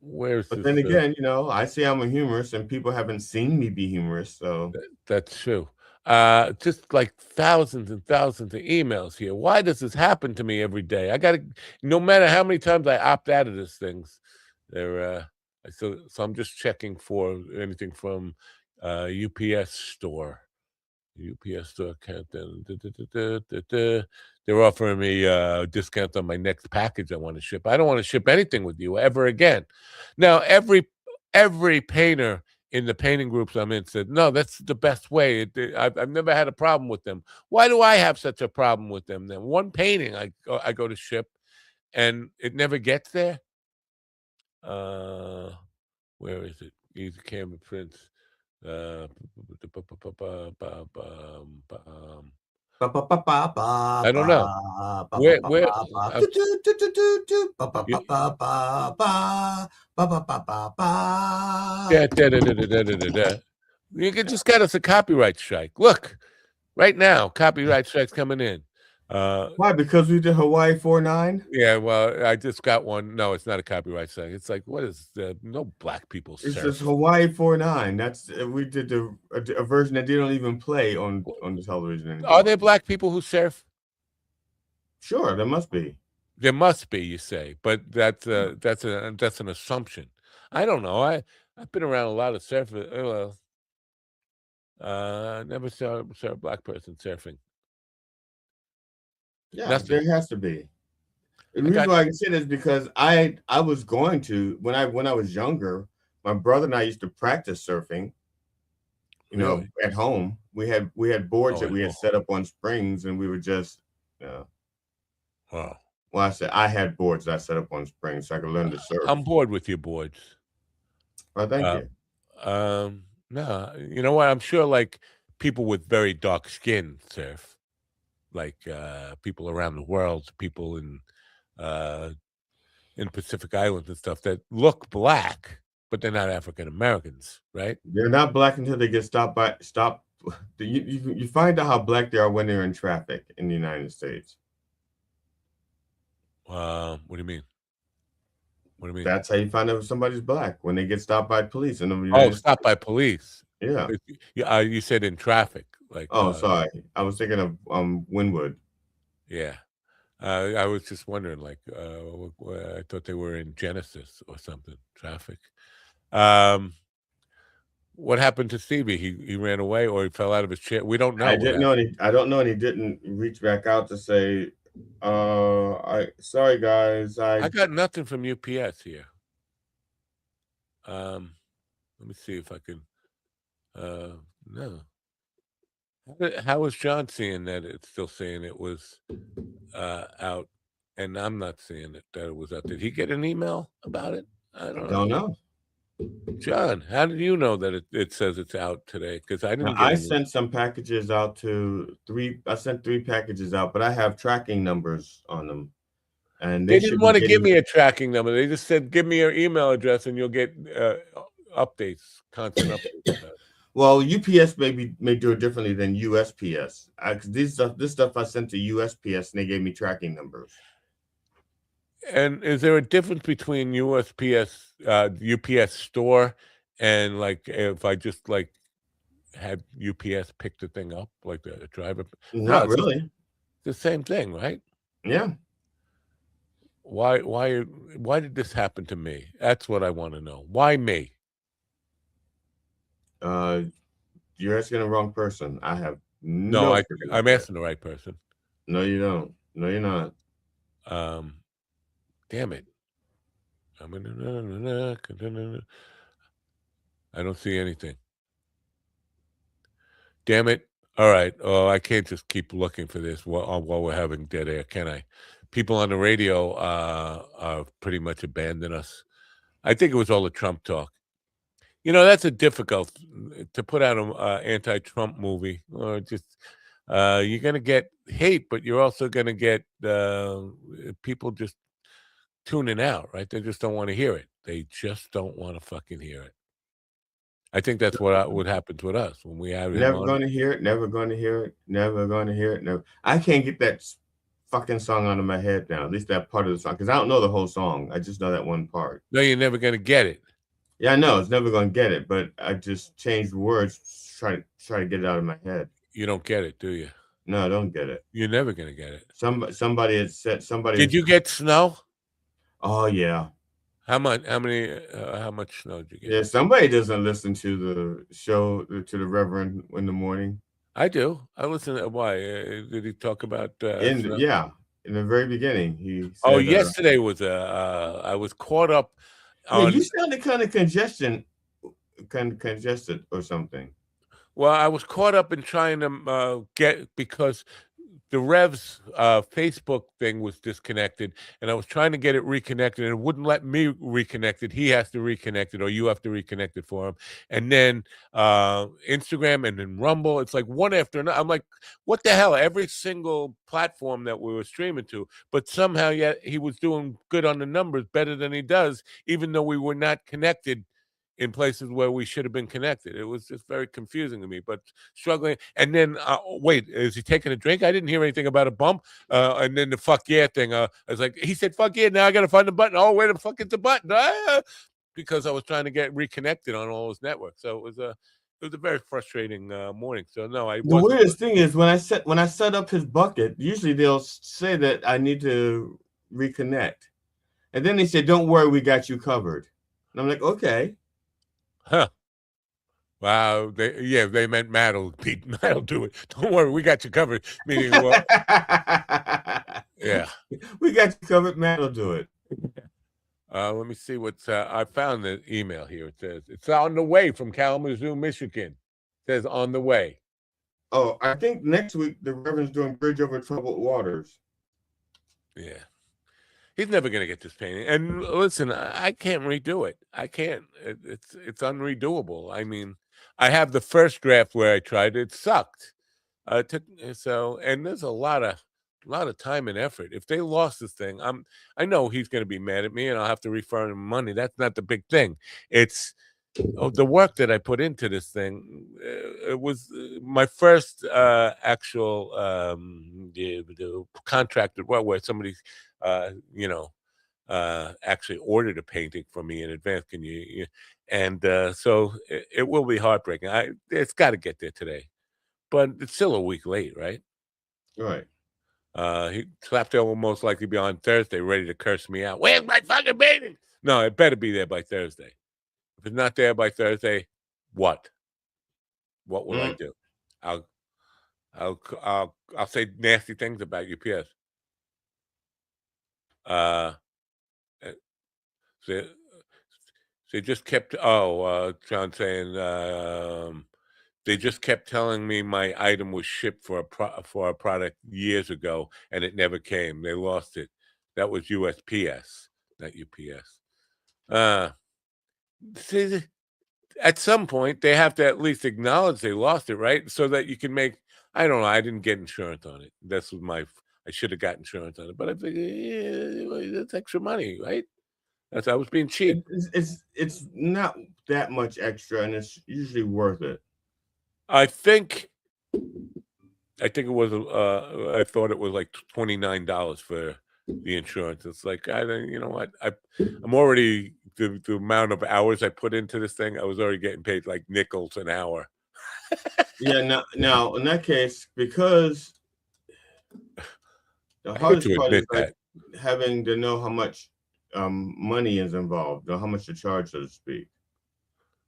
But then again, I say I'm a humorist, and people haven't seen me be humorous, so that's true. Just like thousands and thousands of emails here. Why does this happen to me every day? I gotta, no matter how many times I opt out of these things, so I'm just checking for anything from UPS store. UPS store account. They're offering me a discount on my next package I want to ship. I don't want to ship anything with you ever again. Now, every painter in the painting groups I'm in said, no, that's the best way. I've never had a problem with them. Why do I have such a problem with them then? One painting I go to ship, and it never gets there. Where is it? Easy Camera Prints. I don't know. Where you just got us a copyright strike. Look, right now, copyright strike's coming in. Why? Because we did Hawaii 4-9? Yeah, well, I just got one. No, it's not a copyright strike. It's like, what is no black people surf. It's just Hawaii 4-9. That's we did a version that they don't even play on the television anymore. Are there black people who surf? Sure, there must be. There must be, you say, but that's an assumption. I don't know. I've been around a lot of surfers. I never saw a black person surfing. Yeah, nothing. There has to be. The reason why I can say this is because I was going to when I was younger. My brother and I used to practice surfing. Really? At home. We had boards that we had set up on springs, and we would just. Wow. Well, I had boards that I set up on springs so I could learn to surf. I'm bored with your boards. Well, thank you. No, you know what? I'm sure like people with very dark skin surf, like people around the world, people in Pacific Islands and stuff that look black, but they're not African Americans, right? They're not black until they get stopped. You find out how black they are when they're in traffic in the United States. What do you mean? What do you mean? That's how you find out if somebody's black, when they get stopped by police. Stopped by police. Yeah. You said in traffic, like. Oh, sorry. I was thinking of Wynwood. Yeah. I was just wondering, like, I thought they were in Genesis or something. Traffic. What happened to Stevie? He ran away, or he fell out of his chair. We don't know. I don't know, and he didn't reach back out to say, sorry guys. I got nothing from UPS here. Let me see if I can. No. How is John seeing that? It's still saying it was out, and I'm not seeing it that it was out. Did he get an email about it? I don't know. John, how did you know that it says it's out today? Because I didn't get I any. sent some packages out to I sent 3 packages out, but I have tracking numbers on them. And They they didn't should want be to give getting. me a tracking number. They just said, give me your email address and you'll get updates, constant updates. Well, UPS may do it differently than USPS. This stuff I sent to USPS, and they gave me tracking numbers. And is there a difference between USPS, UPS store, and like if I just like had UPS pick the thing up, like the driver? Not really. The same thing, right? Yeah. Why did this happen to me? That's what I want to know. Why me? You're asking the wrong person. I have No, I'm asking the right person. No, you don't. No, you're not. Damn it. I don't see anything. Damn it. All right. Oh, I can't just keep looking for this while we're having dead air, can I? People on the radio pretty much abandoned us. I think it was all the Trump talk. You know, that's a difficult to put out an anti-Trump movie, or just you're going to get hate, but you're also going to get people just tuning out, right? They just don't want to hear it. They just don't want to fucking hear it. I think that's what happens with us when we have never going to hear it. Never going to hear it. Never going to hear it. Never. I can't get that fucking song out of my head now. At least that part of the song, because I don't know the whole song. I just know that one part. No, you're never going to get it. Yeah, I know it's never going to get it, but I just changed words, try to get it out of my head. You don't get it, do you? No, I don't get it. You're never going to get it. Somebody had said somebody. Did you get snow? Oh yeah. How much? How much snow did you get? Yeah, somebody doesn't listen to the show, to the Reverend in the morning. I do. I listen. Why? Did he talk about? In the very beginning, he said. Yesterday was I was caught up. You sounded kind of congested or something. Well, I was caught up in trying to because the Rev's Facebook thing was disconnected, and I was trying to get it reconnected, and it wouldn't let me reconnect it. He has to reconnect it, or you have to reconnect it for him. And then Instagram, and then Rumble. It's like one after another. I'm like, what the hell? Every single platform that we were streaming to, but somehow yet he was doing good on the numbers, better than he does, even though we were not connected in places where we should have been connected. It was just very confusing to me, but struggling. And then, wait, is he taking a drink? I didn't hear anything about a bump. And then the fuck yeah thing. I was like, he said, fuck yeah, now I got to find the button. Oh, where the fuck is the button? Because I was trying to get reconnected on all those networks. So it was a very frustrating morning. So no, The weirdest thing is when I set up his bucket, usually they'll say that I need to reconnect. And then they say, don't worry, we got you covered. And I'm like, okay. Huh. Wow. They meant Matt'll do it. Don't worry, we got you covered. Meaning, well, yeah. We got you covered, Matt'll do it. Let me see what's I found the email here. It says it's on the way from Kalamazoo, Michigan. It says on the way. Oh, I think next week the Reverend's doing Bridge Over Troubled Waters. Yeah. He's never going to get this painting. And listen, I can't redo it. I can't. It's unredoable. I mean, I have the first draft where I tried it. It sucked. And there's a lot of time and effort. If they lost this thing, I know he's going to be mad at me, and I'll have to refund him money. That's not the big thing. It's the work that I put into this thing. It was my first actual contracted work where somebody actually ordered a painting from me in advance. Can you? And so it will be heartbreaking. It's got to get there today, but it's still a week late, right? Right. He slapped there will most likely be on Thursday, ready to curse me out. Where's my fucking painting? No, it better be there by Thursday. If it's not there by Thursday, what? What will I do? I'll say nasty things about UPS. They just kept. John saying They just kept telling me my item was shipped for a product years ago, and it never came. They lost it. That was USPS, not UPS. See, at some point, they have to at least acknowledge they lost it, right? So that you can make. I don't know. I didn't get insurance on it. That's what I should have got insurance on it, but I figured, yeah, that's extra money, right? I was being cheap. It's not that much extra, and it's usually worth it. I think it was. I thought it was like $29 for the insurance. It's like you know what? I'm already the amount of hours I put into this thing. I was already getting paid like nickels an hour. Yeah. Now in that case, because the I hate hardest to part is admit like that. having to know how much money is involved, or how much to charge, so to speak.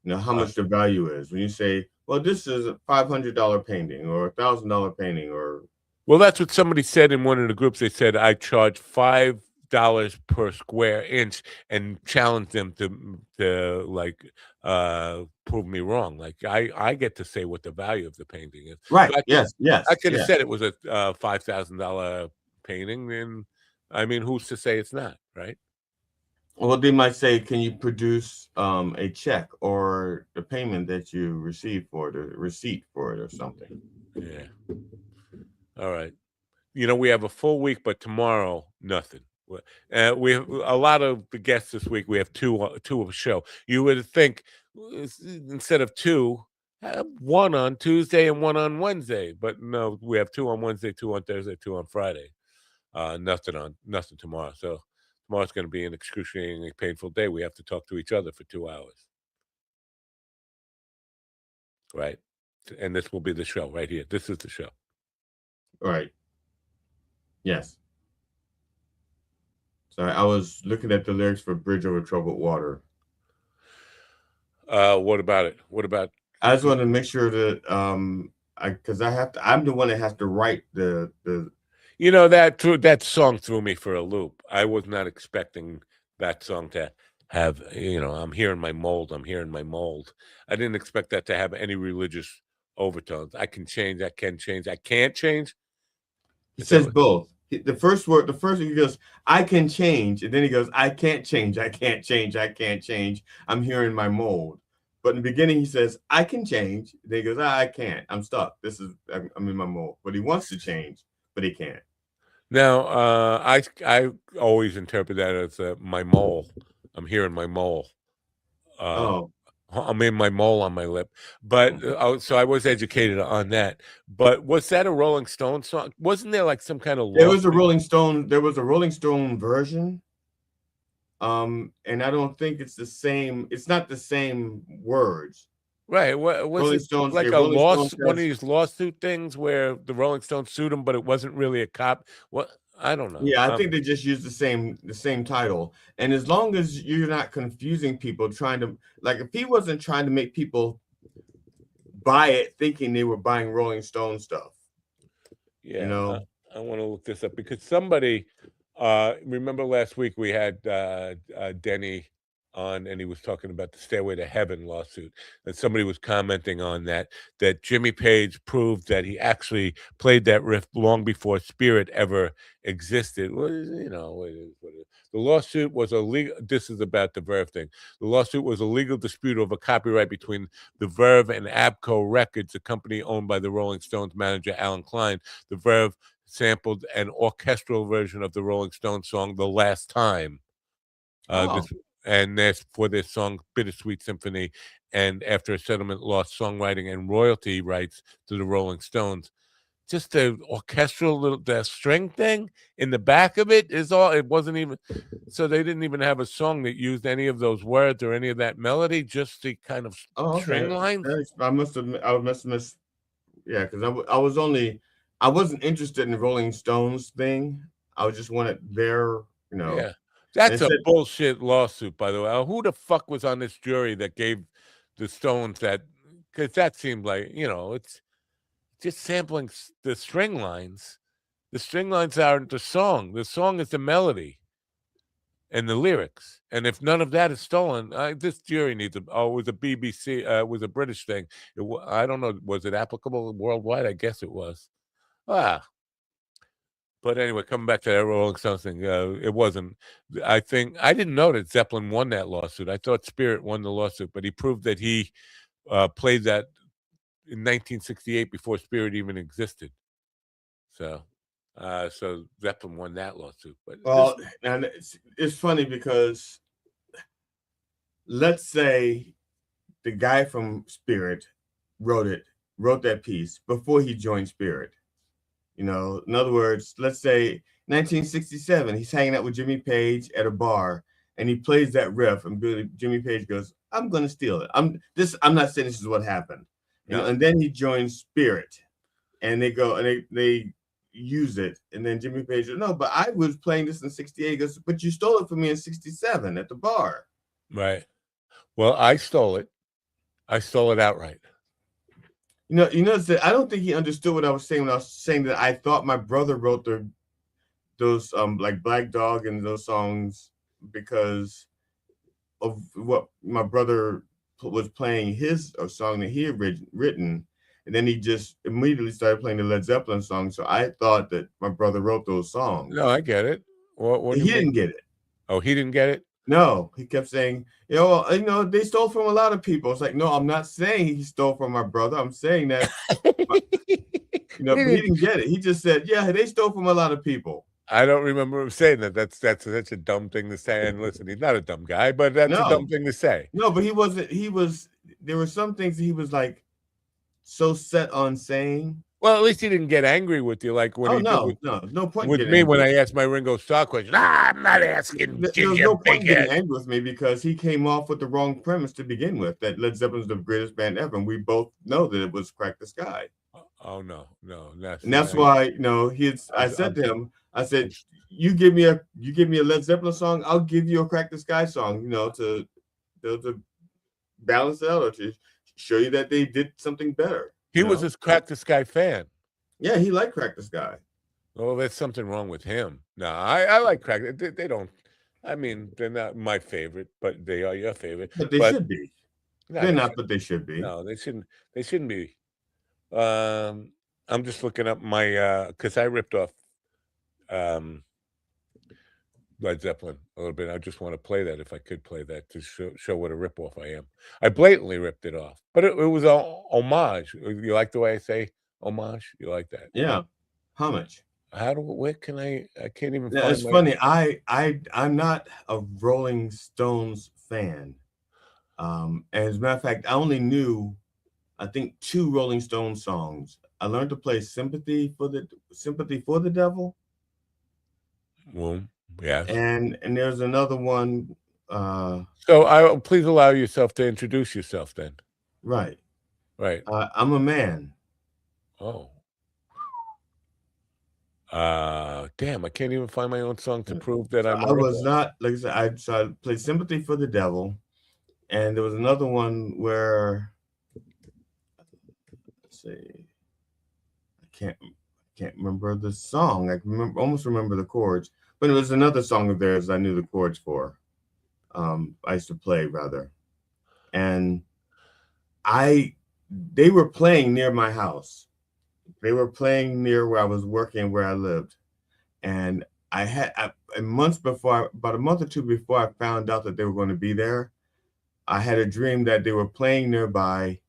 How much the value is. When you say, well, this is a $500 painting or $1,000 painting, or Well, that's what somebody said in one of the groups. They said I charge $5 per square inch, and challenged them to like prove me wrong. Like I get to say what the value of the painting is. right. So Yes. I could have said it was a $5,000 painting, and I mean, who's to say it's not, right? Well, they might say, can you produce a check or the payment that you received for it, or receipt for it, or something? Yeah. All right. We have a full week, but tomorrow, nothing. We have a lot of the guests this week. We have two of a show. You would think instead of two, have one on Tuesday and one on Wednesday, but no, we have two on Wednesday, two on Thursday, two on Friday. Nothing tomorrow. So tomorrow's going to be an excruciatingly painful day. We have to talk to each other for 2 hours, right? And this will be the show right here. This is the show. Right. Yes. Sorry, I was looking at the lyrics for Bridge Over Troubled Water. What about it? What about? I just wanted to make sure that because I'm the one that has to write the. That song threw me for a loop. I was not expecting that song to have, I'm hearing my mold. I didn't expect that to have any religious overtones. I can change. I can't change. He says both. The first he goes, I can change. And then he goes, I can't change. I can't change. I can't change. I'm hearing my mold. But in the beginning, he says, I can change. Then he goes, I can't. I'm stuck. I'm in my mold. But he wants to change, but he can't. Now, I always interpret that as my mole. I'm hearing my mole. I'm in my mole on my lip. But so I was educated on that. But was that a Rolling Stone song? Wasn't there like some kind of? There was a Rolling Stone version. And I don't think it's the same. It's not the same words. Right. What was Rolling it Stones, like yeah, a Rolling loss? Stones One of has- these lawsuit things where the Rolling Stones sued him, but it wasn't really a cop. What? I don't know. Yeah, I think they just use the same title. And as long as you're not confusing people, trying to, like, if he wasn't trying to make people buy it thinking they were buying Rolling Stone stuff. Yeah, I want to look this up because somebody remember last week we had Denny on, and he was talking about the Stairway to Heaven lawsuit, and somebody was commenting on that Jimmy Page proved that he actually played that riff long before Spirit ever existed. Well, it is what it is. The lawsuit was a legal. This is about the Verve thing. The lawsuit was a legal dispute over copyright between the Verve and Abco Records, a company owned by the Rolling Stones manager Alan Klein. The Verve sampled an orchestral version of the Rolling Stones song "The Last Time." That's for their song Bittersweet Symphony, and after a settlement lost songwriting and royalty rights to the Rolling Stones. Just the orchestral the string thing in the back of it is all. It wasn't even, so they didn't even have a song that used any of those words or any of that melody, just the kind of string lines. I must have missed. Yeah, because I wasn't interested in the Rolling Stones thing. I just wanted their, Yeah. That's a bullshit lawsuit, by the way. Who the fuck was on this jury that gave the Stones that? Because that seemed like, it's just sampling the string lines. The string lines aren't the song. The song is the melody. and the lyrics. And if none of that is stolen, this jury needs a. Oh, it was a BBC. It was a British thing. I don't know. Was it applicable worldwide? I guess it was. But anyway, coming back to that Rolling Stones thing, it wasn't. I think I didn't know that Zeppelin won that lawsuit. I thought Spirit won the lawsuit, but he proved that he played that in 1968 before Spirit even existed. So Zeppelin won that lawsuit. But well, and it's funny because let's say the guy from Spirit wrote that piece before he joined Spirit. In other words, let's say 1967, he's hanging out with Jimmy Page at a bar, and he plays that riff, and Jimmy Page goes, "I'm going to steal it. I'm not saying this is what happened." And then he joins Spirit, and they go and they use it, and then Jimmy Page goes, "No, but I was playing this in '68." He goes, "But you stole it from me in '67 at the bar." Right. Well, I stole it. I stole it outright. I don't think he understood what I was saying when I was saying that I thought my brother wrote those like Black Dog and those songs because of what my brother was playing a song that he had written, and then he just immediately started playing the Led Zeppelin song. So I thought that my brother wrote those songs. No, I get it. What he didn't get it. Oh, he didn't get it? No, he kept saying, they stole from a lot of people. It's like, no, I'm not saying he stole from my brother. I'm saying that, but he didn't get it. He just said, yeah, they stole from a lot of people. I don't remember him saying that. That's such a dumb thing to say. And listen, he's not a dumb guy, but that's a dumb thing to say. No, but there were some things he was like so set on saying. Well, at least he didn't get angry with you, like when no point with me when I asked my Ringo Starr question. I'm not asking. There's no point getting angry with me because he came off with the wrong premise to begin with. That Led Zeppelin's the greatest band ever, and we both know that it was Crack the Sky. Oh no, that's why I said to him, I said, you give me a Led Zeppelin song, I'll give you a Crack the Sky song, to balance it out or to show you that they did something better. He was a Crack the Sky fan. Yeah, he liked Crack the Sky. Oh, there's something wrong with him. No, I like Crack. They don't. I mean, they're not my favorite, but they are your favorite. But they should be. They're not, but they should be. No, they shouldn't. They shouldn't be. I'm just looking up my because I ripped off Led Zeppelin a little bit. I just want to play that if I could play that to show what a ripoff I am. I blatantly ripped it off, but it was a homage. You like the way I say homage? You like that? Yeah, homage. Where can I can't even. Yeah, it's funny. I'm not a Rolling Stones fan. And as a matter of fact, I only knew, I think, 2 Rolling Stones songs. I learned to play "Sympathy for the Devil." Well, yeah. And there's another one. So please allow yourself to introduce yourself then. Right. Right. I'm a man. Oh. Damn! I can't even find my own song to prove that I'm. I was not, like I said. I played "Sympathy for the Devil," and there was another one where, let's see, I can't remember the song. I almost remember the chords, but it was another song of theirs I knew the chords for. I used to play rather, and they were playing near my house. They were playing near where I was working, where I lived. And months before, about a month or 2 before I found out that they were going to be there, I had a dream that they were playing nearby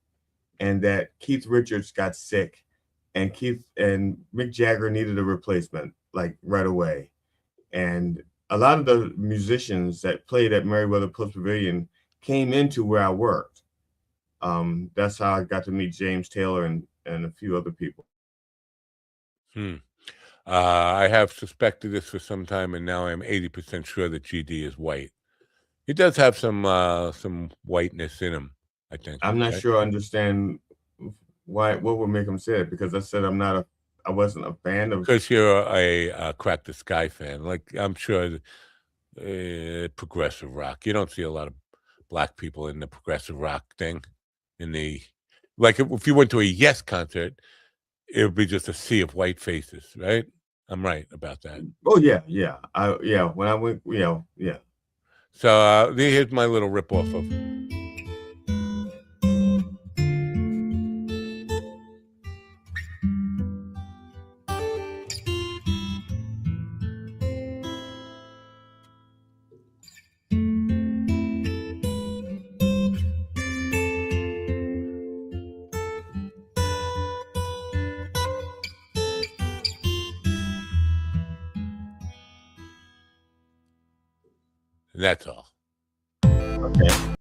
and that Keith Richards got sick and Mick Jagger needed a replacement, like right away. And a lot of the musicians that played at Merriweather Post Pavilion came into where I worked. That's how I got to meet James Taylor and a few other people. I have suspected this for some time, and now I'm 80% sure that GD is white. He does have some whiteness in him, I think. I'm not sure I understand what would make him say it, because I said I wasn't a fan of. Because you're a Crack the Sky fan. Like, I'm sure progressive rock. You don't see a lot of black people in the progressive rock thing. Like if you went to a Yes concert, it would be just a sea of white faces, right? I'm right about that. Oh yeah. When I went, yeah. So here's my little ripoff of. And that's all. Okay.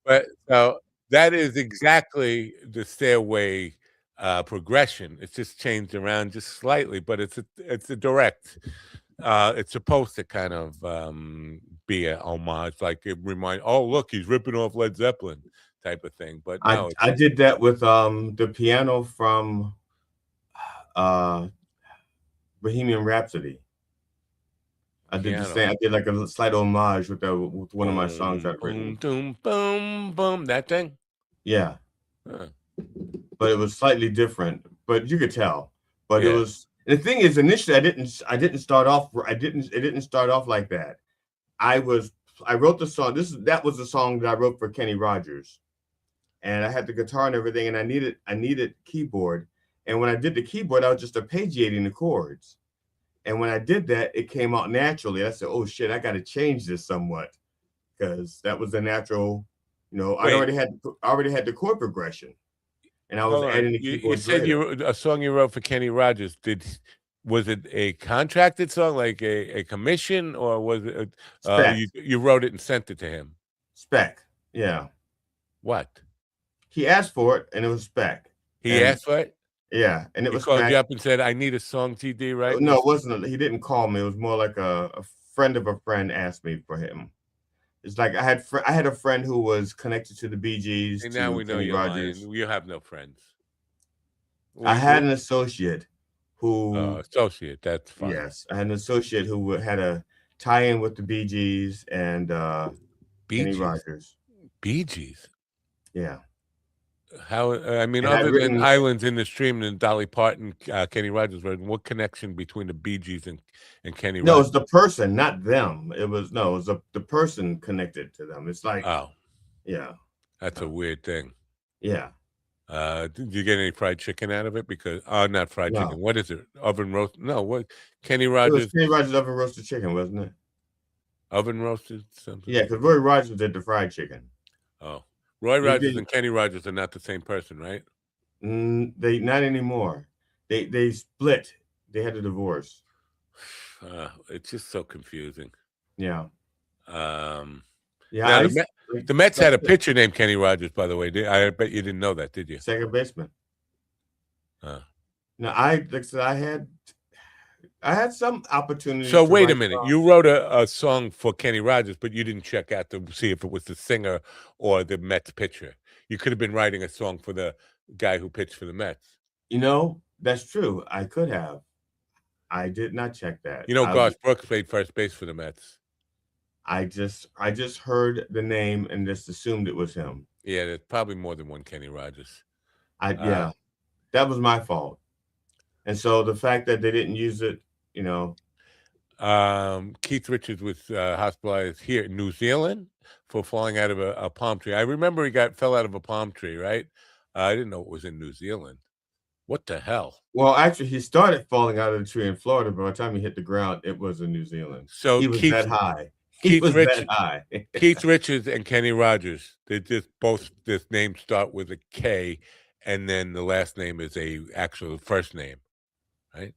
But so that is exactly the Stairway progression. It's just changed around just slightly, but it's a direct. It's supposed to kind of be a homage, like it remind. Oh, look, he's ripping off Led Zeppelin type of thing. But no, I did that with the piano from Bohemian Rhapsody. I did the same. I did like a slight homage with one of my songs I've written. Boom, boom, boom. That thing. Yeah. Huh. But it was slightly different. But you could tell. But it was, the thing is, initially I didn't start off. It didn't start off like that. I wrote the song. That was the song that I wrote for Kenny Rogers, and I had the guitar and everything, and I needed keyboard. And when I did the keyboard, I was just arpeggiating the chords. And when I did that, it came out naturally. I said, "Oh shit, I got to change this somewhat," because that was the natural. You know, I already had the chord progression, and I was adding the keyboards. You said a song you wrote for Kenny Rogers. Was it a contracted song, like a commission, or was it you wrote it and sent it to him? Spec, yeah. What? He asked for it, and it was spec. He asked for it? Yeah, and it he was called you up and said, "I need a song, TD." Right? No, it wasn't. He didn't call me. It was more like a friend of a friend asked me for him. It's like I had a friend who was connected to the Bee Gees. And now we know you're lying. You have no friends. I had an associate who associate. That's fine. Yes, I had an associate who had a tie-in with the Bee Gees and Kenny Rogers. Bee Gees. Yeah. How? I mean, other than Islands in the Stream and Dolly Parton, Kenny Rogers, what connection between the Bee Gees and Kenny Rogers? No, it's the person, not them. It was the person connected to them. It's like, yeah, that's a weird thing. Yeah. Did you get any fried chicken out of it? Because not fried chicken. What is it? Oven roast? No, what? Kenny Rogers. It was Kenny Rogers oven roasted chicken, wasn't it? Oven roasted something. Yeah, because Roy Rogers did the fried chicken. Oh. Roy Rogers and Kenny Rogers are not the same person, right? They not anymore. They split. They had a divorce. It's just so confusing. Yeah. Yeah. The Mets had a pitcher named Kenny Rogers, by the way. I bet you didn't know that, did you? Second baseman. No, I had some opportunity. So wait a minute. You wrote a song for Kenny Rogers, but you didn't check out to see if it was the singer or the Mets pitcher. You could have been writing a song for the guy who pitched for the Mets. You know, that's true. I could have. I did not check that. You know, Garth Brooks played first base for the Mets. I just heard the name and just assumed it was him. Yeah, there's probably more than one Kenny Rogers. Yeah, that was my fault. And so the fact that they didn't use it, you know. Keith Richards was hospitalized here in New Zealand for falling out of a palm tree. I remember he fell out of a palm tree, right? I didn't know it was in New Zealand. What the hell? Well, actually, he started falling out of the tree in Florida, but by the time he hit the ground, it was in New Zealand. So he was that high. Keith Richards and Kenny Rogers. They just both, this name start with a K, and then the last name is a actual first name, right?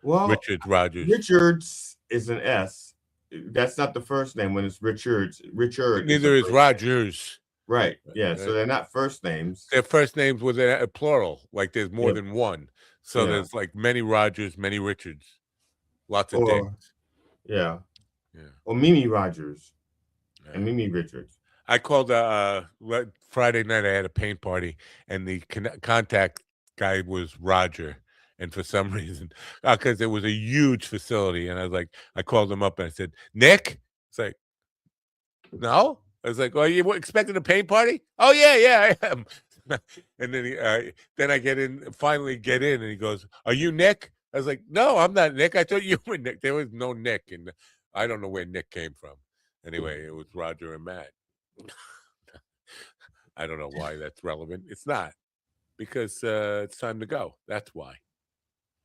Well, Richards is an S. That's not the first name when it's Richards. Neither is Rogers. Right. Yeah. So they're not first names. Their first names with a plural. Like there's more than one. So there's like many Rogers, many Richards. Lots of things. Yeah. Yeah. Or Mimi Rogers and Mimi Richards. I called Friday night. I had a paint party, and the contact guy was Roger. And for some reason, because it was a huge facility, and I called him up and I said, "Nick," it's like, "No." I was like, "Are you expecting a paint party?" "Oh yeah, I am." And then I finally get in, and he goes, "Are you Nick?" I was like, "No, I'm not Nick. I thought you were Nick." There was no Nick, and I don't know where Nick came from. Anyway, it was Roger and Matt. I don't know why that's relevant. It's not, because it's time to go. That's why.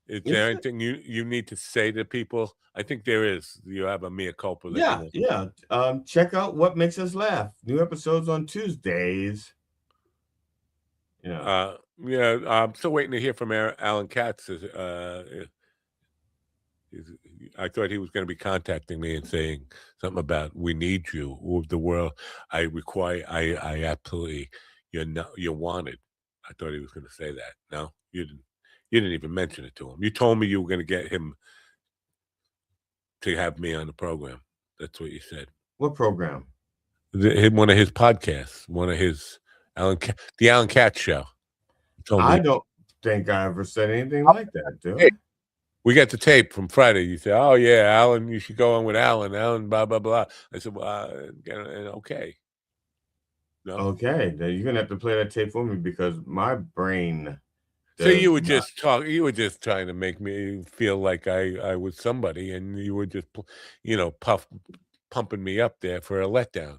Is there anything you need to say to people? I think there is. You have a mea culpa. Yeah. Check out What Makes Us Laugh. New episodes on Tuesdays. Yeah. I'm still waiting to hear from Alan Katz. I thought he was going to be contacting me and saying something about "we need you," or the world. I absolutely, you're wanted. I thought he was going to say that. No, you didn't. You didn't even mention it to him. You told me you were going to get him to have me on the program. That's what you said. What program? One of his podcasts. One of his the Alan Katz Show. I don't think I ever said anything like that, do I? We got the tape from Friday. You said, "Oh yeah, Alan, you should go on with Alan. Alan, blah blah blah." I said, "Well, okay." No. Okay, then you're gonna have to play that tape for me because my brain. So you were just talking. You were just trying to make me feel like I was somebody, and you were just, pumping me up there for a letdown.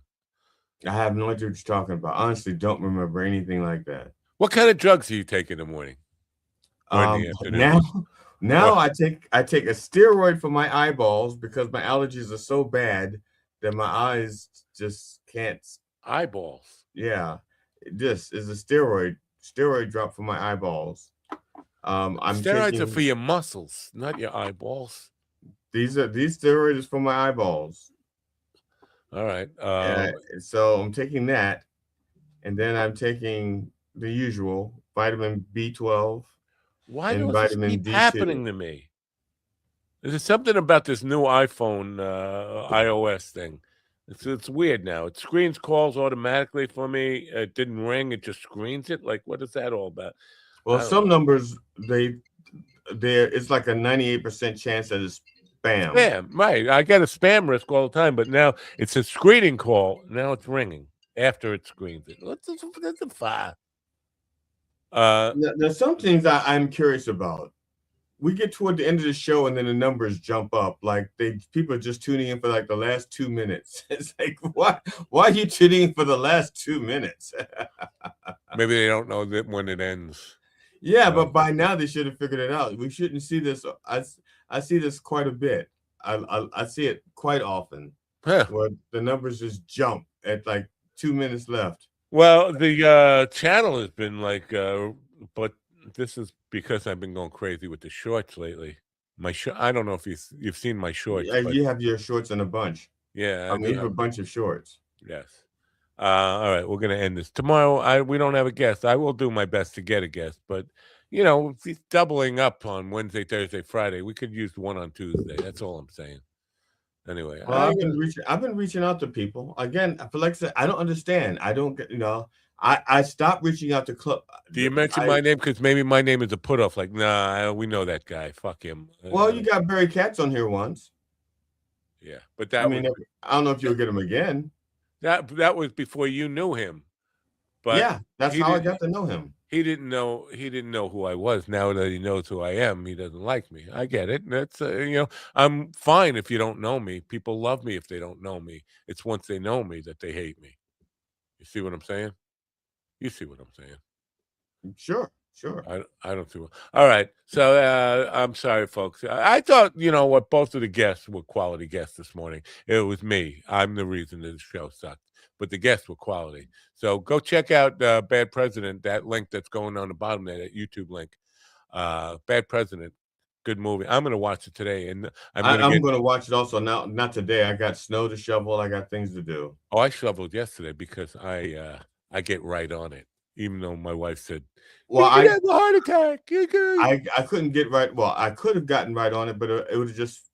I have no idea what you're talking about. Honestly, don't remember anything like that. What kind of drugs do you take in the morning? Or in the afternoon? Now I take a steroid for my eyeballs because my allergies are so bad that my eyes just can't. Eyeballs. Yeah, this is a steroid drop for my eyeballs. Steroids are for your muscles, not your eyeballs. These steroids for my eyeballs. All right. So I'm taking that, and then I'm taking the usual vitamin B12. Why does this keep D2. happening to me? Is there something about this new iPhone iOS thing? It's weird now. It screens calls automatically for me. It didn't ring. It just screens it. Like, what is that all about? Well, some numbers it's like a 98% chance that it's spam. Spam, right? I get a spam risk all the time, but now it's a screening call. Now it's ringing after it screens it. What's the fire? There's some things I'm curious about. We get toward the end of the show and then the numbers jump up. Like people are just tuning in for like the last 2 minutes. It's like, why are you tuning in for the last 2 minutes? Maybe they don't know that when it ends. Yeah, but by now they should have figured it out. We shouldn't see this. I see this quite a bit. I see it quite often where the numbers just jump at like 2 minutes left. Well, the channel has been like, but this is because I've been going crazy with the shorts lately. I don't know if you've seen my shorts. Yeah, you have your shorts in a bunch. Yeah, I have a bunch of shorts. Yes. All right, we're gonna end this tomorrow. We don't have a guest. I will do my best to get a guest, but if he's doubling up on Wednesday, Thursday, Friday, we could use one on Tuesday. That's all I'm saying. Anyway, well, I've been reaching out to people again. For like I said, I don't understand. I don't get. I stopped reaching out to club. Do you mention my name because maybe my name is a put off? Like, nah, we know that guy. Fuck him. Well, you got Barry Katz on here once. Yeah, but I don't know if you'll get him again. That was before you knew him. But yeah, that's how I got to know him. He didn't know who I was. Now that he knows who I am, he doesn't like me. I get it. That's I'm fine if you don't know me. People love me if they don't know me. It's once they know me that they hate me. You see what I'm saying? You see what I'm saying? Sure. I don't see what. All right. So I'm sorry, folks. I thought what, both of the guests were quality guests this morning. It was me. I'm the reason that the show sucked. But the guests were quality. So go check out Bad President, that link that's going on the bottom there, that YouTube link. Bad President, good movie. I'm going to watch it today. And I'm going to watch it also. Now, not today. I got snow to shovel. I got things to do. Oh, I shoveled yesterday because I get right on it. Even though my wife said, well, I had a heart attack. I couldn't get right. Well, I could have gotten right on it, but it was just,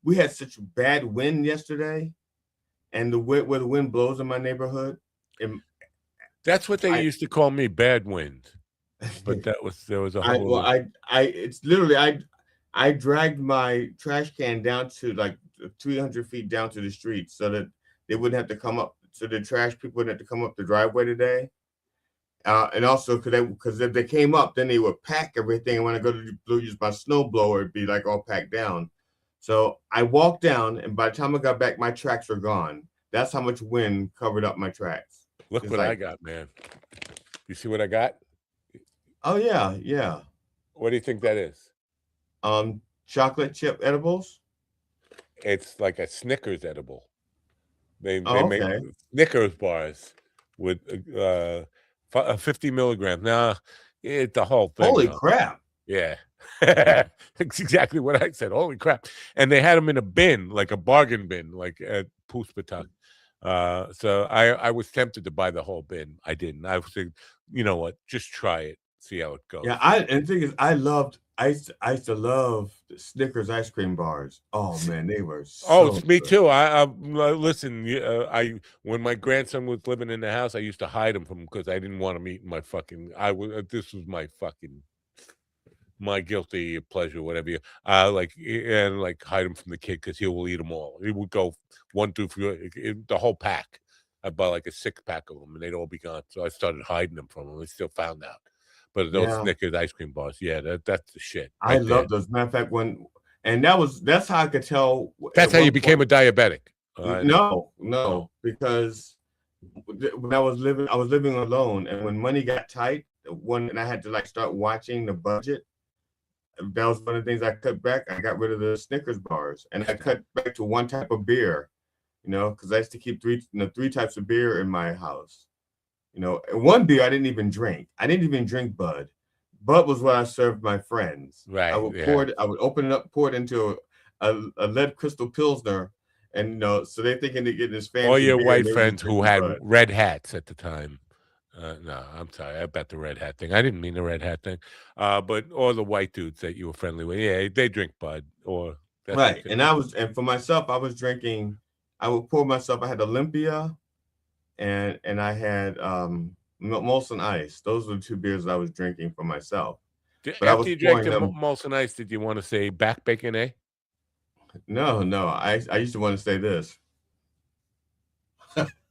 we had such bad wind yesterday. And where the wind blows in my neighborhood, that's what they used to call me, bad wind. But there was a whole. It's literally I dragged my trash can down to like 300 feet down to the street so that they wouldn't have to come up. So the trash people wouldn't have to come up the driveway today. And also because if they came up, then they would pack everything. And when I go to use my snow blower, it'd be like all packed down. So I walked down, and by the time I got back, my tracks were gone. That's how much wind covered up my tracks. Look It's what like, I got, man. You see what I got? oh yeah, yeah. What do you think that is? Chocolate chip edibles. It's like a Snickers edible. They make Okay. Snickers bars with 50 milligrams. Now, it's the whole thing. Holy though. crap. Yeah. That's exactly what I said. Holy crap. And they had them in a bin, like a bargain bin, like at Puspatak. So I was tempted to buy the whole bin. I didn't. I was thinking, you know what? Just try it. See how it goes. Yeah, and the thing is, I used to love the Snickers ice cream bars. Oh man, they were so me good. too. I listen. When my grandson was living in the house, I used to hide him from him because I didn't want him eating my fucking. This was my guilty pleasure, whatever you like hide him from the kid because he will eat them all. He would go 1, 2, 3, the whole pack. I bought like a 6-pack of them, and they'd all be gone. So I started hiding them from him. I still found out. But those Snickers ice cream bars, yeah, that's the shit. I love those. Matter of fact, that's how I could tell. That's how you became a diabetic. No, because when I was living alone, and when money got tight, and I had to start watching the budget. That was one of the things I cut back. I got rid of the Snickers bars, and I cut back to one type of beer. Because I used to keep three types of beer in my house. One beer I didn't even drink. I didn't even drink Bud. Bud was what I served my friends. Right. I would pour it. I would open it up, pour it into a lead crystal Pilsner, and so they're thinking they're getting this fancy. All your beer, white friends who had Bud. red hats at the time. No, I'm sorry. I bet the red hat thing. I didn't mean the red hat thing. But all the white dudes that you were friendly with, yeah, they drink Bud or right. And for myself, I was drinking. I would pour myself. I had Olympia, and I had Molson Ice. Those were the 2 beers that I was drinking for myself. But after you drank the Molson Ice, did you want to say back bacon, eh? No. I used to want to say this.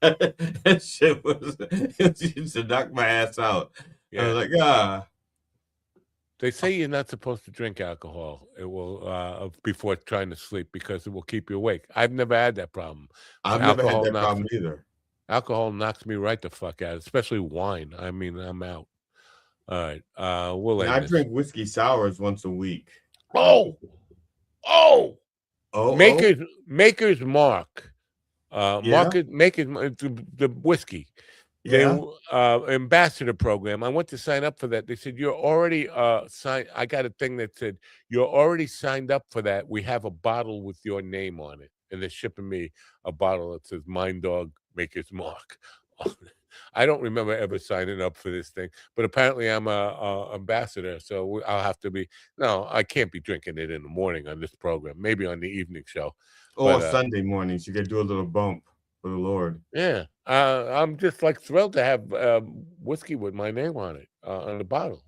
That shit it used to knock my ass out. Yeah. I was like, They say you're not supposed to drink alcohol. It will before trying to sleep because it will keep you awake. I've never had that problem. I've never had that problem either. Alcohol knocks me right the fuck out, especially wine. I mean, I'm out. All right, I drink whiskey sours once a week. Maker's Mark. Maker's the whiskey. Yeah. Ambassador program. I went to sign up for that. They said you're already signed. I got a thing that said you're already signed up for that. We have a bottle with your name on it, and they're shipping me a bottle that says Mind Dog Maker's Mark. I don't remember ever signing up for this thing, but apparently I'm a ambassador, so I'll have to be. No, I can't be drinking it in the morning on this program. Maybe on the evening show. Or Sunday mornings, you could do a little bump for the Lord. Yeah, I'm just thrilled to have whiskey with my name on it on the bottle.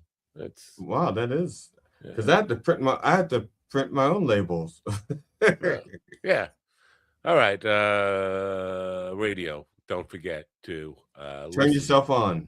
Wow, that is because I had to print my own labels. Yeah. All right, radio. Don't forget to turn yourself on.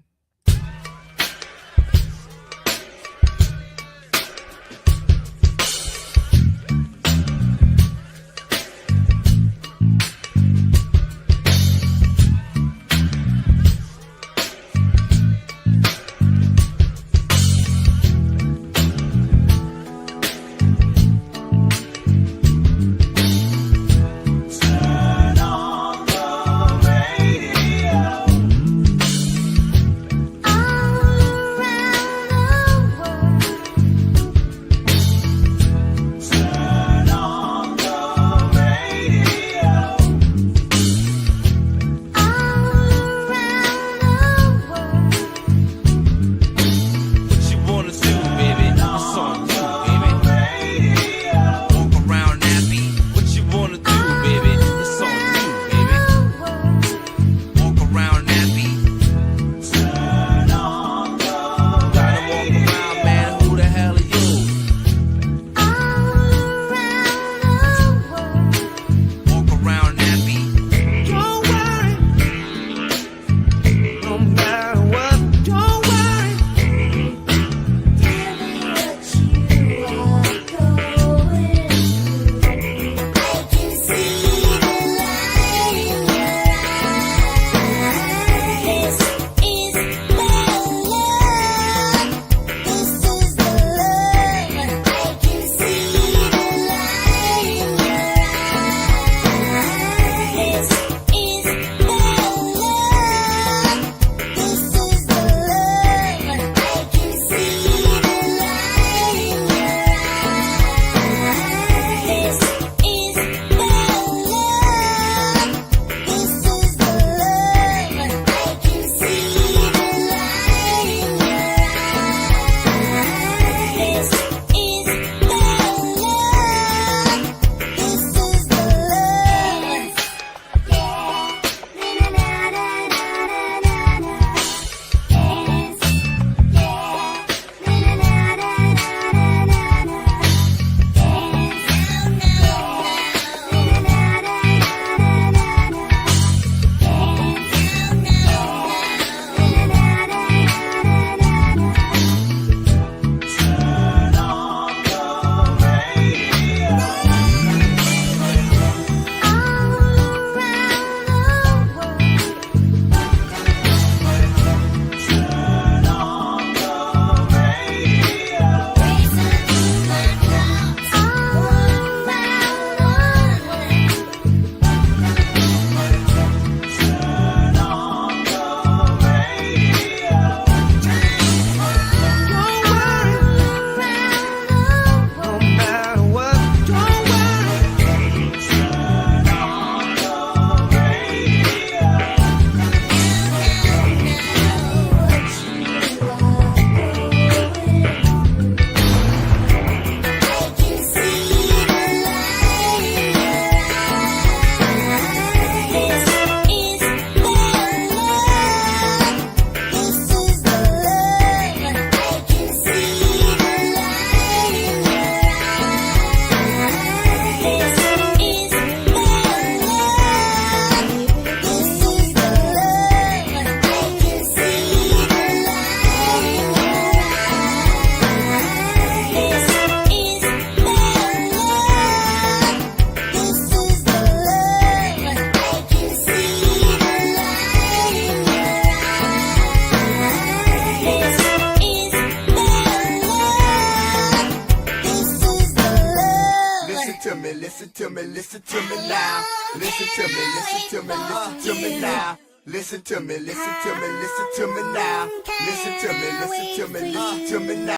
to me, listen to me, listen to me now. Listen to me, listen to me, listen to me now. Listen to me, listen to me, listen to me now. Listen to me, listen to me, listen to me now.